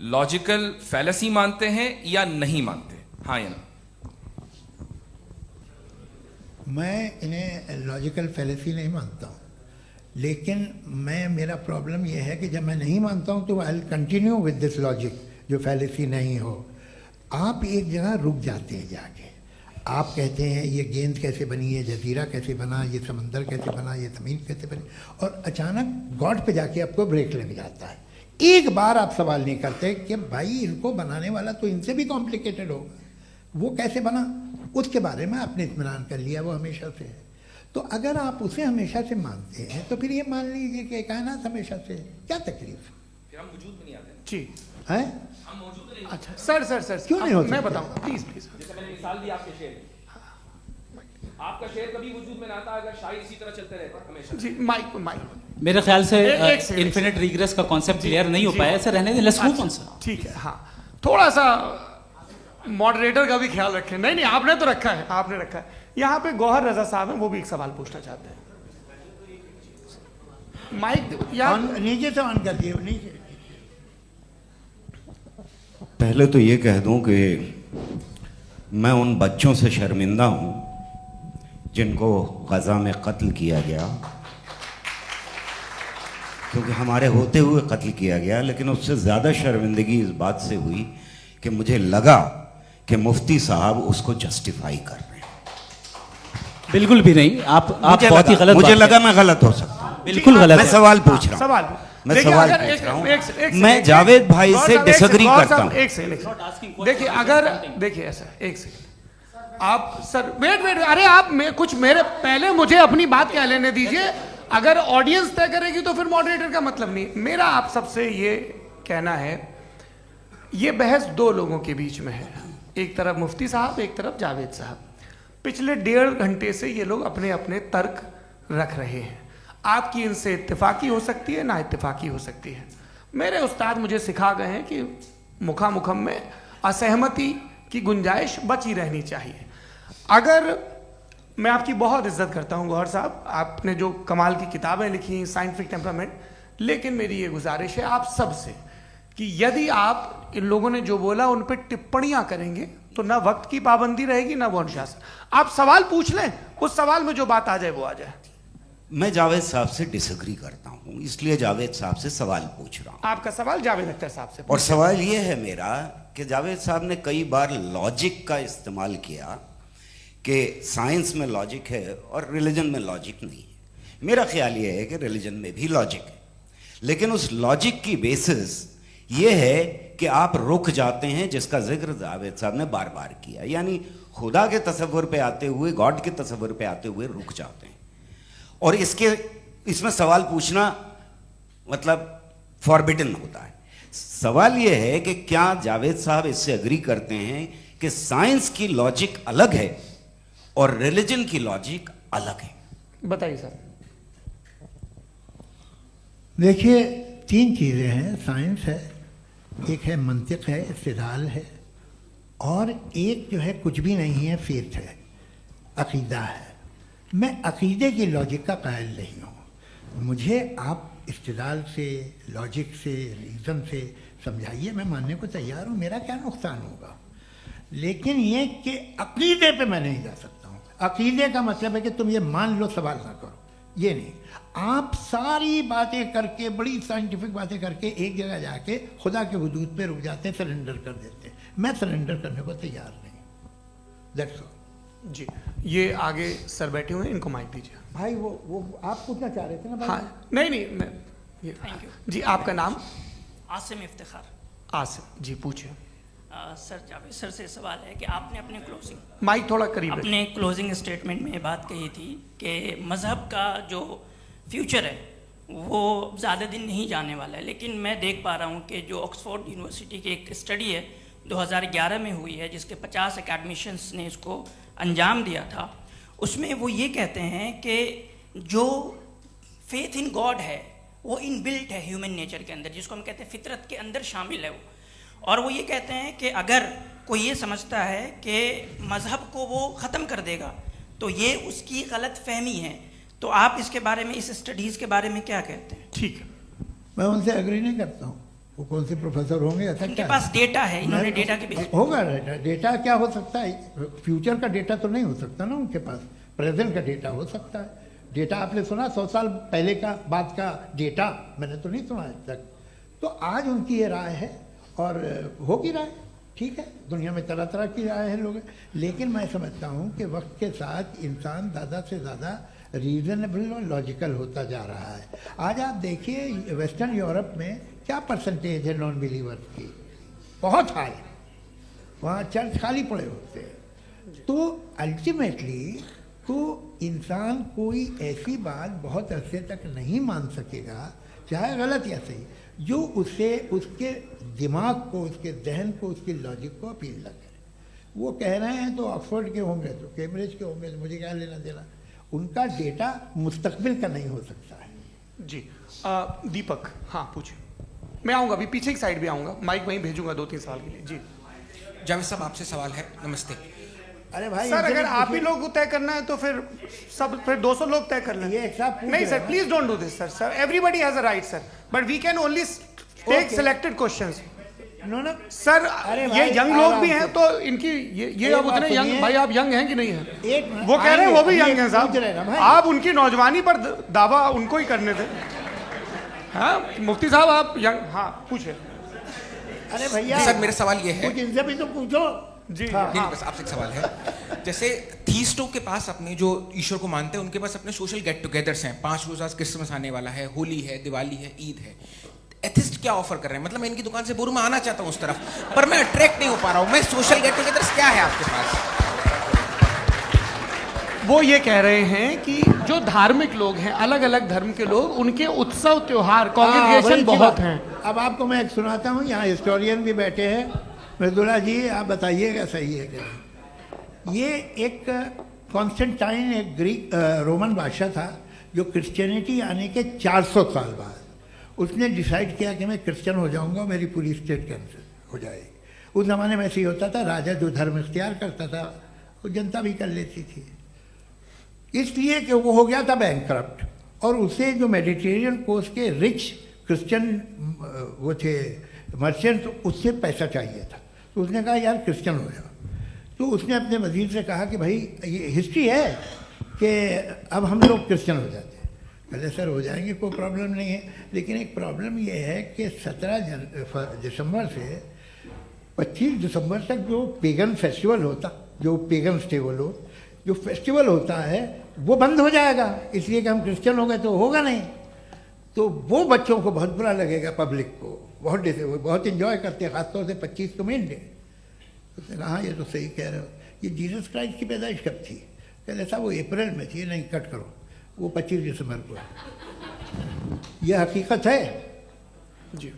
लॉजिकल फैलेसी मानते हैं या नहीं मानते? हाँ या ना? मैं इन्हें लॉजिकल फैलेसी नहीं मानता हूँ, लेकिन मेरा प्रॉब्लम यह है कि जब मैं नहीं मानता हूँ तो I will continue with this logic जो फैलेसी नहीं हो। आप एक जगह रुक जाते हैं जाके, आप कहते हैं ये गेंद कैसे बनी, ये जजीरा कैसे बना, ये समंदर कैसे बना, ये ज़मीन कैसे बनी, और अचानक गॉड पे जाके आपको ब्रेक लग जाता है। एक बार आप सवाल नहीं करते कि भाई इनको बनाने वाला तो इनसे भी कॉम्प्लिकेटेड होगा, वो कैसे बना, उसके बारे में आपने इत्मीनान कर लिया, वो हमेशा से है। तो अगर आप उसे हमेशा से मानते हैं तो फिर ये मान लीजिए कि कायनात हमेशा से, क्या तकलीफ? फिर हम वजूद में नहीं आते जी है। हम मौजूद नहीं। अच्छा सर क्यों नहीं होता? मैं बताऊंगा प्लीज। जैसे मैंने मिसाल दी आपके शेर की, आपका शेर कभी वजूद में ना आता अगर शायर इसी तरह चलते रहते हमेशा। जी माइक मेरे ख्याल से एक इन्फिनिट रिग्रेस का कॉन्सेप्ट क्लियर नहीं हो पाया। ऐसे रहने दें, लेट्स मूव ऑन सर। ठीक है। हाँ थोड़ा सा मॉडरेटर का भी ख्याल रखें। नहीं आपने तो रखा है, आपने रखा है। यहाँ पे गौहर रजा साहब हैं, वो भी एक सवाल पूछना चाहते हैं। माइक नीचे से ऑन कर दिए नीचे। पहले तो ये कह दूं कि मैं उन बच्चों से शर्मिंदा हूं जिनको गजा में कत्ल किया गया, क्योंकि हमारे होते हुए कत्ल किया गया। लेकिन उससे ज़्यादा शर्मिंदगी इस बात से हुई कि मुझे लगा कि मुफ्ती साहब उसको जस्टिफाई कर रहे हैं। बिल्कुल भी नहीं। आप बहुत ही गलत। मुझे लगा मैं गलत हो सकता हूं। बिल्कुल गलत। मैं सवाल पूछ रहा हूं, मैं सवाल पूछ रहा हूं। मैं जावेद भाई से डिसएग्री करता हूं। एक सेकंड देखिए, अगर देखिए ऐसा एक सेकंड आप सर वेट अरे आप कुछ मेरे पहले मुझे अपनी बात क्या लेने दीजिए। अगर ऑडियंस तय करेगी तो फिर मॉडरेटर का मतलब नहीं। मेरा आप सबसे ये कहना है, ये बहस दो लोगों के बीच में है, एक तरफ मुफ्ती साहब, एक तरफ जावेद साहब। पिछले 1.5 घंटे से ये लोग अपने अपने तर्क रख रहे हैं। आपकी इनसे इत्तेफाकी हो सकती है, ना इत्तेफाकी हो सकती है। मेरे उस्ताद मुझे सिखा गए हैं कि मुखामुखम में असहमति की गुंजाइश बची रहनी चाहिए। अगर मैं आपकी बहुत इज्जत करता हूं गौहर साहब, आपने जो कमाल की किताबें लिखी, साइंटिफिक टेम्परामेंट, लेकिन मेरी ये गुजारिश है आप सबसे कि यदि आप इन लोगों ने जो बोला उन पर टिप्पणियां करेंगे तो ना वक्त की पाबंदी रहेगी ना वो अनुशासन। आप सवाल पूछ लें, उस सवाल में जो बात आ जाए वो आ जाए। मैं जावेद साहब से डिसएग्री करता हूं, इसलिए जावेद साहब से सवाल पूछ रहा हूं। आपका सवाल जावेद अख्तर साहब से। और सवाल ये है मेरा कि जावेद साहब ने कई बार लॉजिक का इस्तेमाल किया कि साइंस में लॉजिक है और रिलीजन में लॉजिक नहीं है। मेरा ख्याल ये है कि रिलीजन में भी लॉजिक है, लेकिन उस लॉजिक की बेसिस ये है कि आप रुक जाते हैं, जिसका जिक्र जावेद साहब ने बार बार किया। यानी खुदा के तसव्वुर पे आते हुए, गॉड के तसव्वुर पे आते हुए रुक जाते हैं। और इसमें सवाल पूछना मतलब फॉरबिडन होता है। सवाल यह है कि क्या जावेद साहब इससे अग्री करते हैं कि साइंस की लॉजिक अलग है और रिलीजन की लॉजिक अलग है। बताइए सर। देखिए, तीन चीज़ें हैं। साइंस है, एक है मंतिक है, इस्तिदलाल है, और एक जो है कुछ भी नहीं है, फेथ है, अकीदा है। मैं अकीदे की लॉजिक का कायल नहीं हूँ। मुझे आप इस्तिदलाल से, लॉजिक से, रीज़न से समझाइए, मैं मानने को तैयार हूँ, मेरा क्या नुकसान होगा। लेकिन ये कि अकीदे पे मैं नहीं जा सकता हूँ। अकीदे का मतलब है कि तुम ये मान लो, सवाल ना करो, ये नहीं। आप सारी बातें करके, बड़ी साइंटिफिक बातें करके एक जगह जाके खुदा के हुदूद पे रुक जाते हैं, सरेंडर कर देते हैं। मैं सरेंडर करने को तैयार नहीं। That's all. जी, ये आगे सर बैठे हुए हैं, इनको माइक दीजिए। भाई वो आप पूछना चाह रहे थे ना भाई? हाँ, नहीं मैं ये थैंक यू जी। आपका नाम? आसिम इफ्तिखार। आसिम जी, पूछिए। सर, जावेद सर से सवाल है कि आपने अपने क्लोजिंग माइक थोड़ा करीब अपने क्लोजिंग स्टेटमेंट में बात कही थी कि मज़हब का जो फ्यूचर है वो ज़्यादा दिन नहीं जाने वाला है, लेकिन मैं देख पा रहा हूँ कि जो ऑक्सफोर्ड यूनिवर्सिटी की एक स्टडी है 2011 में हुई है, जिसके 50 एकेडमिशियंस ने इसको अंजाम दिया था, उसमें वो ये कहते हैं कि जो फेथ इन गॉड है वो इनबिल्ट है ह्यूमन नेचर के अंदर, जिसको हम कहते हैं फितरत के अंदर शामिल है वो। और वो ये कहते हैं कि अगर कोई ये समझता है कि मज़हब को वो ख़त्म कर देगा तो ये उसकी गलत फहमी है। तो आप इसके बारे में, इस स्टडीज़ के बारे में क्या कहते हैं? ठीक है, मैं उनसे एग्री नहीं करता हूँ। वो कौन से प्रोफेसर होंगे? ऐसा उनके क्या पास डेटा है, इन्होंने डेटा के बेस होगा। डेटा क्या हो सकता है? फ्यूचर का डेटा तो नहीं हो सकता ना उनके पास, प्रेजेंट का डेटा हो सकता है। डेटा आपने सुना 100 साल पहले का बाद का डेटा? मैंने तो नहीं सुना आज तक। तो आज उनकी ये राय है और होगी राय, ठीक है। दुनिया में तरह तरह की राय है लोग, लेकिन मैं समझता हूँ कि वक्त के साथ इंसान ज़्यादा से ज़्यादा रीजनेबल और लॉजिकल होता जा रहा है। आज आप देखिए वेस्टर्न यूरोप में क्या परसेंटेज है नॉन बिलीवर्स की, बहुत हाई। वहाँ चर्च खाली पड़े होते हैं। तो अल्टीमेटली तो इंसान कोई ऐसी बात बहुत अरसे तक नहीं मान सकेगा, चाहे गलत या सही, जो उससे उसके दिमाग को, उसके जहन को, उसकी लॉजिक को अपील न करे। वो कह रहे हैं तो ऑक्सफोर्ड के होंगे तो कैम्ब्रिज के होंगे, तो मुझे क्या लेना देना। उनका डेटा मुस्तकबिल का नहीं हो सकता है। जी। दीपक, हाँ पूछिए। मैं आऊँगा, अभी पीछे की साइड भी आऊँगा, माइक वहीं भेजूंगा 2-3 साल के लिए। जी जावेद साहब, आपसे सवाल है। नमस्ते। अरे भाई सर, अगर आप ही लोग को तय करना है तो फिर 200 लोग तय कर लें। ये एक साथ नहीं sir, please don't do this sir. Everybody has a right sir, but we can only take selected questions. No sir, ये यंग लोग भी हैं तो इनकी ये एक अब बात उतने यंग, सुनिए। भाई आप यंग हैं कि नहीं हैं? एक मिनट, वो कह रहे हैं वो भी आइए, यंग हैं पूछ रहे हैं ना साहब, भाई। आप उनकी नौजवानी पर दावा उनको ही करने थे। हाँ मुफ्ती साहब, आप यंग, हाँ पूछे। अरे भैया सर, मेरा सवाल ये है। कुछ इनसे भी तो पूछो। जी नहीं, बस आपसे एक सवाल है। जैसे थीस्टों के पास अपने जो ईश्वर को मानते हैं उनके पास अपने सोशल गेट टुगेदर्स हैं। 5 रोज़ आज क्रिसमस आने वाला है, होली है, दिवाली है, ईद है। एथिस्ट क्या ऑफर कर रहे हैं? मतलब मैं इनकी दुकान से बोलूं, मैं आना चाहता हूं उस तरफ, पर मैं अट्रैक्ट नहीं हो पा रहा हूं। मैं सोशल गेट टुगेदर्स क्या है आपके पास? वो ये कह रहे हैं कि जो धार्मिक लोग हैं, अलग अलग धर्म के लोग, उनके उत्सव त्योहार, कॉन्ग्रेगेशन बहुत हैं। अब आपको मैं एक सुनाता हूँ, यहाँ हिस्टोरियन भी बैठे हैं। मृदुला जी, आप बताइएगा सही है क्या? ये एक कॉन्स्टेंटाइन, एक ग्रीक रोमन बादशाह था जो क्रिश्चियनिटी आने के 400 साल बाद उसने डिसाइड किया कि मैं क्रिश्चियन हो जाऊंगा, मेरी पूरी स्टेट कैंसिल हो जाएगी। उस ज़माने में ऐसे ही होता था, राजा जो धर्म इख्तियार करता था वो जनता भी कर लेती थी। इसलिए कि वो हो गया था बैंकरप्ट, और उसे जो मेडिटेरियन कोस्ट के रिच क्रिश्चियन वो थे मर्चेंट, उससे पैसा चाहिए था। तो उसने कहा यार क्रिश्चियन हो जाओ। तो उसने अपने वजीर से कहा कि भाई ये हिस्ट्री है कि अब हम लोग क्रिश्चियन हो जाते हैं। पहले सर हो जाएंगे, कोई प्रॉब्लम नहीं है, लेकिन एक प्रॉब्लम ये है कि 17 दिसंबर से 25 दिसंबर तक जो पेगन फेस्टिवल होता, जो पेगन थे वो लोग, जो फेस्टिवल होता है वो बंद हो जाएगा, इसलिए कि हम क्रिश्चियन हो गए तो होगा नहीं। तो वो बच्चों को बहुत बुरा लगेगा, पब्लिक को बहुत इन्जॉय करते हैं, खासतौर से 25 को मेन डे। उसने कहा हाँ ये तो सही कह रहे हो। ये जीसस क्राइस्ट की पैदाइश कब थी? कहते साहब वो अप्रैल में थी। नहीं, कट करो, वो 25 दिसंबर को है। यह हकीकत है।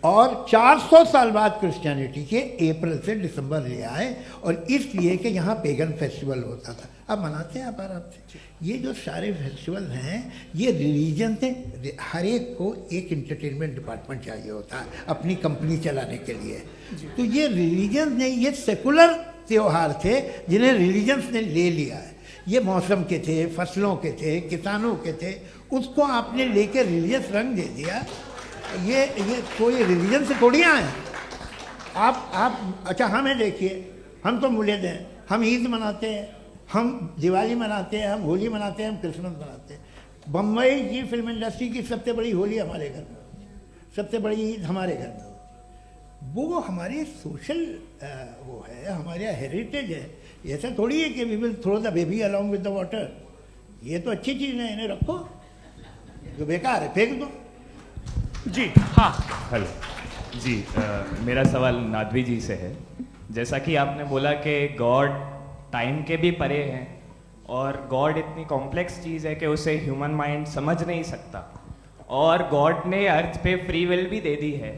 और 400 साल बाद क्रिश्चियनिटी के अप्रैल से दिसंबर ले आए, और इसलिए कि यहाँ पेगन फेस्टिवल होता था। अब मनाते हैं आप आराम से। ये जो सारे फेस्टिवल हैं ये रिलीजन से, हर एक को एक इंटरटेनमेंट डिपार्टमेंट चाहिए होता है अपनी कंपनी चलाने के लिए। तो ये रिलीजन ने, ये सेकुलर त्योहार थे जिन्हें रिलीजन्स ने ले लिया है। ये मौसम के थे, फसलों के थे, किसानों के थे, उसको आपने लेके रिलीजियस रंग दे दिया। ये कोई रिलीजन से थोड़ी आए आप। अच्छा हमें देखिए, हम तो मुल्द हैं, हम ईद मनाते हैं, हम दिवाली मनाते हैं, हम होली मनाते हैं, हम क्रिसमस मनाते हैं। बम्बई की फिल्म इंडस्ट्री की सबसे बड़ी होली हमारे घर में होती है, सबसे बड़ी ईद हमारे घर में होती है। वो हमारे सोशल वो है, हमारे हेरिटेज है। ऐसा थोड़ी है कि we will throw the baby along with the water. ये तो अच्छी चीज़ है, इन्हें रखो, जो बेकार है फेंक दो। जी हाँ, हेलो जी, मेरा सवाल नादवी जी से है। जैसा कि आपने बोला कि गॉड टाइम के भी परे हैं और गॉड इतनी कॉम्प्लेक्स चीज़ है कि उसे ह्यूमन माइंड समझ नहीं सकता, और गॉड ने अर्थ पे फ्री विल भी दे दी है,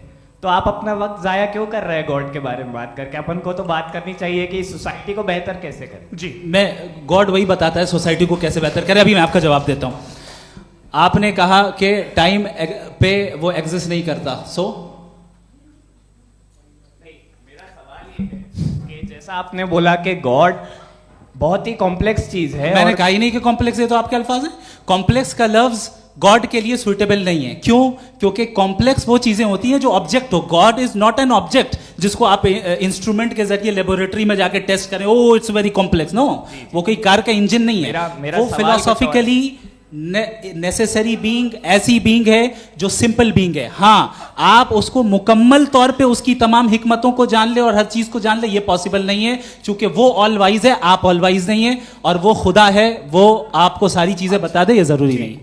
तो आप अपना वक्त ज़ाया क्यों कर रहे हैं गॉड के बारे में बात करके? अपन को तो बात करनी चाहिए कि सोसाइटी को बेहतर कैसे करें। जी, मैं गॉड वही बताता है सोसाइटी को कैसे बेहतर करें। अभी मैं आपका जवाब देता हूँ। आपने कहा कि टाइम पे वो एग्जिस्ट नहीं करता, मेरा सवाल ये है कि जैसा आपने बोला कि गॉड बहुत ही कॉम्प्लेक्स चीज है। मैंने कहा ही नहीं कि कॉम्प्लेक्स है, तो आपके अल्फाज हैं। कॉम्प्लेक्स का लफ्ज गॉड के लिए सुइटेबल नहीं है। क्यों? क्योंकि कॉम्प्लेक्स वो चीजें होती हैं जो ऑब्जेक्ट हो। God is not an object जिसको आप इंस्ट्रूमेंट के जरिए लेबोरेटरी में जाके टेस्ट करें, oh it's very complex. No, वो कोई कार का इंजन नहीं है। वो फिलोसॉफिकली नेसेसरी बीइंग ऐसी बीइंग है जो सिंपल बीइंग है। हाँ, आप उसको मुकम्मल तौर पे उसकी तमाम हिकमतों को जान ले और हर चीज को जान ले, ये पॉसिबल नहीं है, क्योंकि वो ऑल वाइज है, आप ऑल वाइज नहीं है, और वो खुदा है, वो आपको सारी चीजें बता दे, ये जरूरी नहीं।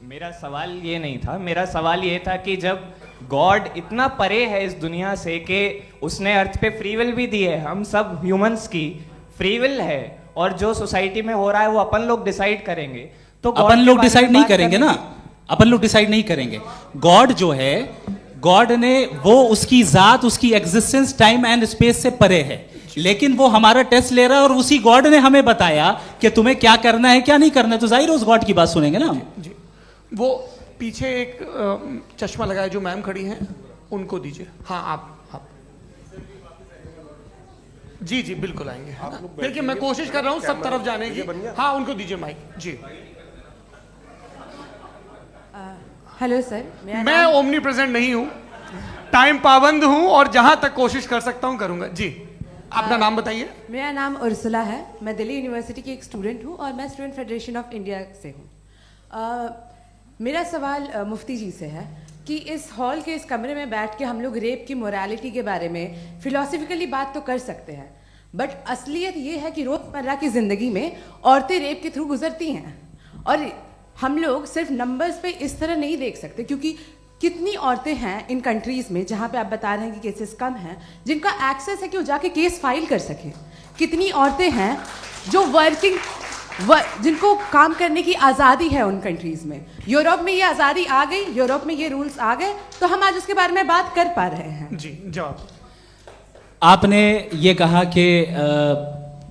मेरा सवाल ये नहीं था, मेरा सवाल ये था कि जब गॉड इतना परे है इस दुनिया से कि उसने अर्थ पे फ्री विल भी दी है, हम सब ह्यूमंस की फ्री विल है, और जो सोसाइटी में हो रहा है वो अपन लोग डिसाइड करेंगे, तो अपन लोग डिसाइड नहीं करेंगे ना, अपन लोग डिसाइड नहीं करेंगे। गॉड जो है, गॉड ने वो उसकी जात, उसकी एग्जिस्टेंस टाइम एंड स्पेस से परे है, लेकिन वो हमारा टेस्ट ले रहा है और उसी गॉड ने हमें बताया कि तुम्हें क्या करना है क्या नहीं करना है, तो जाहिर है उस गॉड की बात सुनेंगे ना हम। जी, वो पीछे एक चश्मा लगाया जो मैम खड़ी हैं, उनको दीजिए। हाँ आप जी जी बिल्कुल आएंगे। देखिए मैं कोशिश कर रहा हूँ सब तरफ जाने की। हाँ उनको दीजिए माइक। जी हेलो सर, मैं ओमनी प्रेजेंट नहीं हूँ, टाइम पाबंद हूँ और जहां तक कोशिश कर सकता हूँ करूंगा। जी अपना नाम बताइए। मेरा नाम उर्सुला है, मैं दिल्ली यूनिवर्सिटी की एक स्टूडेंट हूँ और मैं स्टूडेंट फेडरेशन ऑफ इंडिया से हूँ। मेरा सवाल मुफ्ती जी से है कि इस हॉल के इस कमरे में बैठ के हम लोग रेप की मोरालिटी के बारे में फिलोसफिकली बात तो कर सकते हैं, बट असलियत ये है कि रोज़मर्रा की ज़िंदगी में औरतें रेप के थ्रू गुजरती हैं, और हम लोग सिर्फ नंबर्स पे इस तरह नहीं देख सकते, क्योंकि कितनी औरतें हैं इन कंट्रीज़ में जहाँ पे आप बता रहे हैं कि केसेस कम हैं, जिनका एक्सेस है कि वो जाके केस फाइल कर सकें। कितनी औरतें हैं जो जिनको काम करने की आज़ादी है उन कंट्रीज़ में। यूरोप में ये आज़ादी आ गई, यूरोप में ये रूल्स आ गए, तो हम आज उसके बारे में बात कर पा रहे हैं। जी जवाब। आपने ये कहा कि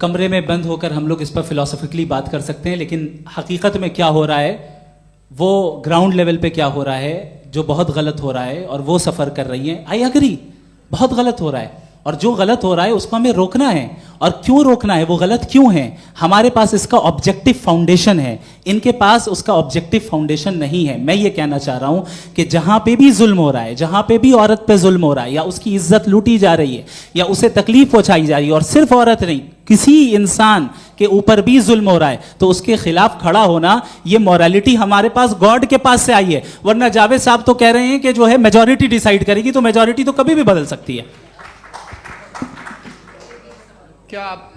कमरे में बंद होकर हम लोग इस पर फिलोसफिकली बात कर सकते हैं, लेकिन हकीकत में क्या हो रहा है, वो ग्राउंड लेवल पे क्या हो रहा है जो बहुत गलत हो रहा है, और वो सफ़र कर रही हैं। आई एग्री, बहुत गलत हो रहा है, और जो गलत हो रहा है उसको हमें रोकना है। और क्यों रोकना है, वो गलत क्यों है, हमारे पास इसका ऑब्जेक्टिव फाउंडेशन है, इनके पास उसका ऑब्जेक्टिव फाउंडेशन नहीं है। मैं ये कहना चाह रहा हूं कि जहां पे भी जुल्म हो रहा है, जहां पे भी औरत पे जुल्म हो रहा है, या उसकी इज्जत लूटी जा रही है, या उसे तकलीफ पहुंचाई जा रही है, और सिर्फ औरत नहीं, किसी इंसान के ऊपर भी जुल्म हो रहा है, तो उसके खिलाफ खड़ा होना, ये मॉरलिटी हमारे पास गॉड के पास से आई है। वरना जावेद साहब तो कह रहे हैं कि जो है मेजॉरिटी डिसाइड करेगी, तो मेजॉरिटी तो कभी भी बदल सकती है। क्या आप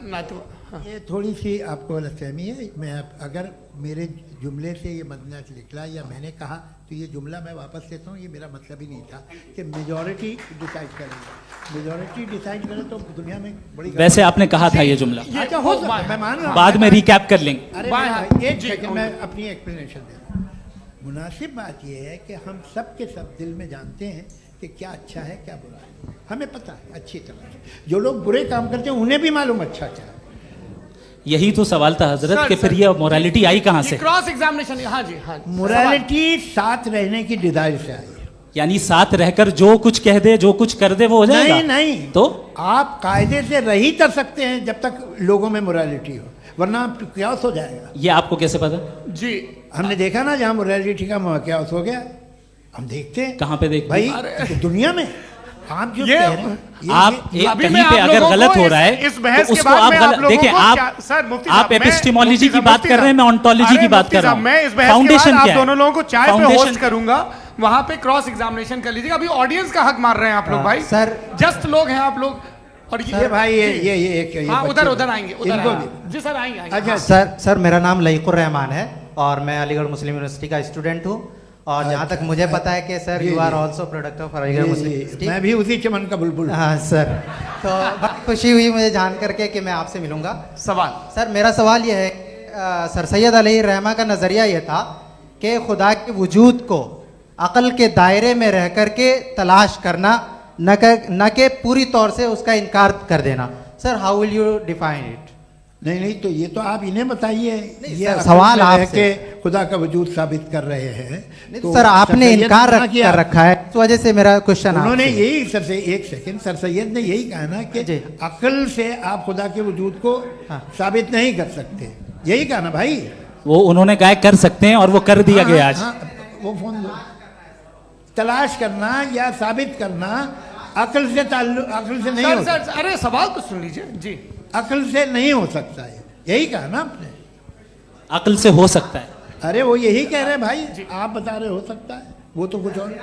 हाँ। ये थोड़ी सी आपको गलतफहमी है। मैं अगर मेरे जुमले से ये मदना निकला या मैंने कहा, तो ये जुमला मैं वापस लेता हूँ। ये मेरा मतलब ही नहीं था कि मेजॉरिटी डिसाइड करेंगे। मेजॉरिटी डिसाइड करे तो दुनिया में बड़ी, वैसे आपने कहा था ये जुमला, अच्छा हो सकता है, मैं मान रहा हूँ, बाद में रिकैप कर लेंगे। अरे एक सेकंड मैं अपनी एक्सप्लेनेशन देता हूँ। मुनासिब बात यह है कि हम सब के सब दिल में जानते हैं कि क्या अच्छा है क्या बुरा है, हमें पता है अच्छी तरह से। जो लोग बुरे काम करते हैं उन्हें भी मालूम अच्छा क्या है। यही तो सवाल था हजरत कि फिर ये मोरालिटी आई कहाँ से? क्रॉस एग्जामिनेशन, हाँ जी हाँ। मोरालिटी साथ रहने की डिजायर से आई। यानी साथ रहकर जो कुछ कह दे जो कुछ कर दे वो हो जाएगा? नहीं नहीं, तो आप कायदे से रही कर सकते हैं जब तक लोगों में मोरालिटी हो, वरना क्यास हो जाएगा। ये आपको कैसे पता? जी हमने देखा ना जहाँ मोरालिटी का क्यास हो गया, हम देखते हैं। कहाँ पे देखते भाई हैं? दुनिया में। आप जो कह रहे हैं आप कहीं पे अगर गलत हो रहा है इस बहस तो के उसको बाद आप मैं गलत देखिए। आप एपिस्टेमोलॉजी की बात कर रहे हैं, मैं ऑन्टोलॉजी की बात कर रहा हूँ। मैं इस बहस फाउंडेशन के बाद क्या आप दोनों लोगों को चाय पे फाउंडेशन होस्ट करूंगा, वहां पे क्रॉस एग्जामिनेशन कर लीजिएगा। अभी ऑडियंस का हक मार रहे हैं आप लोग भाई, सर जस्ट लोग हैं आप लोग। और ये भाई ये हाँ उधर उधर आएंगे, उधर इनको आएंगे। जी सर आएंगे आएंगे। अच्छा सर मेरा नाम लईकुर रहमान है और मैं अलीगढ़ मुस्लिम यूनिवर्सिटी का स्टूडेंट हूँ। और जहाँ तक मुझे पता है कि sir you are also product of Aligarh Muslim University. मैं भी उसी चमन का बुलबुल। हाँ सर, तो बहुत खुशी हुई मुझे जान करके कि मैं आपसे मिलूंगा। सवाल सर मेरा सवाल ये है, सर सैयद अली रहमा का नज़रिया ये था कि खुदा के वजूद को अक़ल के दायरे में रह कर के तलाश करना, न कि पूरी तौर से उसका इनकार कर देना। Sir how will you define it? नहीं तो ये तो आप इन्हें बताइए। ये सवाल आपसे आपसे खुदा का वजूद साबित कर रहे हैं तो सर आपने इनकार कर रखा है, इस वजह से मेरा क्वेश्चन उन्होंने यही सर से एक सेकंड सर सैयद ने यही कहा ना कि अक्ल से आप खुदा के वजूद को साबित नहीं कर सकते, यही कहा ना भाई। वो उन्होंने कहा कर सकते हैं और वो कर दिया गया आज। वो फोन दो। तलाश करना या साबित करना अक्ल से अक्ल से नहीं हो सकता। अरे सवाल तो सुन लीजिए जी। अक्ल से नहीं हो सकता है, यही कहा ना आपने। अक्ल से हो सकता है। अरे वो यही कह रहे हैं भाई, आप बता रहे हो सकता है, वो तो कुछ और।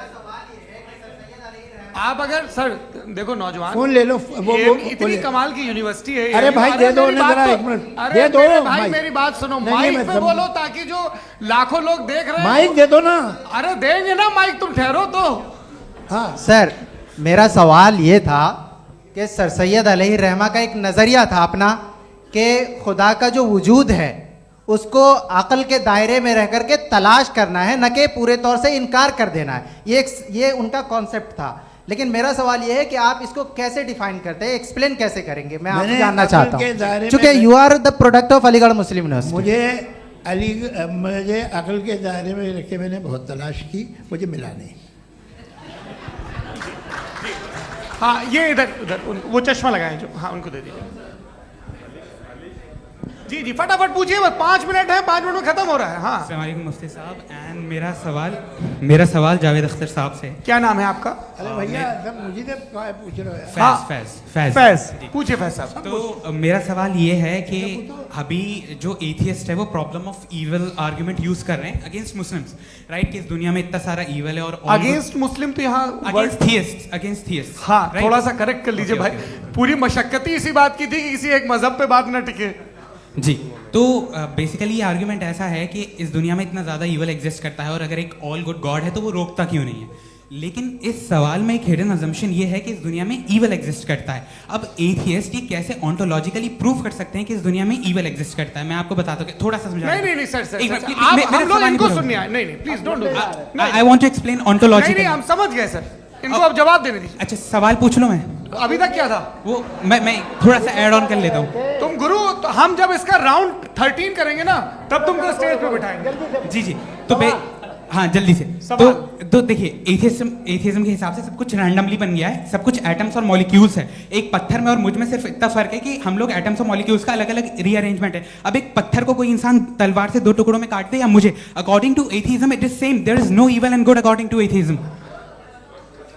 आप अगर सर देखो नौजवान फोन ले लो, वो इतनी कमाल की यूनिवर्सिटी है। अरे भाई दे दो उन्हें जरा, एक मिनट दे दो भाई, मेरी बात सुनो, माइक पे बोलो ताकि जो लाखों लोग देख रहे हैं। माइक दे दो ना। अरे देंगे ना माइक, तुम ठहरो तो। हाँ सर मेरा सवाल ये था कि सर सैयद अलैहि रहमा का एक नज़रिया था अपना कि खुदा का जो वजूद है उसको अक़ल के दायरे में रह कर के तलाश करना है, न कि पूरे तौर से इनकार कर देना है। ये उनका कॉन्सेप्ट था। लेकिन मेरा सवाल ये है कि आप इसको कैसे डिफाइन करते हैं, एक्सप्लेन कैसे करेंगे? मैं आपसे जानना चाहता हूँ, क्योंकि you are the product of Aligarh Muslim University. मुझे अक़ल के दायरे में रखे मैंने बहुत तलाश की, मुझे मिला नहीं। हाँ ये इधर उधर वो चश्मा लगाए जो, हाँ उनको दे दीजिए। जी जी फटाफट पूछिए, बस 5 मिनट है, 5 मिनट में खत्म हो रहा है। हाँ अस्सलाम वालेकुम मुफ्ती साहब। एंड मेरा सवाल जावेद अख्तर साहब से। क्या नाम है आपका? अरे भैया सब मुझे पूछ रहे हो। फैज पूछिए फैज साहब। तो मेरा सवाल ये है कि अभी जो एथियस्ट है वो problem of evil argument use कर रहे हैं अगेंस्ट मुस्लिम्स, राइट? कि इस दुनिया में इतना सारा इविल है और अगेंस्ट मुस्लिम तो यहाँ अगेंस्ट थियस्ट। हाँ थोड़ा सा करेक्ट कर लीजिए भाई। पूरी मशक्कत ही इसी बात की थी कि किसी एक मजहब पे बात ना टिके। जी तो बेसिकली ये आर्गुमेंट ऐसा है कि इस दुनिया में इतना ज़्यादा ईवल एग्जिस्ट करता है और अगर एक ऑल गुड गॉड है तो वो रोकता क्यों नहीं है? लेकिन इस सवाल में एक हिडन अजम्पशन ये है कि इस दुनिया में ईवल एग्जिस्ट करता है। अब एथियस्ट ये कैसे ऑन्टोलॉजिकली प्रूव कर सकते हैं कि इस दुनिया में ईवल एग्जिस्ट करता है? मैं आपको बताता हूँ, थोड़ा सा समझा। नहीं सर हम लोग इनको सुनने आए। नहीं please don't do that. I want to explain ontology. नहीं हम समझ गए सर, इनको अब जवाब देने दीजिए। अच्छा सवाल पूछ लो। मैं अभी तक क्या था वो मैं थोड़ा सा ऐड ऑन कर लेता हूँ। तुम गुरु, तो हम जब इसका राउंड 13 करेंगे ना तब तुमको स्टेज पे बिठाएंगे। जी तो हाँ जल्दी से। तो देखिए एथियज्म के हिसाब से सब कुछ रैंडमली बन गया है, सब कुछ एटम्स और मॉलिक्यूल्स है। एक पत्थर में और मुझ में सिर्फ इतना फर्क है कि हम लोग एटम्स और मॉलिक्यूल्स का अलग अलग रीअरेंजमेंट है। अब एक पत्थर को कोई इंसान तलवार से 2 टुकड़ों में काट दे या मुझे, according to atheism it is same. There is no evil and good according to atheism.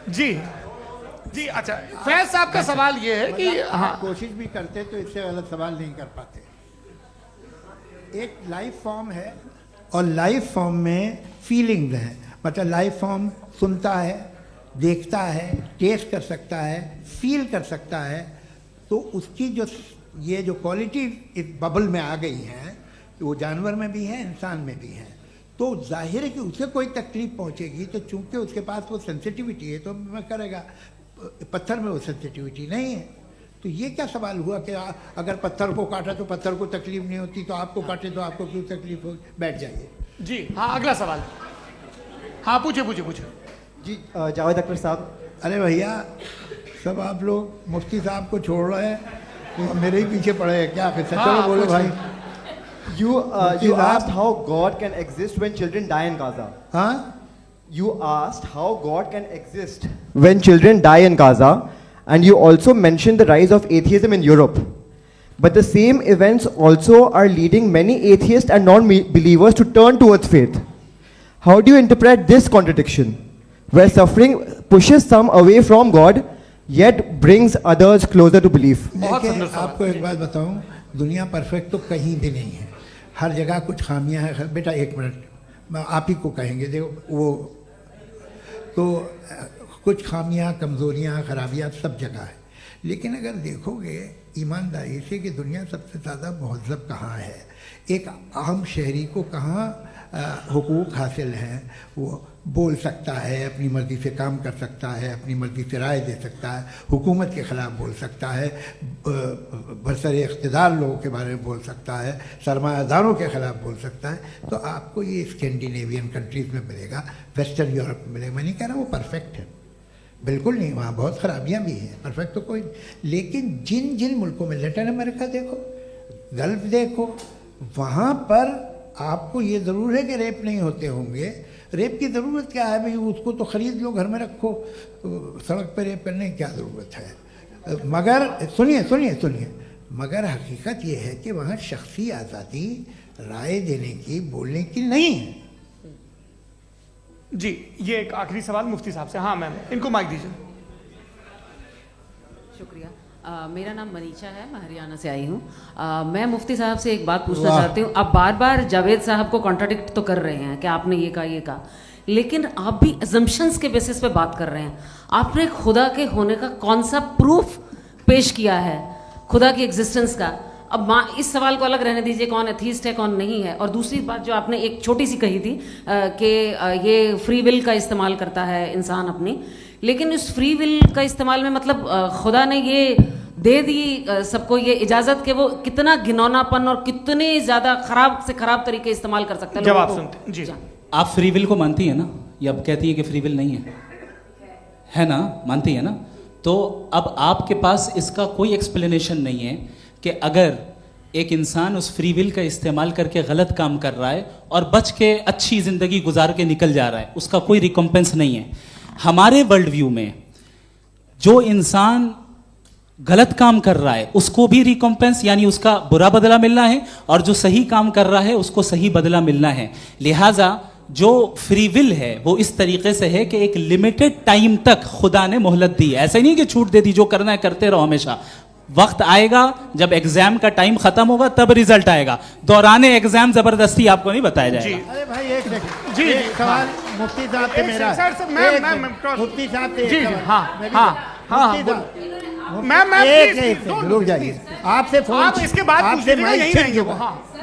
जी अच्छा फैज साहब का सवाल ये है कि हाँ कोशिश भी करते तो इससे गलत सवाल नहीं कर पाते। एक लाइफ फॉर्म है और लाइफ फॉर्म में फीलिंग्स हैं, मतलब लाइफ फॉर्म सुनता है, देखता है, टेस्ट कर सकता है, फील कर सकता है। तो उसकी जो ये जो क्वालिटी इस बबल में आ गई है वो जानवर में भी है, इंसान में भी है। तो जाहिर है कि उसे कोई तकलीफ पहुंचेगी, तो चूंकि उसके पास वो सेंसिटिविटी है तो मैं करेगा। पत्थर में वो सेंसिटिविटी नहीं है। तो ये क्या सवाल हुआ कि अगर पत्थर को काटा तो पत्थर को तकलीफ नहीं होती, तो आपको काटे तो आपको क्यों तकलीफ हो? बैठ जाइए। जी हाँ अगला सवाल। हाँ पूछे जी। जावेद अख्तर साहब अरे भैया सब आप लोग मुफ्ती साहब को छोड़ रहे हैं, तो मेरे ही पीछे पड़े हैं क्या? फिर चलो बोलो भाई। You asked how God can exist when children die in Gaza. हाँ? You asked how God can exist when children die in Gaza, and you also mentioned the rise of atheism in Europe. But the same events also are leading many atheists and non-believers to turn towards faith. How do you interpret this contradiction, where suffering pushes some away from God, yet brings others closer to belief? देखिए, आपको एक बात बताऊं, दुनिया परफेक्ट तो कहीं भी नहीं है, हर जगह कुछ खामियां हैं। बेटा एक मिनट, मैं आप ही को कहेंगे, देखो वो तो कुछ खामियां, कमज़ोरियां, खराबियां सब जगह है। लेकिन अगर देखोगे ईमानदारी से कि दुनिया सबसे ज़्यादा महज़ब कहाँ है, एक आम शहरी को कहाँ हुकूक हासिल हैं, वो बोल सकता है, अपनी मर्ज़ी से काम कर सकता है, अपनी मर्ज़ी से राय दे सकता है, हुकूमत के ख़िलाफ़ बोल सकता है, बरसर इक़्तिदार लोगों के बारे में बोल सकता है, सरमायादारों के ख़िलाफ़ बोल सकता है। तो आपको ये स्कैंडिनेवियन कंट्रीज़ में मिलेगा, वेस्टर्न यूरोप में मिलेगा। मैं नहीं कह रहा वो परफेक्ट है, बिल्कुल नहीं, वहाँ बहुत ख़राबियाँ भी हैं, परफेक्ट तो कोई। लेकिन जिन जिन मुल्कों में, लैटिन अमेरिका देखो, गल्फ़ देखो, वहाँ पर आपको ये ज़रूर है कि रेप नहीं होते होंगे। रेप की ज़रूरत क्या है भाई? उसको तो ख़रीद लो, घर में रखो, सड़क पर रेप करने की क्या ज़रूरत है? मगर सुनिए सुनिए सुनिए, मगर हकीकत ये है कि वहाँ शख्सी आज़ादी राय देने की, बोलने की नहीं है। जी, ये एक आखिरी सवाल मुफ्ती साहब से। हाँ मैम, इनको माइक दीजिए। शुक्रिया। मेरा नाम मनीषा है, मैं हरियाणा से आई हूँ। मैं मुफ्ती साहब से एक बात पूछना चाहती हूँ। आप बार बार जावेद साहब को कॉन्ट्राडिक्ट तो कर रहे हैं कि आपने ये कहा, लेकिन आप भी अजम्पशंस के बेसिस पे बात कर रहे हैं। आपने खुदा के होने का कौन सा प्रूफ पेश किया है, खुदा की एग्जिस्टेंस का? अब इस सवाल को अलग रहने दीजिए, कौन एथीस्ट है कौन नहीं है। और दूसरी बात जो आपने एक छोटी सी कही थी कि ये फ्री विल का इस्तेमाल करता है इंसान अपनी, लेकिन इस फ्री विल का इस्तेमाल में मतलब खुदा ने ये दे दी सबको ये इजाज़त कि वो कितना घिनौनापन और कितने ज़्यादा ख़राब से ख़राब तरीके इस्तेमाल कर सकते हैं। जवाब सुनते जी। आप फ्री विल को मानती है ना, या अब कहती है कि फ्री विल नहीं है ना? मानती है ना? तो अब आपके पास इसका कोई एक्सप्लेनेशन नहीं है कि अगर एक इंसान उस फ्री विल का इस्तेमाल करके गलत काम कर रहा है और बच के अच्छी ज़िंदगी गुजार के निकल जा रहा है, उसका कोई रिकम्पेंस नहीं है। हमारे वर्ल्ड व्यू में जो इंसान गलत काम कर रहा है उसको भी रिकम्पेंस यानी उसका बुरा बदला मिलना है, और जो सही काम कर रहा है उसको सही बदला मिलना है। लिहाजा जो फ्री विल है वो इस तरीके से है कि एक लिमिटेड टाइम तक खुदा ने मोहलत दी है। ऐसा नहीं कि छूट दे दी, जो करना है करते रहो हमेशा। वक्त आएगा जब एग्जाम का टाइम खत्म होगा तब रिजल्ट आएगा, दौराने एग्जाम जबरदस्ती आपको नहीं बताया जाएगा। अरे भाई एक सेकंड जी, एक सवाल मुफ्ती साहब से मेरा, मुफ्ती साहब से जी, मैम रुक जाइए, आपसे फोन, आप इसके बाद आपसे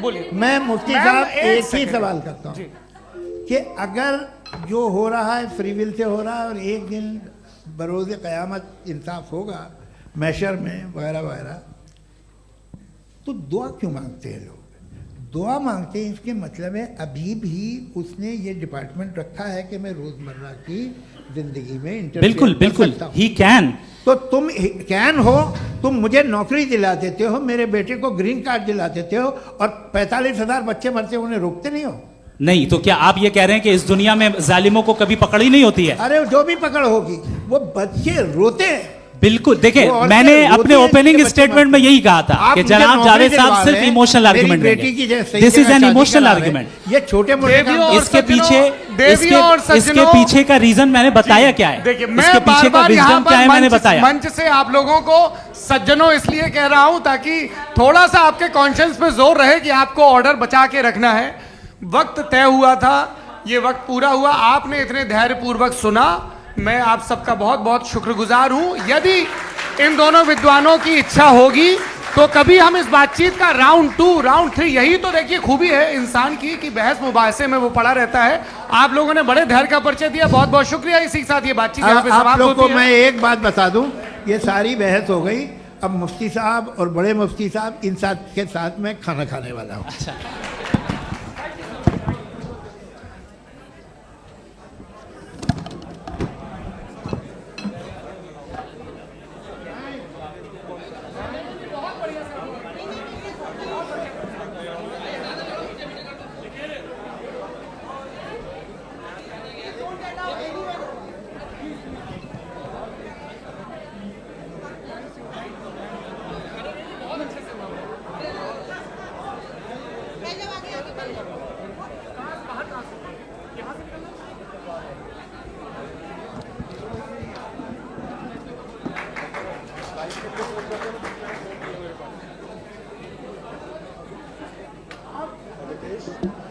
बोलिए। मैं मुफ्ती साहब एक ही सवाल करता हूँ कि अगर जो हो रहा है फ्री विल से हो रहा है और एक दिन बरोज़ क़यामत इंसाफ होगा मैशर में वगैरह वगैरह, तो दुआ क्यों मांगते हैं लोग? दुआ मांगते हैं इसके मतलब है अभी भी उसने ये डिपार्टमेंट रखा है कि मैं रोज़मर्रा की ज़िंदगी में बिल्कुल बिल्कुल ही कैन। तो तुम कैन हो, तुम मुझे नौकरी दिला देते हो, मेरे बेटे को ग्रीन कार्ड दिला देते हो, और 45,000 बच्चे मरते उन्हें रोकते नहीं हो। नहीं तो क्या आप ये कह रहे हैं कि इस दुनिया में जालिमों को कभी पकड़ ही नहीं होती है? अरे जो भी पकड़ होगी वो बच्चे रोते हैं। बिल्कुल, देखिए मैंने अपने ओपनिंग स्टेटमेंट में यही कहा था कि जनाब जावेद साहब सिर्फ इमोशनल आर्गुमेंट देंगे। This is an emotional argument. ये छोटे मोटे इसके पीछे का रीजन मैंने बताया क्या है, देखिए मैं इसके पीछे का रीजन क्या है मैंने बताया। मंच से आप लोगों को सज्जनों इसलिए कह रहा हूं ताकि थोड़ा सा आपके कॉन्शियंस पे जोर रहे कि आपको ऑर्डर बचा के रखना है। वक्त तय हुआ था, ये वक्त पूरा हुआ, आपने इतने धैर्यपूर्वक सुना, मैं आप सबका बहुत बहुत शुक्रगुजार हूं। यदि इन दोनों विद्वानों की इच्छा होगी तो कभी हम इस बातचीत का राउंड 2, राउंड 3, यही तो देखिए खूबी है इंसान की कि बहस मुबाहसे में वो पड़ा रहता है। आप लोगों ने बड़े धैर्य का परिचय दिया, बहुत बहुत शुक्रिया। इसी के साथ ये बातचीत यहाँ पे समाप्त होती है। मैं एक बात बता दूं, ये सारी बहस हो गई, अब मुफ्ती साहब और बड़े मुफ्ती साहब इन के साथ में खाना खाने वाला हूँ। Thank you.